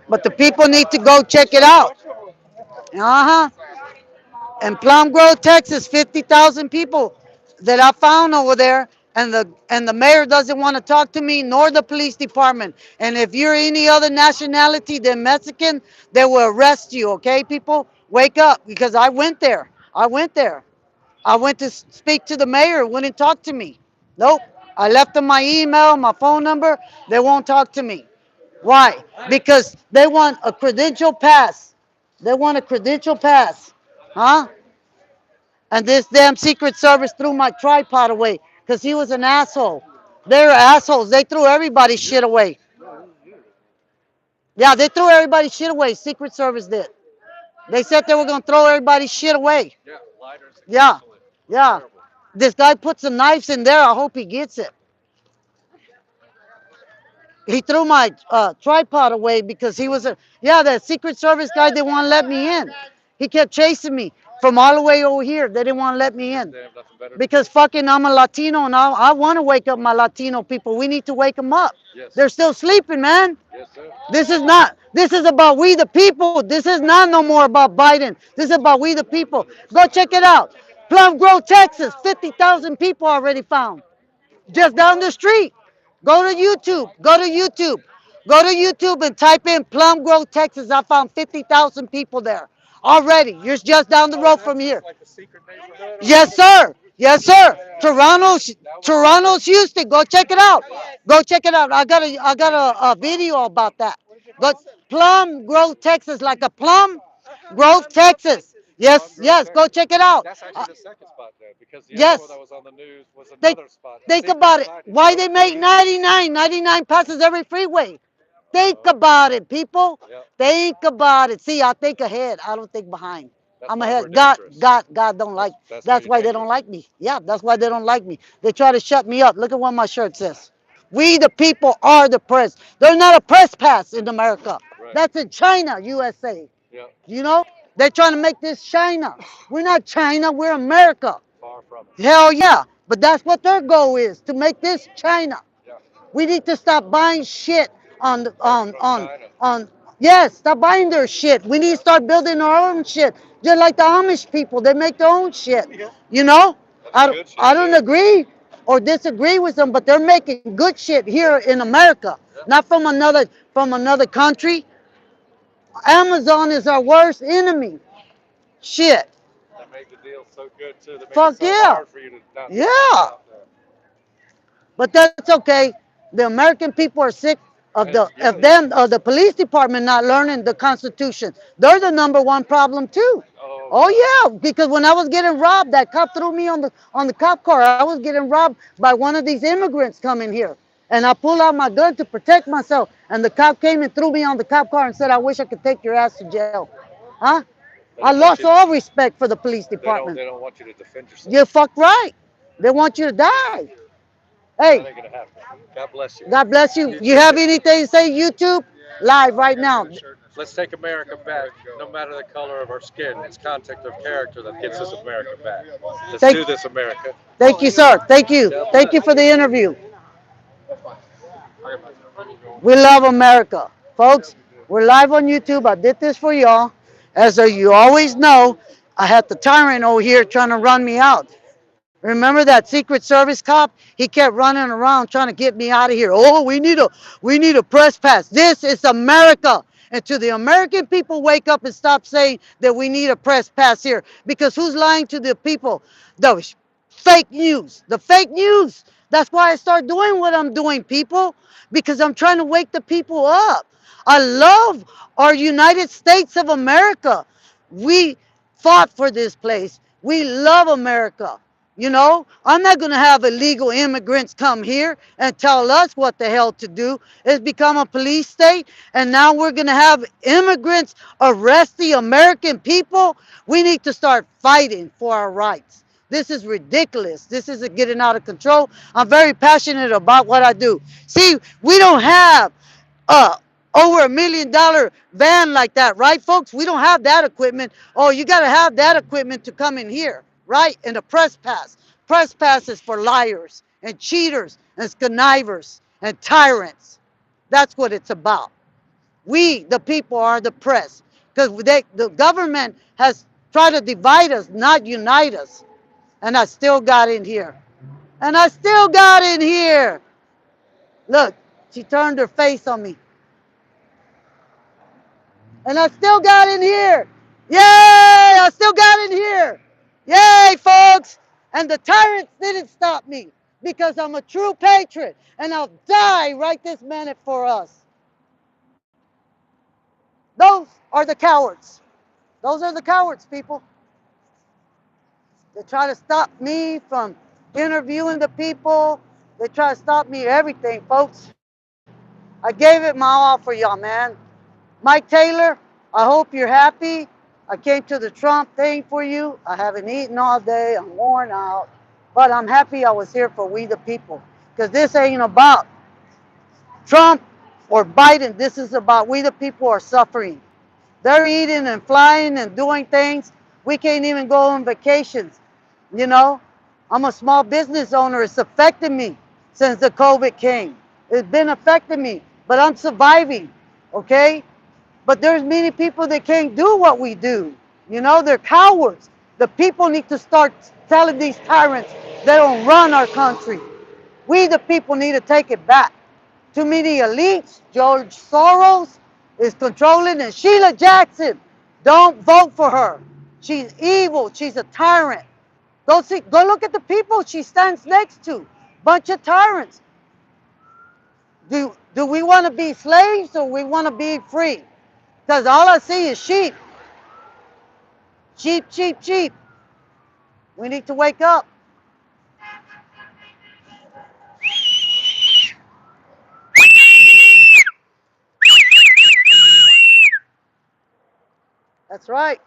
But the people need to go check it out. Uh huh. In Plum Grove, Texas, 50,000 people that I found over there, and the mayor doesn't want to talk to me, nor the police department. And if you're any other nationality than Mexican, they will arrest you. Okay, people, wake up because I went there. I went there. I went to speak to the mayor. Wouldn't talk to me. Nope. I left them my email, my phone number. They won't talk to me. Why? Because they want a credential pass. They want a credential pass. Huh? And this damn Secret Service threw my tripod away because he was an asshole. They're assholes. They threw everybody's shit away. Yeah, they threw everybody's shit away. Secret Service did. They said they were going to throw everybody's shit away.
Yeah, lighters.
Yeah, yeah. This guy put some knives in there. I hope he gets it. He threw my tripod away because he was that Secret Service guy didn't want to let me in. He kept chasing me from all the way over here. They didn't want to let me in
They have nothing better to
because fucking I'm a Latino and I want to wake up my Latino people. We need to wake them up.
do. Yes.
They're still sleeping, man.
Yes, sir.
This is about we the people. This is not no more about Biden. This is about we the people. Go check it out. Plum Grove, Texas, 50,000 people already found just down the street. Go to YouTube. Go to YouTube. Go to YouTube and type in Plum Grove, Texas. I found 50,000 people there already. You're just down the road from here.
Like the secret neighborhood.
Yes, sir. Yes, sir. Toronto's Houston. Go check it out. Go check it out. I got a video about that. Go Plum Grove, Texas, like a plum Grove, Texas. Yes, yes. Go check it out.
That's actually the second spot there because the
Yes.
other one that was on the news was
Think,
another spot.
think
Secret
about it.
society.
Why they make 99? 99 passes every freeway. Think about it, people.
Yeah.
Think about it. See, I think ahead. I don't think behind.
That's
I'm
why
ahead.
we're
God,
dangerous.
God, God don't like.
That's
That's
why
why
you're
they don't like me. Yeah, that's why they don't like me. They try to shut me up. Look at what my shirt says. We the people are the press. There's not a press pass in America.
Right.
That's in China, USA.
Yeah.
You know? They're trying to make this China. We're not China, we're America.
Far from it.
Hell yeah. But that's what their goal is, to make this China.
Yeah.
We need to stop buying shit on the-
From China.
on yes, stop buying their shit. We need to start building our own shit. Just like the Amish people, they make their own shit. You know?
That's good shit,
I don't
yeah.
agree or disagree with them, but they're making good shit here in America, not from another country. Amazon is our worst enemy. Shit.
They made the deal so good too. They made
Fuck
it so
yeah.
hard for you to not
Yeah.
out there.
But that's okay. The American people are sick of the police department not learning the Constitution. They're the number one problem too. Oh yeah, because when I was getting robbed, that cop threw me on the cop car. I was getting robbed by one of these immigrants coming here. And I pulled out my gun to protect myself. And the cop came and threw me on the cop car and said, I wish I could take your ass to jail. Huh? I lost all respect for the police department.
They don't want you to defend yourself.
You're fucked right. They want you to die.
That
Hey,
ain't gonna happen. God bless you.
God bless you. You have anything to say? YouTube live right now.
Let's take America back, no matter the color of our skin. It's content of character that gets us America back. Let's
Thank-
do this, America.
Thank you, sir. Thank you. Thank you for the interview. We love America. Folks, we're live on YouTube. I did this for y'all. As you always know, I had the tyrant over here trying to run me out. Remember that Secret Service cop? He kept running around trying to get me out of here. Oh, we need a press pass. This is America. And to the American people, wake up and stop saying that we need a press pass here. Because who's lying to the people? The fake news. The fake news. That's why I start doing what I'm doing, people. Because I'm trying to wake the people up. I love our United States of America. We fought for this place. We love America. You know, I'm not going to have illegal immigrants come here and tell us what the hell to do. It's become a police state, and now we're going to have immigrants arrest the American people. We need to start fighting for our rights. This is ridiculous. This is getting out of control. I'm very passionate about what I do. See, we don't have uh over $1 million van like that, right, folks? We don't have that equipment. Oh, you got to have that equipment to come in here, right? And a press pass. Press pass is for liars and cheaters and connivers and tyrants. That's what it's about. We, the people, are the press, because the government has tried to divide us, not unite us. And I still got in here. And I still got in here. Look, she turned her face on me. And I still got in here. Yay! I still got in here. Yay, folks! And the tyrants didn't stop me because I'm a true patriot and I'll die right this minute for us. Those are the cowards. Those are the cowards, people. They try to stop me from interviewing the people. They try to stop me everything, folks. I gave it my all for y'all, man. Mike Taylor, I hope you're happy. I came to the Trump thing for you. I haven't eaten all day. I'm worn out. But I'm happy I was here for we the people. Because this ain't about Trump or Biden. This is about we the people are suffering. They're eating and flying and doing things. We can't even go on vacations. You know, I'm a small business owner. It's affected me since the COVID came. It's been affecting me, but I'm surviving, okay? But there's many people that can't do what we do. You know, they're cowards. The people need to start telling these tyrants they don't run our country. We, the people, need to take it back. Too many elites. George Soros is controlling, and Sheila Jackson, don't vote for her. She's evil. She's a tyrant. Go look at the people she stands next to. Bunch of tyrants. Do we want to be slaves or we want to be free? Because all I see is sheep. Sheep, sheep, sheep. We need to wake up. That's right.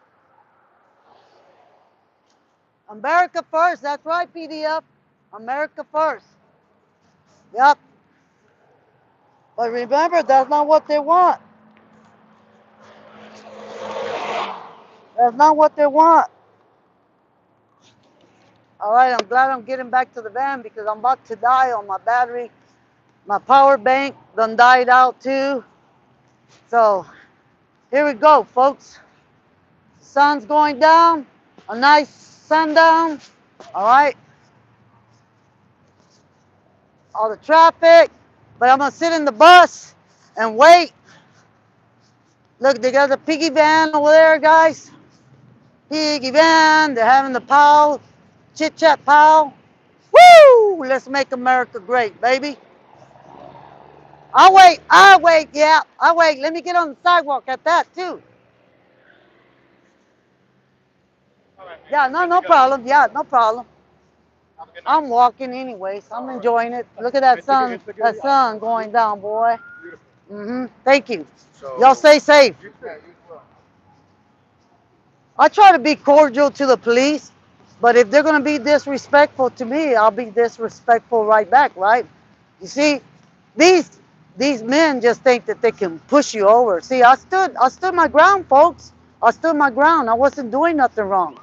America first. That's right, PDF. America first. Yep. But remember, that's not what they want. That's not what they want. All right, I'm glad I'm getting back to the van because I'm about to die on my battery. My power bank done died out too. So here we go, folks. Sun's going down. A nice sundown. All right. All the traffic. But I'm going to sit in the bus and wait. Look, they got the piggy van over there, guys. Piggy van. They're having the pow. Chit chat pow. Woo! Let's make America great, baby. I'll wait, yeah, I'll wait. Let me get on the sidewalk at that, too. Yeah, no problem. Yeah, no problem. I'm walking anyways. I'm enjoying it. Look at that sun going down, boy. Thank you. Y'all stay safe. I try to be cordial to the police, but if they're gonna be disrespectful to me, I'll be disrespectful right back, right? You see, these men just think that they can push you over. See, I stood my ground, folks. I stood my ground. I wasn't doing nothing wrong.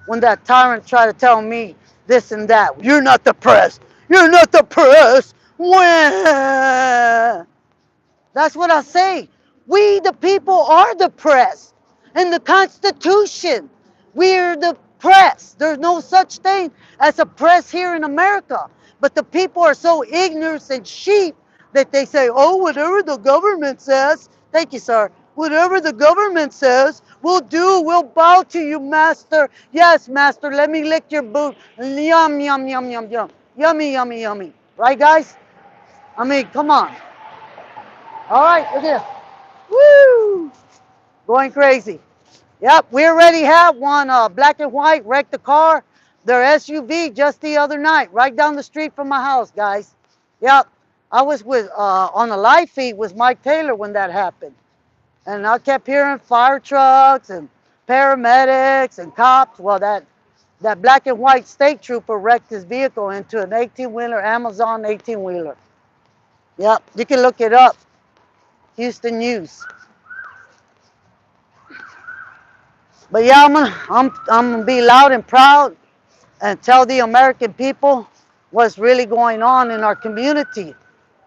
When that tyrant tried to tell me this and that, you're not the press. You're not the press. Wah! That's what I say. We, the people, are the press. And the Constitution, we're the press. There's no such thing as a press here in America. But the people are so ignorant and sheep that they say, oh, whatever the government says. Thank you, sir. Whatever the government says, we'll do. We'll bow to you, master. Yes, master, let me lick your boot. Yum, yum, yum, yum, yum. Yummy, yummy, yummy. Right, guys? I mean, come on. All right, look here. Woo! Going crazy. Yep, we already have one black and white wrecked the car, their SUV just the other night, right down the street from my house, guys. Yep, I was with on the live feed with Mike Taylor when that happened. And I kept hearing fire trucks and paramedics and cops. Well, that black and white state trooper wrecked his vehicle into an 18-wheeler, Amazon 18-wheeler. Yep, you can look it up. Houston News. But yeah, I'm gonna be loud and proud and tell the American people what's really going on in our community.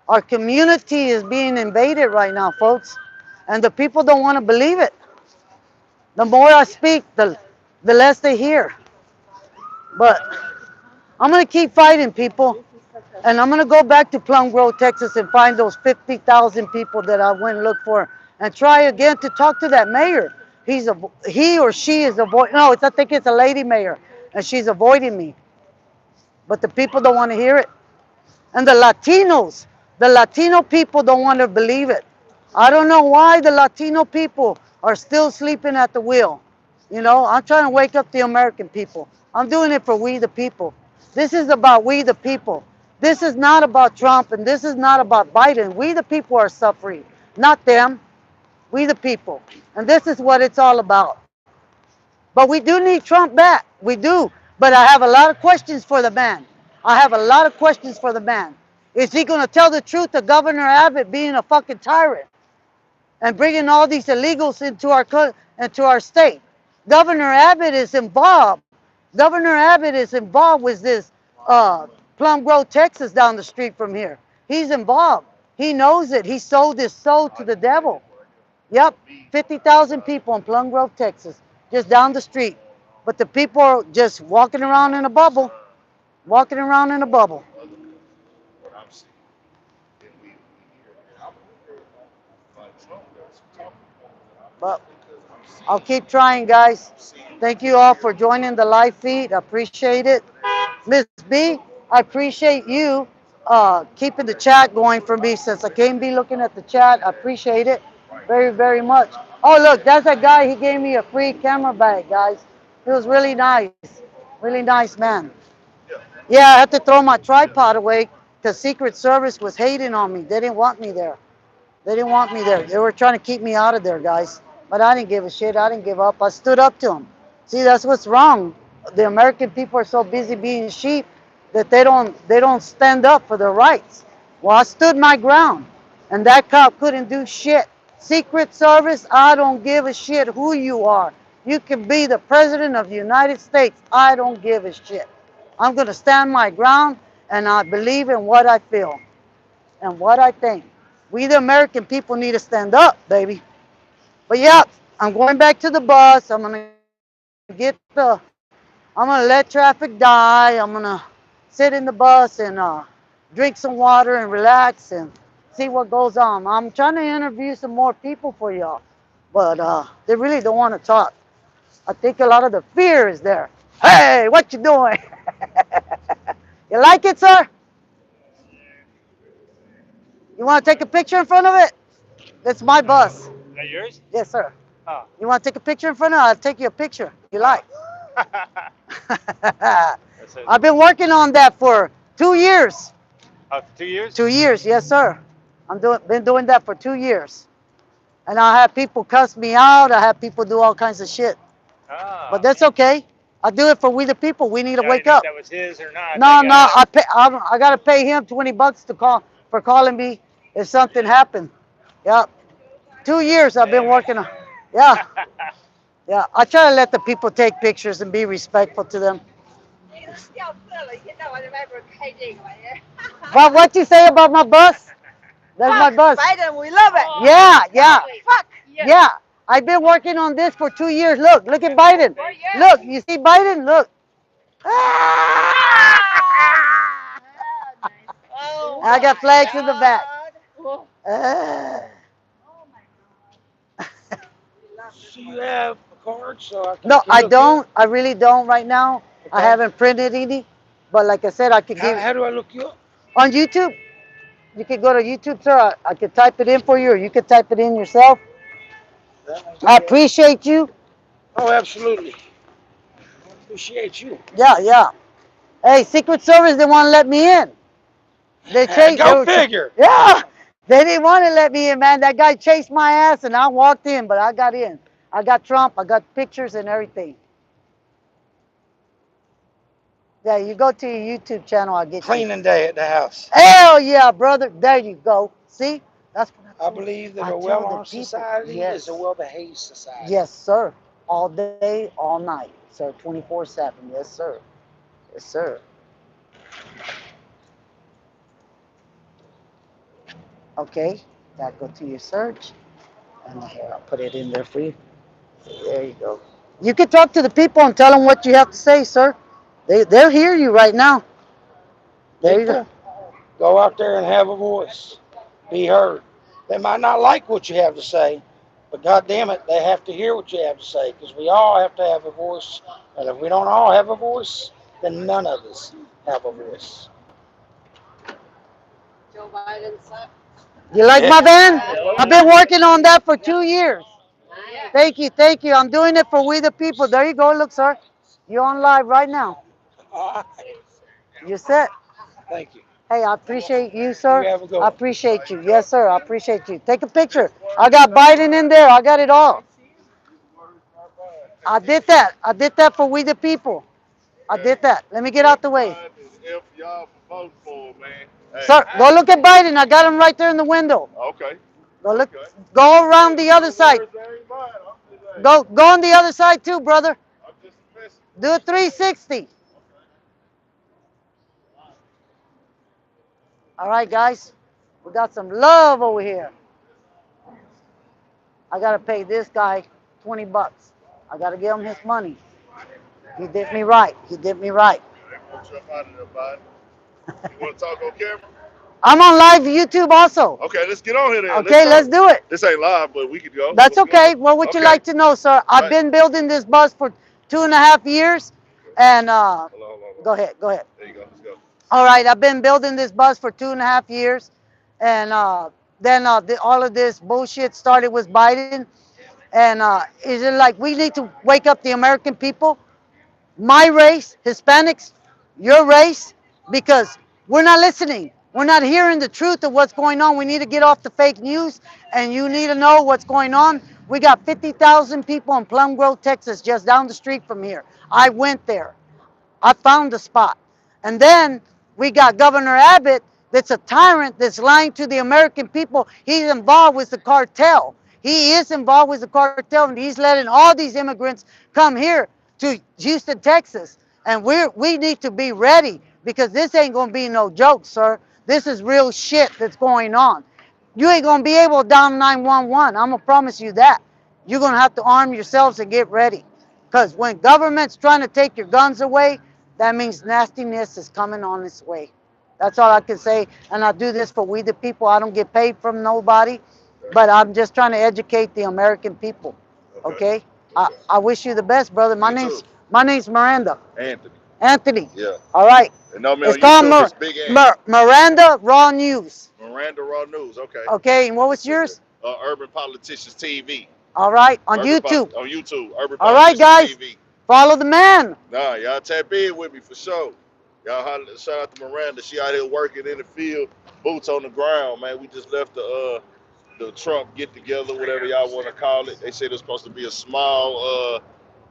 Our community is being invaded right now, folks, and the people don't want to believe it. The more I speak, the less they hear. But I'm gonna keep fighting, people, and I'm gonna go back to Plum Grove, Texas, and find those 50,000 people that I went and looked for, and try again to talk to that mayor. He or she is avoiding. No, I think it's a lady mayor, and she's avoiding me. But the people don't want to hear it, and the Latino people don't want to believe it. I don't know why the Latino people are still sleeping at the wheel. You know, I'm trying to wake up the American people. I'm doing it for we the people. This is about we the people. This is not about Trump, and this is not about Biden. We the people are suffering, not them. We the people. And this is what it's all about. But we do need Trump back. We do. But I have a lot of questions for the man. I have a lot of questions for the man. Is he going to tell the truth to Governor Abbott being a fucking tyrant and bringing all these illegals into our state? Governor Abbott is involved. Governor Abbott is involved with this Plum Grove, Texas, down the street from here. He's involved. He knows it. He sold his soul to the devil. Yep, 50,000 people in Plum Grove, Texas, just down the street. But the people are just walking around in a bubble, walking around in a bubble. But I'll keep trying, guys. Thank you all for joining the live feed. I appreciate it. Miss B, I appreciate you keeping the chat going for me since I can't be looking at the chat. I appreciate it very, very much. Oh, look, that's that guy. He gave me a free camera bag, guys. It was really nice. Really nice, man. Yeah, I had to throw my tripod away because Secret Service was hating on me. They didn't want me there. They didn't want me there. They were trying to keep me out of there, guys. But I didn't give a shit. I didn't give up. I stood up to them. See, that's what's wrong. The American people are so busy being sheep that they don't stand up for their rights. Well, I stood my ground, and that cop couldn't do shit. Secret Service, I don't give a shit who you are. You can be the president of the United States. I don't give a shit. I'm going to stand my ground, and I believe in what I feel and what I think. We, the American people, need to stand up, baby. But yeah, I'm going back to the bus. I'm going to let traffic die. I'm going to sit in the bus and drink some water and relax and see what goes on. I'm trying to interview some more people for y'all, but they really don't want to talk. I think a lot of the fear is there. Hey, what you doing? You like it, sir? You want to take a picture in front of it? That's my bus.
Is that yours?
Yes, sir.
Oh.
You want to take a picture in front of it? I'll take you a picture. You like? I've been working on that for 2 years.
2 years?
2 years, yes, sir. Been doing that for 2 years. And I have people cuss me out. I have people do all kinds of shit.
Oh.
But that's okay. I do it for we the people. We need to wake up.
If that was his or not.
No, I gotta pay him $20 to call for calling me if something happened. Yep. 2 years I've been working on. Yeah. Yeah. I try to let the people take pictures and be respectful to them. But what you say about my bus? That's my bus.
Biden, we love it.
Yeah, yeah.
Fuck.
Yeah. I've been working on this for 2 years. Look at Biden. Look, you see Biden? Look.
Oh
I got
my
flags in the back.
God.
So you have a card, so I can.
No,
can
I
look
don't. I really don't right now. I
Okay.
haven't printed any. But like I said, I could
How,
give
how do I look you up?
on YouTube. You could go to YouTube, sir. I could type it in for you, or you could type it in yourself. I appreciate you.
Oh, absolutely. I appreciate you.
Yeah. Hey, Secret Service, they want to let me in. They chased.
Go figure.
Yeah, they didn't want to let me in, man. That guy chased my ass, and I walked in, but I got in. I got Trump. I got pictures and everything. Yeah, you go to your YouTube channel, I'll get you.
Cleaning day at the house.
Hell yeah, brother. There you go. See, that's what
I believe that
I
a
tell the
well-armed
people.
society
Yes.
is a well-behaved society.
Yes, sir. All day, all night, sir. 24/7. Yes, sir. Yes, sir. Okay, that go to your search, and here I'll put it in there for you. There you go. You can talk to the people and tell them what you have to say, sir. They'll hear you right now. There you go.
People, go out there and have a voice. Be heard. They might not like what you have to say, but God damn it, they have to hear what you have to say, because we all have to have a voice. And if we don't all have a voice, then none of us have a voice.
Joe Biden's son.
You like my band? I've been working on that for 2 years. Thank you. I'm doing it for We the People. There you go. Look, sir. You're on live right now.
All right.
You're set.
Thank you.
Hey, I appreciate you, sir.
You have a good
I
one.
appreciate you. Yes, sir. I appreciate you. Take a picture. I got Biden in there. I got it all. I did that. I did that for We the People. I did that. Let me get out the way.
If y'all vote for him, man. Hey.
Sir, go look at Biden. I got him right there in the window.
Okay.
Go look. Go around the other side. Go on the other side too, brother.
I'm just a messenger.
Do a 360. All right, guys. We got some love over here. I got to pay this guy 20 bucks. I got to give him his money. He did me right. He did me right.
They want you up out of there, bud. You want to talk on camera?
I'm on live YouTube also.
Okay, let's get on here then.
Okay, let's do it.
This ain't live, but we could go.
That's
Let's
okay.
go.
What would you
Okay.
like to know, sir? I've
Right.
been building this bus for 2.5 years. And
Hold on.
go ahead.
There you go. Let's go.
All right, I've been building this bus for 2.5 years. And then all of this bullshit started with Biden. And it's just like we need to wake up the American people, my race, Hispanics, your race, because we're not listening. We're not hearing the truth of what's going on. We need to get off the fake news, and you need to know what's going on. We got 50,000 people in Plum Grove, Texas, just down the street from here. I went there. I found the spot. And then we got Governor Abbott that's a tyrant that's lying to the American people. He's involved with the cartel. He is involved with the cartel, and he's letting all these immigrants come here to Houston, Texas. And we need to be ready, because this ain't going to be no joke, sir. This is real shit that's going on. You ain't going to be able to dial 911. I'm going to promise you that. You're going to have to arm yourselves and get ready. Because when government's trying to take your guns away, that means nastiness is coming on its way. That's all I can say. And I do this for We the People. I don't get paid from nobody, but I'm just trying to educate the American people. Okay? I wish you the best, brother. My name's Miranda. Anthony.
Yeah.
All right.
And no, man,
It's called
it's Big Ant.
Miranda Raw News.
Miranda Raw News. Okay.
Okay, and what was yours?
Urban Politicians TV.
All right, on
Urban
YouTube.
On YouTube. Urban
All right,
Politicians
guys.
TV.
Follow the man.
Nah, y'all tap in with me for sure. Y'all holler, shout out to Miranda. She out here working in the field, boots on the ground, man. We just left the Trump get together, whatever y'all want to call it. They said it was supposed to be a small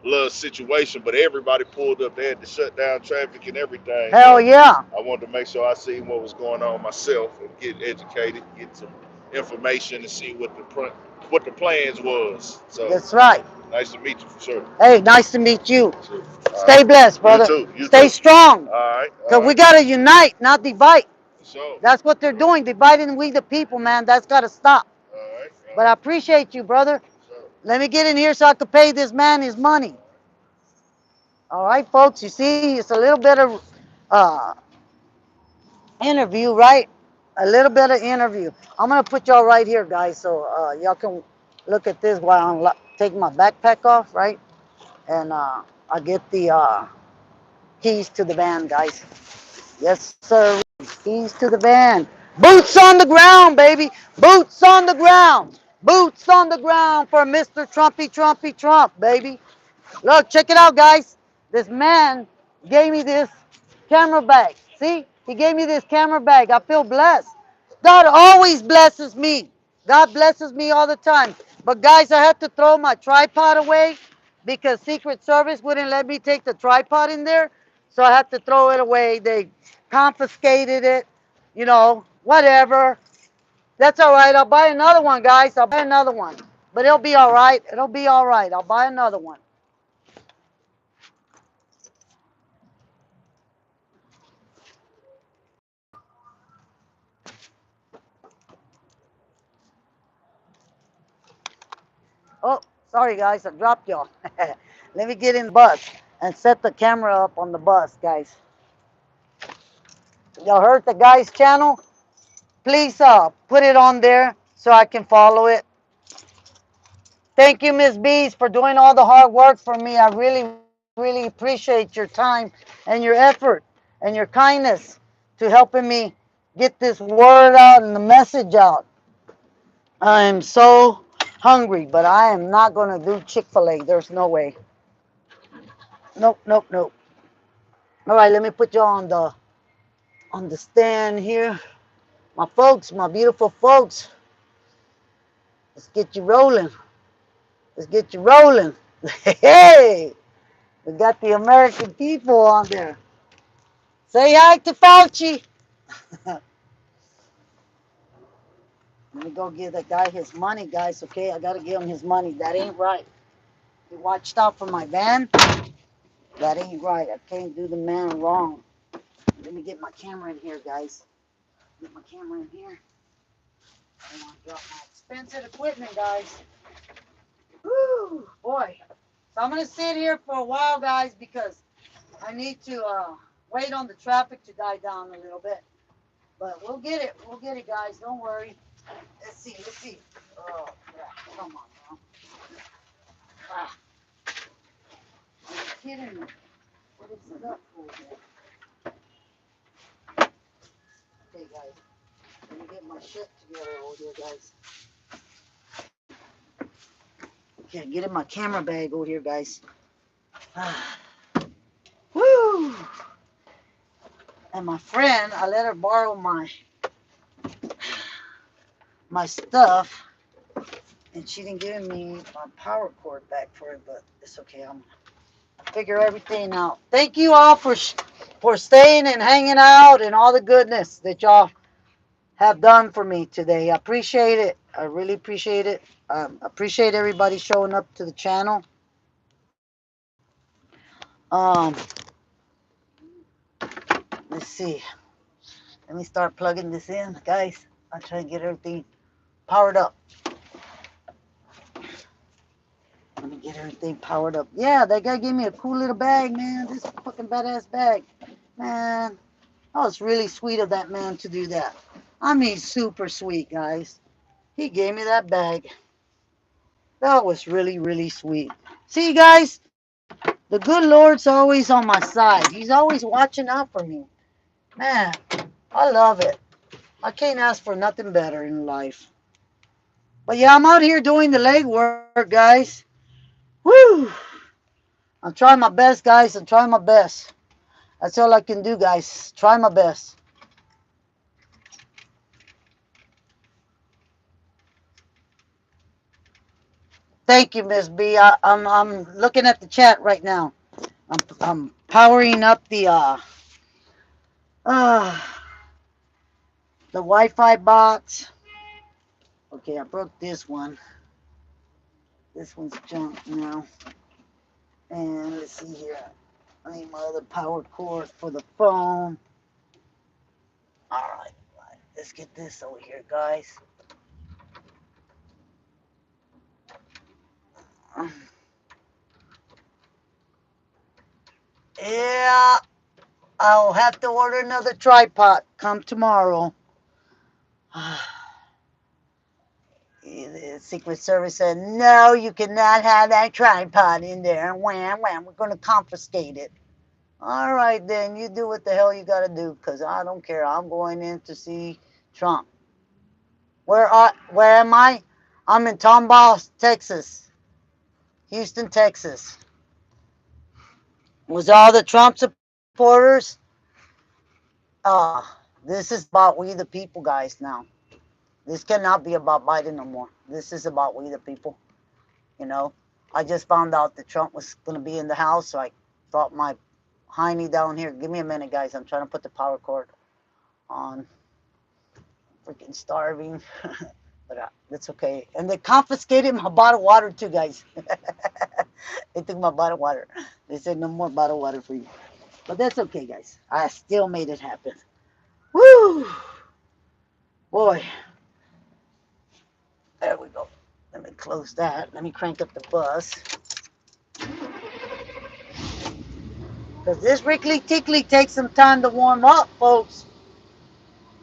little situation, but everybody pulled up. They had to shut down traffic and everything.
Hell yeah.
I wanted to make sure I seen what was going on myself and get educated, get some information, and see what the plans was. So
That's right.
nice to meet you for sure.
Hey, nice to meet you.
Sure.
Stay blessed, brother.
You too. You
Stay
too.
strong.
All right.
Because we got to unite, not divide.
For sure.
That's what they're doing, dividing we the people, man. That's got to stop.
All right.
But I appreciate you, brother.
Sure.
Let me get in here so I can pay this man his money. All right, folks. You see, it's a little bit of uh, interview, right? A little bit of interview. I'm gonna put y'all right here, guys, so y'all can look at this while I'm taking my backpack off, right? And I get the keys to the van, guys. Yes, sir. Keys to the van. Boots on the ground, baby. Boots on the ground. Boots on the ground for Mr. Trumpy, Trumpy, Trump, baby. Look, check it out, guys. This man gave me this camera bag. See? He gave me this camera bag. I feel blessed. God always blesses me. God blesses me all the time. But guys, I had to throw my tripod away because Secret Service wouldn't let me take the tripod in there. So I had to throw it away. They confiscated it, whatever. That's all right. I'll buy another one, guys. I'll buy another one. But it'll be all right. It'll be all right. I'll buy another one. Oh, sorry, guys. I dropped y'all. Let me get in the bus and set the camera up on the bus, guys. Y'all heard the guy's channel? Please put it on there so I can follow it. Thank you, Miss Bees, for doing all the hard work for me. I really, really appreciate your time and your effort and your kindness to helping me get this word out and the message out. I am so hungry, but I am not going to do Chick-fil-A. There's no way. Nope, nope, nope. All right, let me put you on the stand here. My folks, my beautiful folks. Let's get you rolling. Let's get you rolling. Hey, we got the American people on there. Say hi to Fauci. Let me go give that guy his money, guys, okay? I got to give him his money. That ain't right. He watched out for my van. That ain't right. I can't do the man wrong. Let me get my camera in here, guys. Get my camera in here. I don't want to drop my expensive equipment, guys. Woo, boy. So I'm going to sit here for a while, guys, because I need to wait on the traffic to die down a little bit. But we'll get it. We'll get it, guys. Don't worry. Let's see. Let's see. Oh, crap. Come on, now. Ah. Are you kidding me? What is it up for here? Okay, guys. Let me get my shit together over here, guys. Okay, get in my camera bag over here, guys. Ah. Woo! And my friend, I let her borrow my stuff, and she didn't give me my power cord back for it, but it's okay. I'm gonna figure everything out. Thank you all for staying and hanging out and all the goodness that y'all have done for me today. I appreciate it. I really appreciate it. Appreciate everybody showing up to the channel. Um, let's see. Let me start plugging this in, guys. I'll try and get everything powered up. Let me get everything powered up. Yeah, that guy gave me a cool little bag, man. This fucking badass bag. Man, that was really sweet of that man to do that. I mean, super sweet, guys. He gave me that bag. That was really, really sweet. See, guys, the good Lord's always on my side. He's always watching out for me. Man, I love it. I can't ask for nothing better in life. But yeah, I'm out here doing the legwork, guys. Woo! I'm trying my best, guys. I'm trying my best. That's all I can do, guys. Try my best. Thank you, Miss B. I'm looking at the chat right now. I'm powering up uh the Wi-Fi box. Okay, I broke this one. This one's junk now. And let's see here. I need my other power cord for the phone. All right, let's get this over here, guys. Yeah, I'll have to order another tripod come tomorrow. The Secret Service said, no, you cannot have that tripod in there. Wham, wham, we're going to confiscate it. All right, then, you do what the hell you got to do, because I don't care. I'm going in to see Trump. Where am I? I'm in Tomball, Texas. Houston, Texas. Was all the Trump supporters? This is about we the people, guys, now. This cannot be about Biden no more. This is about we the people. You know, I just found out that Trump was going to be in the house, so I thought my hiney down here. Give me a minute, guys. I'm trying to put the power cord on. Freaking starving. But that's okay. And they confiscated my bottled water too, guys. They took my bottled water. They said no more bottled water for you. But that's okay, guys. I still made it happen. Woo! Boy. There we go. Let me close that. Let me crank up the bus. Because this Rickly Tickly takes some time to warm up, folks.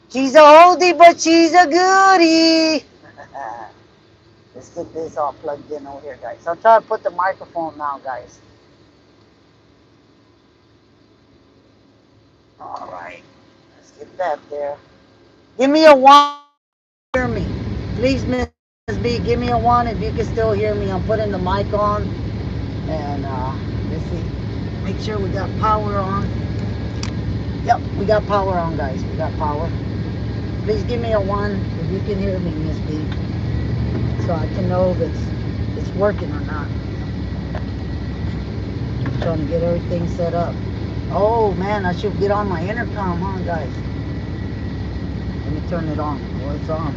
She's a oldie, but she's a goodie. Let's get this all plugged in over here, guys. I'm trying to put the microphone now, guys. All right. Let's get that there. Give me a 1. Hear me. Please, Miss B, give me a 1 if you can still hear me. I'm putting the mic on. And let's see. Make sure we got power on. Yep, we got power on, guys. We got power. Please give me a 1 if you can hear me, Miss B. So I can know if it's working or not. I'm trying to get everything set up. Oh man, I should get on my intercom, huh, guys? Let me turn it on. Oh, it's on.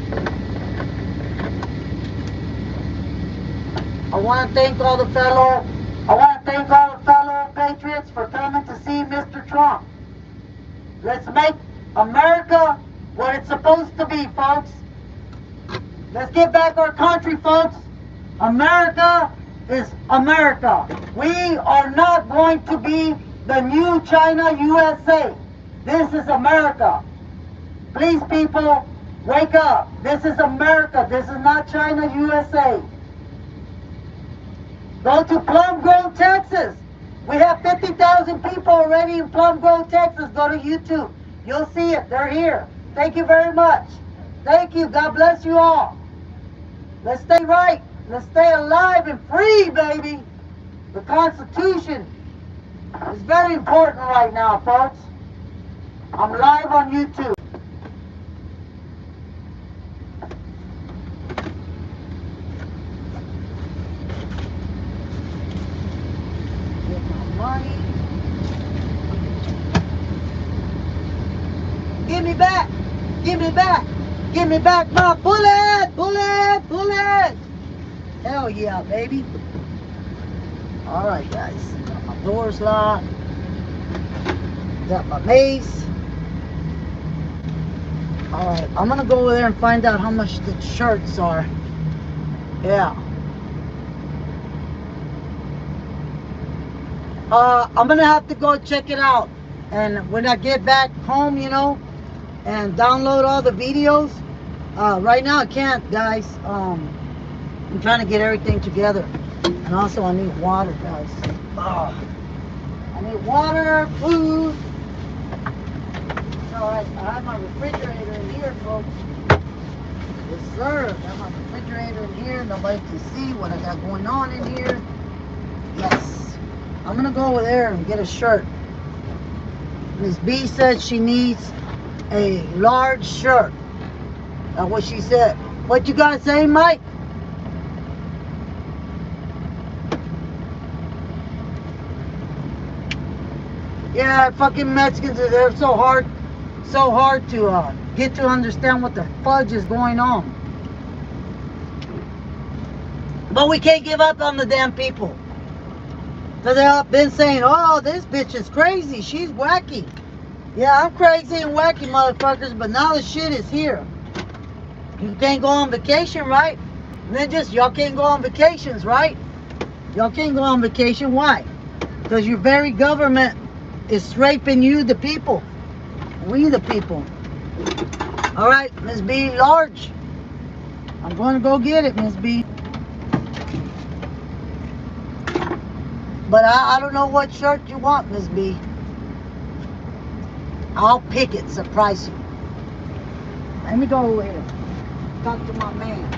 I want to thank all the fellow patriots for coming to see Mr. Trump. Let's make America what it's supposed to be, folks. Let's get back our country, folks. America is America. We are not going to be the new China USA. This is America. Please, people, wake up. This is America. This is not China USA. Go to Plum Grove, Texas. We have 50,000 people already in Plum Grove, Texas. Go to YouTube. You'll see it. They're here. Thank you very much. Thank you. God bless you all. Let's stay right. Let's stay alive and free, baby. The Constitution is very important right now, folks. I'm live on YouTube. Get my money. Give me back. Give me back. Give me back my bullet. Bullet. Bullet. Hell yeah, baby. All right, guys. Got my doors locked. Got my mace. All right, I'm gonna go over there and find out how much the shirts are. Yeah. I'm gonna have to go check it out. And when I get back home, you know, and download all the videos. Right now I can't, guys. I'm trying to get everything together. And also I need water, guys. I need water, food. Alright, I have my refrigerator in here, folks. Yes, sir. I have my refrigerator in here. Nobody can see what I got going on in here. Yes. I'm gonna go over there and get a shirt. Miss B said she needs a large shirt. That's what she said. What you gotta say, Mike? Yeah, fucking Mexicans, they're so hard to get to understand what the fudge is going on. But we can't give up on the damn people. Because they've been saying, oh, this bitch is crazy. She's wacky. Yeah, I'm crazy and wacky, motherfuckers, but now the shit is here. You can't go on vacation, right? And then just, y'all can't go on vacations, right? Y'all can't go on vacation. Why? Because your very government is raping you, the people. We, the people. All right, Miss B, large. I'm going to go get it, Miss B. But I don't know what shirt you want, Miss B. I'll pick it, surprise you. Let me go over here. Talk to my man.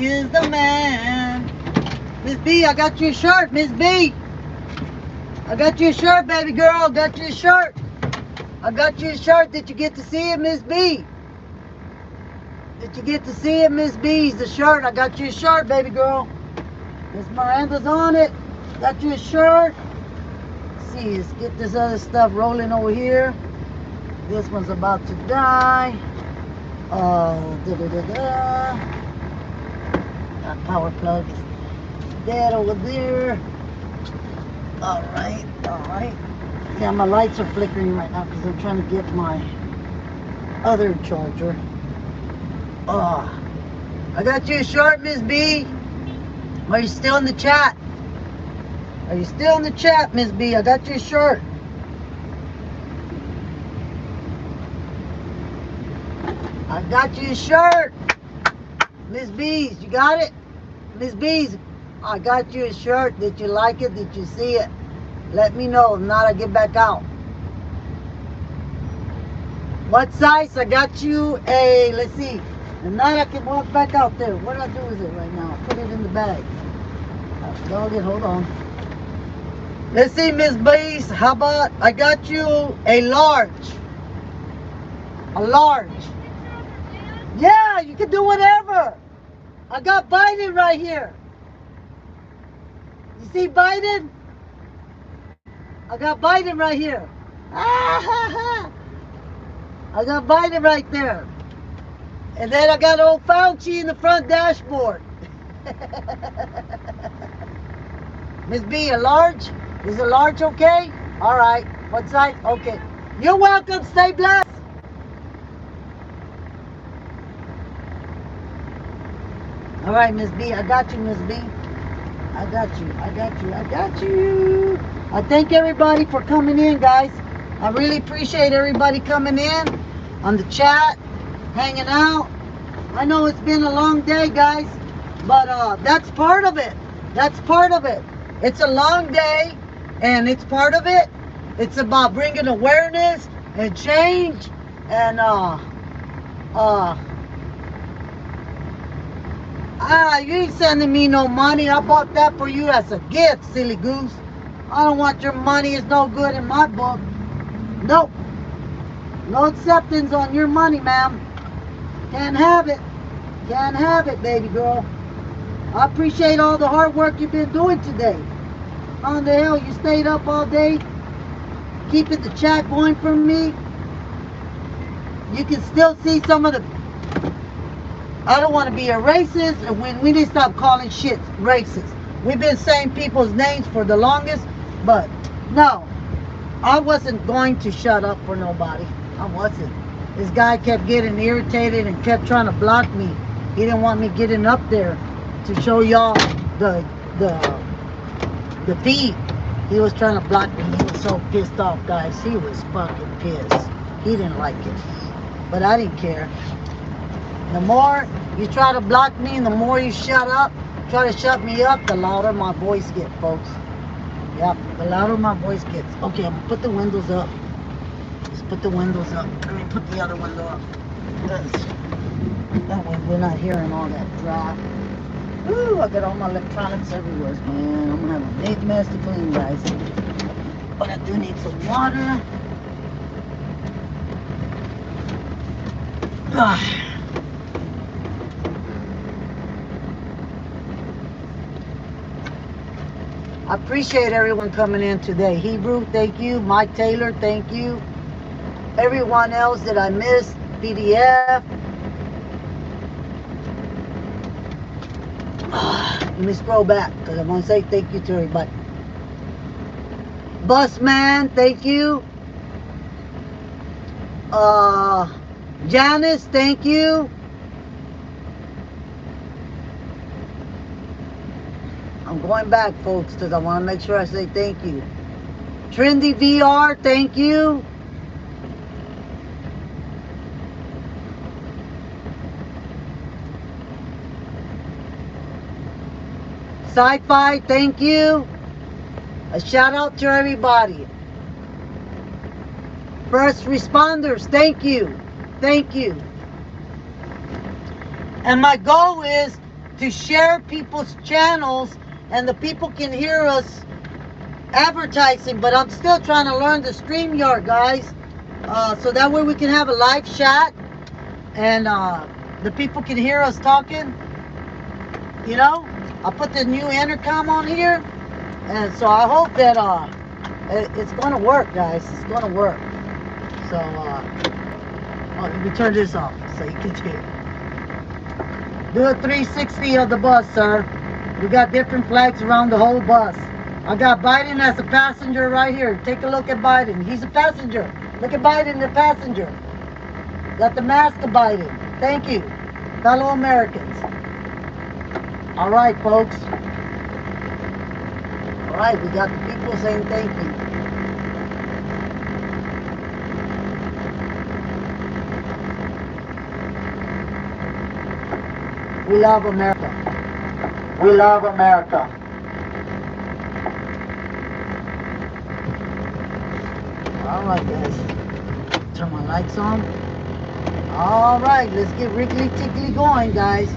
is the man. Miss B, I got your shirt, Miss B. I got your shirt, baby girl. I got your shirt. I got your shirt. Did you get to see it, Miss B? Did you get to see it, Miss B's? The shirt. I got your shirt, baby girl. Miss Miranda's on it. Got your shirt. Let's see, let's get this other stuff rolling over here. This one's about to die. Got power plugs. Dead over there. Alright, alright. Yeah, my lights are flickering right now because I'm trying to get my other charger. I got you a shirt, Miss B. Are you still in the chat? Are you still in the chat, Miss B? I got your shirt. I got you a shirt. Miss B's, you got it? Miss B's, I got you a shirt. Did you like it? Did you see it? Let me know. If not, I get back out. What size? I got you a, let's see. If not, I can walk back out there. What do I do with it right now? Put it in the bag. Dog it, hold on. Let's see, Miss B's. How about I got you a large? A large. Yeah, you can do whatever. I got Biden right here. You see Biden? I got Biden right here. I got Biden right there. And then I got old Fauci in the front dashboard. Miss B, a large? Is a large okay? All right. What size? Okay. You're welcome. Stay blessed. All right, Miss B. I got you, Miss B. I got you. I got you. I got you. I thank everybody for coming in, guys. I really appreciate everybody coming in on the chat, hanging out. I know it's been a long day, guys, but that's part of it. That's part of it. It's a long day, and it's part of it. It's about bringing awareness and change, and you ain't sending me no money. I bought that for you as a gift, silly goose. I don't want your money. It's no good in my book. Nope. No acceptance on your money, ma'am. Can't have it. Can't have it, baby girl. I appreciate all the hard work you've been doing today. How the hell you stayed up all day, keeping the chat going for me? You can still see some of the... I don't want to be a racist, and when we need to stop calling shit racist. We've been saying people's names for the longest, but no, I wasn't going to shut up for nobody. I wasn't. This guy kept getting irritated and kept trying to block me. He didn't want me getting up there to show y'all the feed. He was trying to block me. He was so pissed off, guys. He was fucking pissed. He didn't like it, but I didn't care. The more you try to block me and the more you shut up, try to shut me up, the louder my voice gets, folks. Yep, the louder my voice gets. Okay, I'm gonna put the windows up. Let's put the windows up. Let me put the other window up. That way we're not hearing all that draft. Ooh, I got all my electronics everywhere, man. I'm gonna have a big mess to clean, guys. But I do need some water. I appreciate everyone coming in today. Hebrew, thank you. Mike Taylor, thank you. Everyone else that I missed, PDF. Let me scroll back because I want to say thank you to everybody. Busman, thank you. Janice, thank you. I'm going back, folks, because I want to make sure I say thank you. Trendy VR, thank you. Sci-Fi, thank you. A shout out to everybody. First responders, thank you. Thank you. And my goal is to share people's channels and the people can hear us advertising, but I'm still trying to learn the StreamYard, guys. So that way we can have a live chat and the people can hear us talking. You know, I put the new intercom on here, and so I hope that it's going to work, guys. It's going to work. So, let me turn this off so you can hear. Do a 360 of the bus, sir. We got different flags around the whole bus. I got Biden as a passenger right here. Take a look at Biden. He's a passenger. Look at Biden, the passenger. Got the mask of Biden. Thank you, fellow Americans. All right, folks. All right, we got the people saying thank you. We love America. We love America. All right, guys. Turn my lights on. All right, let's get Wrigley Tickly going, guys.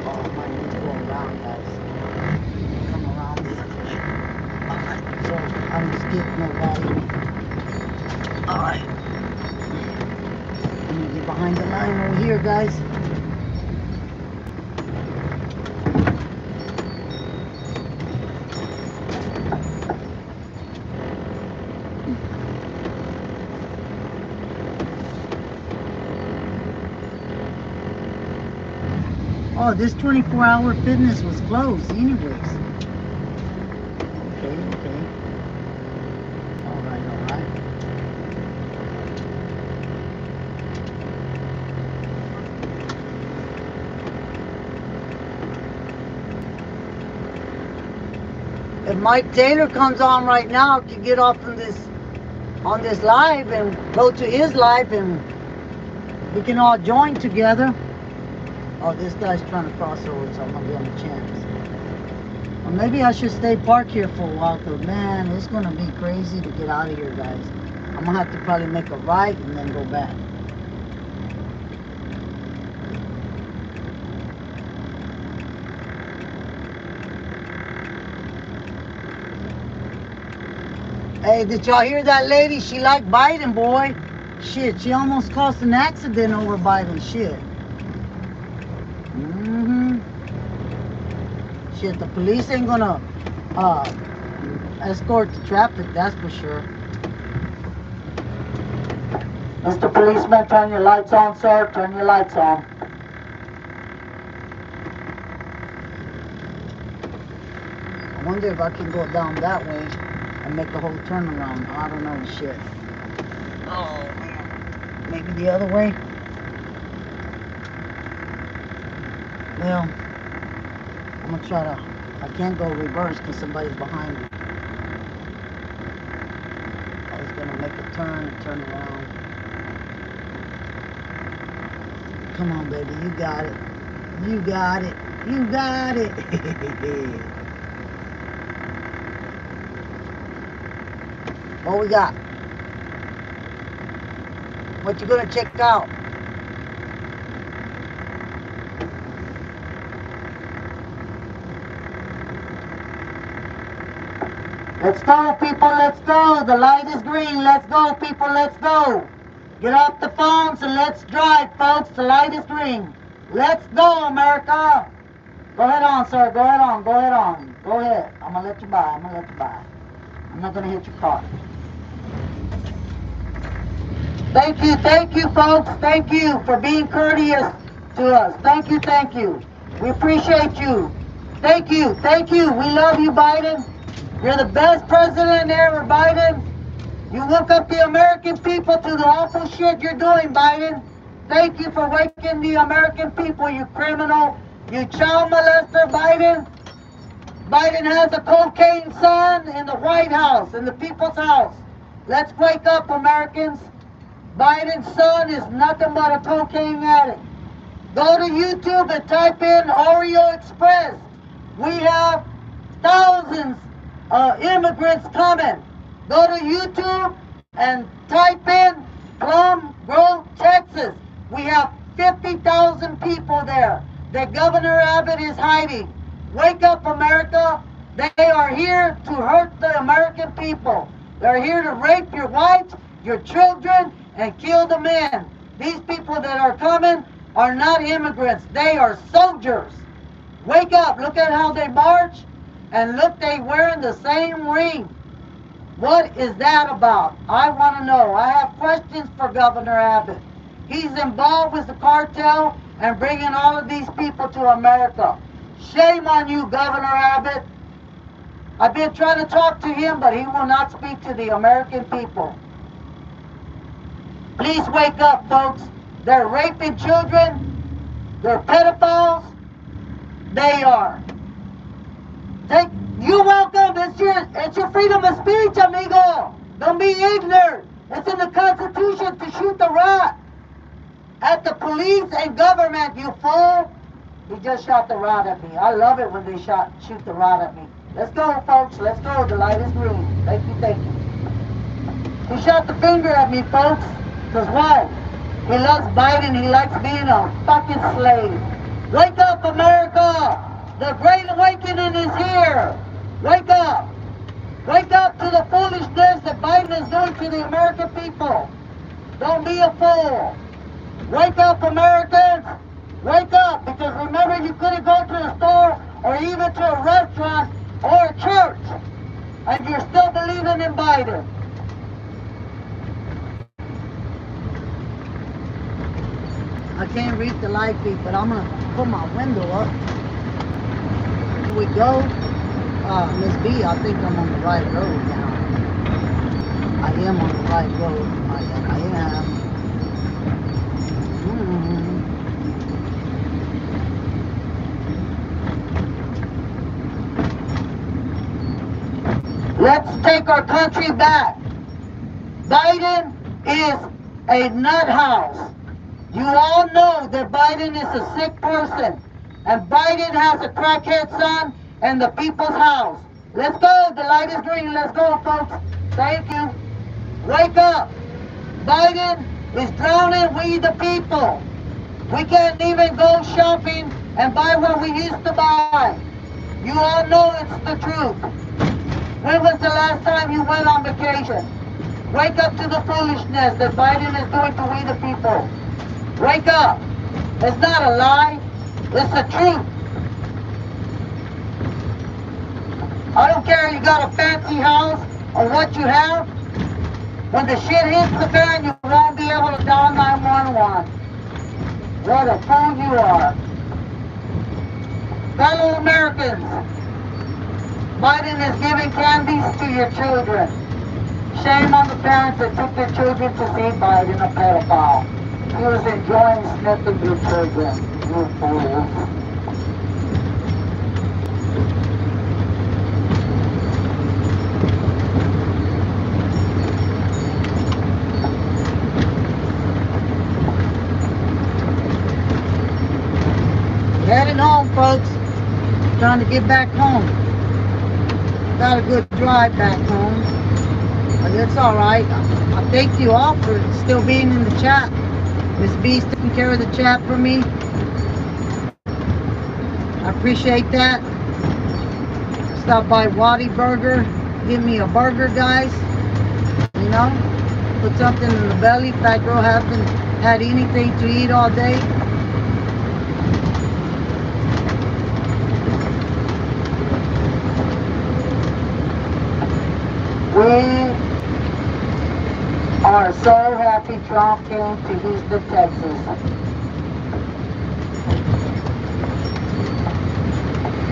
Oh, my knee's going down, guys. Come around the other way. All right, so I'm just getting nobody. All right. I'm gonna get behind the line over here, guys. Oh, this 24-hour fitness was closed anyways. Okay. All right. If Mike Taylor comes on right now, I can get off on this live and go to his live and we can all join together. Oh, this guy's trying to cross over, so I'm gonna give him a chance. Or maybe I should stay parked here for a while, because man, it's gonna be crazy to get out of here, guys. I'm gonna have to probably make a right and then go back. Hey, did y'all hear that lady? She liked Biden, boy. Shit, she almost caused an accident over Biden. Shit. Shit, the police ain't gonna escort the traffic, that's for sure. Mr. Policeman, turn your lights on, sir. Turn your lights on. I wonder if I can go down that way and make a whole turnaround. I don't know, shit. Oh, man. Maybe the other way? Well, I'm gonna try to, I can't go reverse because somebody's behind me. I was gonna make a turn and turn around. Come on, baby, you got it. You got it. You got it. What we got? What you gonna check out? Let's go, people, let's go. The light is green. Let's go, people, let's go. Get off the phones and let's drive, folks. The light is green. Let's go, America. Go ahead on, sir. Go ahead on. Go ahead on. Go ahead. I'm going to let you by. I'm going to let you by. I'm not going to hit your car. Thank you, folks. Thank you for being courteous to us. Thank you. We appreciate you. Thank you. We love you, Biden. You're the best president ever, Biden. You woke up the American people to the awful shit you're doing, Biden. Thank you for waking the American people, you criminal. You child molester, Biden. Biden has a cocaine son in the White House, in the people's house. Let's wake up, Americans. Biden's son is nothing but a cocaine addict. Go to YouTube and type in Oreo Express. We have thousands of immigrants coming. Go to YouTube and type in Plum Grove, Texas. We have 50,000 people there that Governor Abbott is hiding. Wake up, America. They are here to hurt the American people. They're here to rape your wives, your children, and kill the men. These people that are coming are not immigrants. They are soldiers. Wake up. Look at how they march. And look, they wearing the same ring. What is that about? I want to know. I have questions for Governor Abbott. He's involved with the cartel and bringing all of these people to America. Shame on you, Governor Abbott. I've been trying to talk to him, but he will not speak to the American people. Please wake up, folks. They're raping children. They're pedophiles. They are. You're welcome. It's your freedom of speech, amigo. Don't be ignorant. It's in the Constitution to shoot the rat at the police and government, you fool. He just shot the rat at me. I love it when they shoot the rat at me. Let's go, folks. Let's go. The light is green. Thank you, thank you. He shot the finger at me, folks. Because why? He loves Biden. He likes being a fucking slave. Wake up, America. The Great Awakening is here. Wake up. Wake up to the foolishness that Biden is doing to the American people. Don't be a fool. Wake up, Americans. Wake up, because remember, you couldn't go to a store or even to a restaurant or a church, and you're still believing in Biden. I can't read the live feed, but I'm going to put my window up. Here we go. Miss B, I think I'm on the right road now. I am on the right road. I am. Let's take our country back. Biden is a nut house. You all know that Biden is a sick person. And Biden has a crackhead son in the people's house. Let's go. The light is green. Let's go, folks. Thank you. Wake up. Biden is drowning we the people. We can't even go shopping and buy what we used to buy. You all know it's the truth. When was the last time you went on vacation? Wake up to the foolishness that Biden is doing to we the people. Wake up. It's not a lie. It's the truth. I don't care if you got a fancy house or what you have. When the shit hits the fan, you won't be able to dial 911. What a fool you are. Fellow Americans, Biden is giving candies to your children. Shame on the parents that took their children to see Biden, a pedophile. He was enjoying sniffing your children, you fools. Heading home, folks. Trying to get back home. Got a good drive back home. But it's alright. I thank you all for still being in the chat. Miss B's taking care of the chat for me. I appreciate that. Stop by Waddy Burger. Give me a burger, guys. You know? Put something in the belly. Fat girl hasn't had anything to eat all day. We are so happy Trump came to Houston, Texas.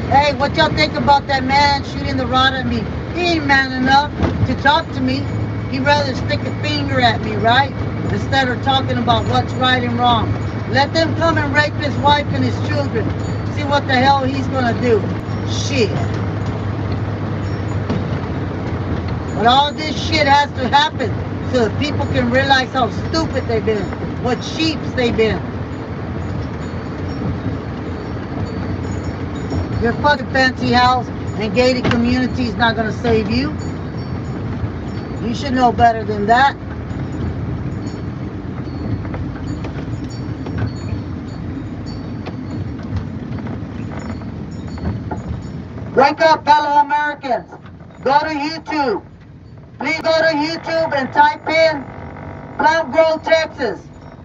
Hey, what y'all think about that man shooting the rod at me? He ain't man enough to talk to me. He'd rather stick a finger at me, right? Instead of talking about what's right and wrong. Let them come and rape his wife and his children. See what the hell he's gonna do. Shit. But all this shit has to happen so that people can realize how stupid they've been, what sheeps they've been. Your fucking fancy house and gated community is not going to save you. You should know better than that. Wake up, fellow Americans. Go to YouTube. Please go to YouTube and type in Plum Grove, Texas.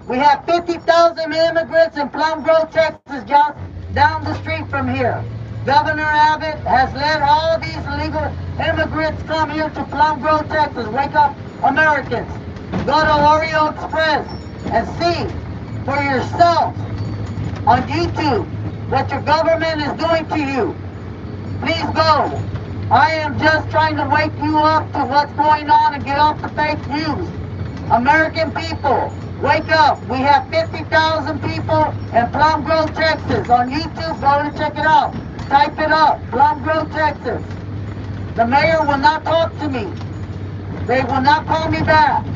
We have 50,000 immigrants in Plum Grove, Texas, just down the street from here. Governor Abbott has let all these illegal immigrants come here to Plum Grove, Texas. Wake up, Americans. Go to Oreo Express and see for yourselves on YouTube what your government is doing to you. Please go. I am just trying to wake you up to what's going on and get off the fake news. American people, wake up. We have 50,000 people in Plum Grove, Texas. On YouTube, go and check it out. Type it up, Plum Grove, Texas. The mayor will not talk to me. They will not call me back.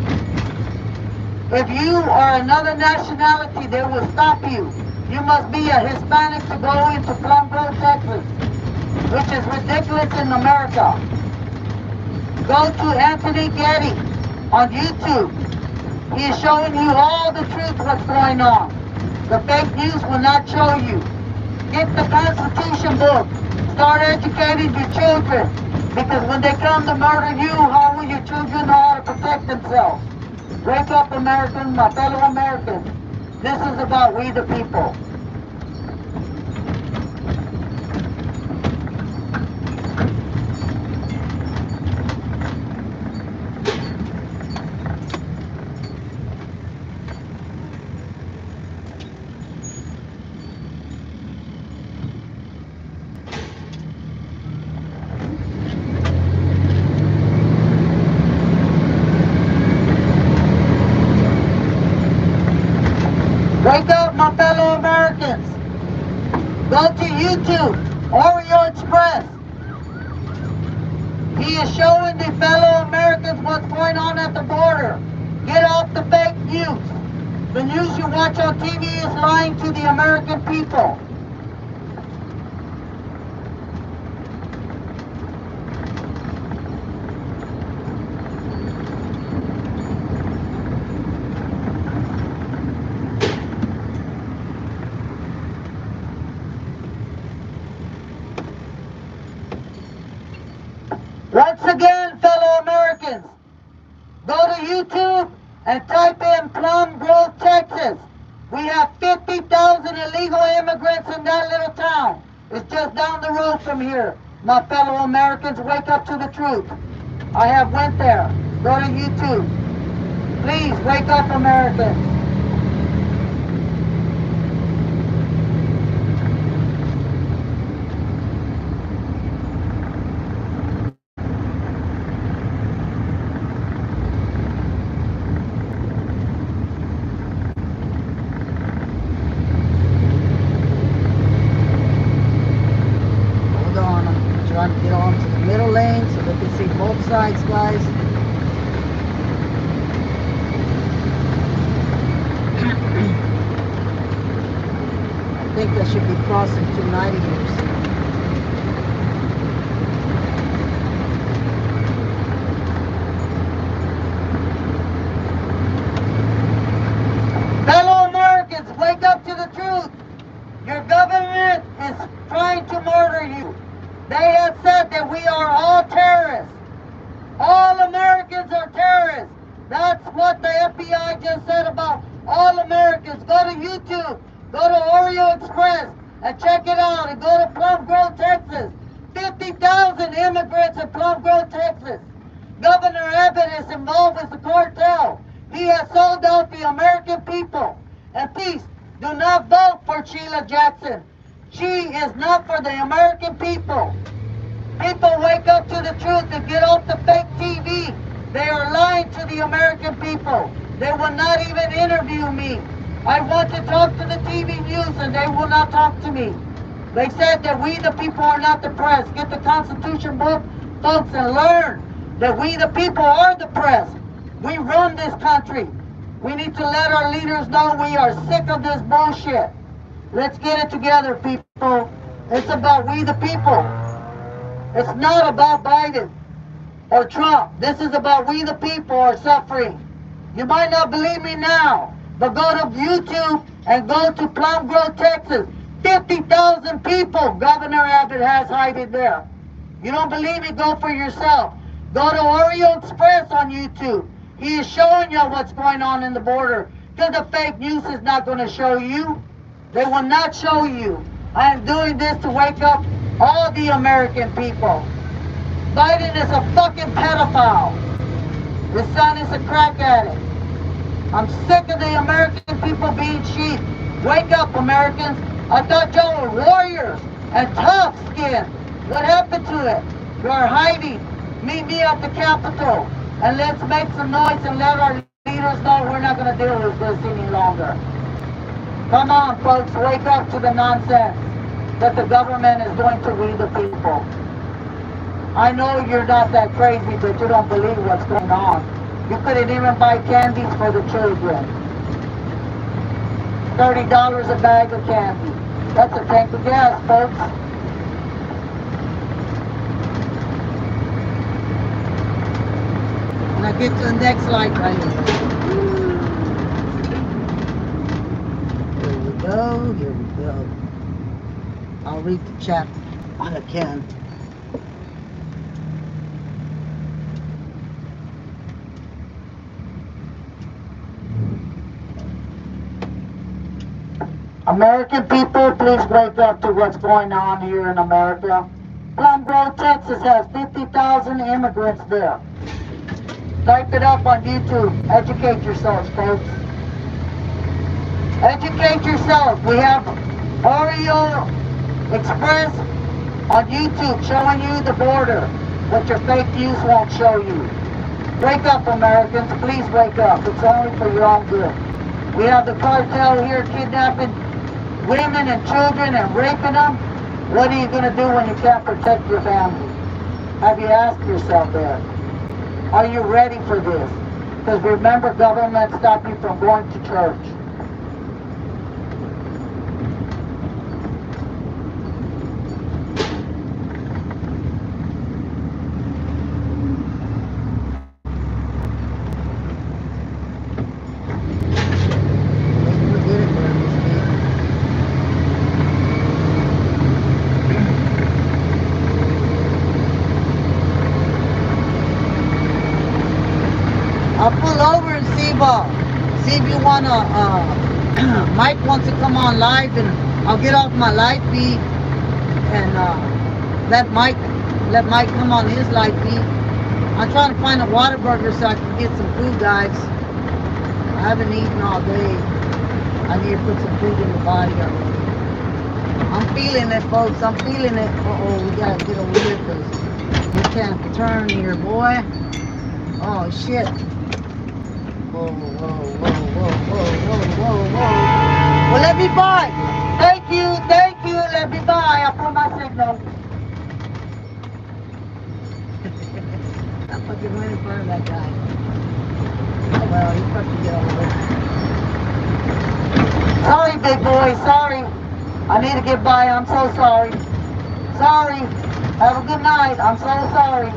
If you are another nationality, they will stop you. You must be a Hispanic to go into Plum Grove, Texas, which is ridiculous in America. Go to Anthony Getty on YouTube. He is showing you all the truth what's going on. The fake news will not show you. Get the Constitution book. Start educating your children. Because when they come to murder you, how will your children know how to protect themselves? Wake up, Americans, my fellow Americans. This is about we the people. Wake up, my fellow Americans. Go to YouTube, Oreo Express. He is showing the fellow Americans what's going on at the border. Get off the fake news. The news you watch on TV is lying to the American people. Once again, fellow Americans, go to YouTube and type in Plum Grove, Texas. We have 50,000 illegal immigrants in that little town. It's just down the road from here. My fellow Americans, wake up to the truth. I have went there. Go to YouTube. Please, wake up, Americans. Trying to get onto the middle lane so they can see both sides, guys. I think I should be crossing 290 here soon. Fellow Americans, wake up to the truth. Your government is trying to murder you. They have said that we are all terrorists. All Americans are terrorists. That's what the FBI just said about all Americans. Go to YouTube, go to Oreo Express, and check it out. And go to Plum Grove, Texas. 50,000 immigrants in Plum Grove, Texas. Governor Abbott is involved with the cartel. He has sold out the American people. And please, do not vote for Sheila Jackson. She is not for the American people. People, wake up to the truth and get off the fake TV. They are lying to the American people. They will not even interview me. I want to talk to the TV news and they will not talk to me. They said that we the people are not the press. Get the Constitution book, folks, and learn that we the people are the press. We run this country. We need to let our leaders know we are sick of this bullshit. Let's get it together, people. It's about we the people. It's not about Biden.
or Trump. This is about we the people are suffering. You might not believe me now, but go to YouTube and go to Plum Grove, Texas. 50,000 people Governor Abbott has hiding there. You don't believe me? Go for yourself. Go to Oreo Express on YouTube. He is showing you what's going on in the border. Because the fake news is not going to show you. They will not show you. I am doing this to wake up all the American people. Biden is a fucking pedophile. His son is a crack addict. I'm sick of the American people being sheep. Wake up, Americans. I thought y'all were warriors and tough skin. What happened to it? You are hiding. Meet me at the Capitol and let's make some noise and let our leaders know we're not going to deal with this any longer. Come on, folks, wake up to the nonsense that the government is doing to we the people. I know you're not that crazy that you don't believe what's going on. You couldn't even buy candies for the children. $30 a bag of candy. That's a tank of gas, folks. And I get to the next light right here. Here we go, here we go. I'll read the chat when I can. American people, please wake up to what's going on here in America. Plum Grove, Texas has 50,000 immigrants there. Type it up on YouTube. Educate yourselves, folks. Educate yourselves. We have Oreo Express on YouTube showing you the border, what your fake news won't show you. Wake up, Americans. Please wake up. It's only for your own good. We have the cartel here kidnapping women and children and raping them. What are you going to do when you can't protect your family? Have you asked yourself that? Are you ready for this? Because remember, government stopped you from going to church. I'll pull over and see if you wanna, Mike wants to come on live, and I'll get off my live feed and let Mike come on his live feed. I'm trying to find a Whataburger so I can get some food, guys. I haven't eaten all day. I need to put some food in the body already. I'm feeling it, folks. I'm feeling it. Uh-oh, we gotta get over here because we can't turn here, boy. Oh, shit. Whoa, whoa, whoa, whoa, whoa, whoa, whoa, whoa. Well, let me by. Thank you, let me by. I'll put my signal. I'm fucking right in front of that guy. Oh, well, he fucking get over it. Sorry, big boy, sorry. I need to get by, I'm so sorry. Sorry. Have a good night, I'm so sorry.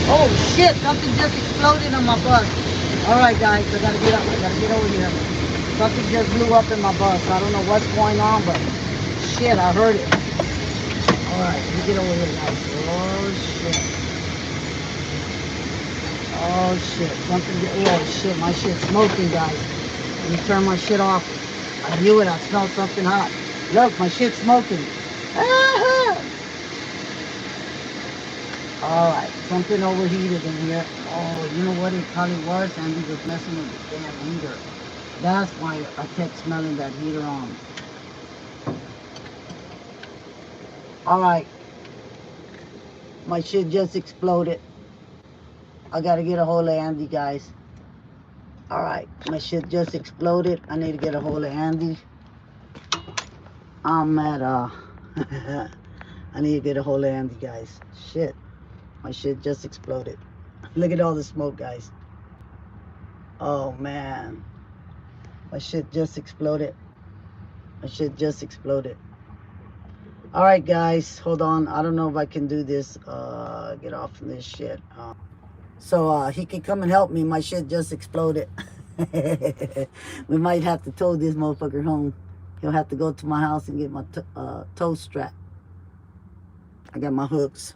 Oh shit, something just exploded on my bus. Alright guys, I gotta get up, I gotta get over here. Something just blew up in my bus. I don't know what's going on, but shit, I heard it. Alright, let me get over here guys. Oh shit. Oh shit, oh shit, my shit's smoking guys. Let me turn my shit off. I knew it, I smelled something hot. Look, my shit's smoking. Ah-ha! Alright, something overheated in here. Oh, you know what it probably was? Andy was messing with the damn heater. That's why I kept smelling that heater on. Alright. My shit just exploded. I gotta get a hold of Andy, guys. Alright, my shit just exploded. I need to get a hold of Andy. I'm at, I need to get a hold of Andy, guys. Shit. My shit just exploded. Look at all the smoke, guys. Oh, man.
My shit just exploded. My shit just exploded. All right, guys, hold on. I don't know if I can do this. Get off of this shit. So he can come and help me. My shit just exploded. We might have to tow this motherfucker home. He'll have to go to my house and get my tow strap. I got my hooks.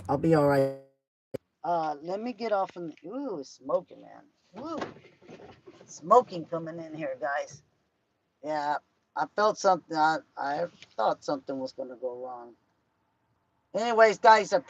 I'll be all right. Let me get off of. Ooh, it's smoking, man. Ooh, smoking coming in here, guys. Yeah, I felt something. I thought something was gonna go wrong. Anyways, guys, I appreciate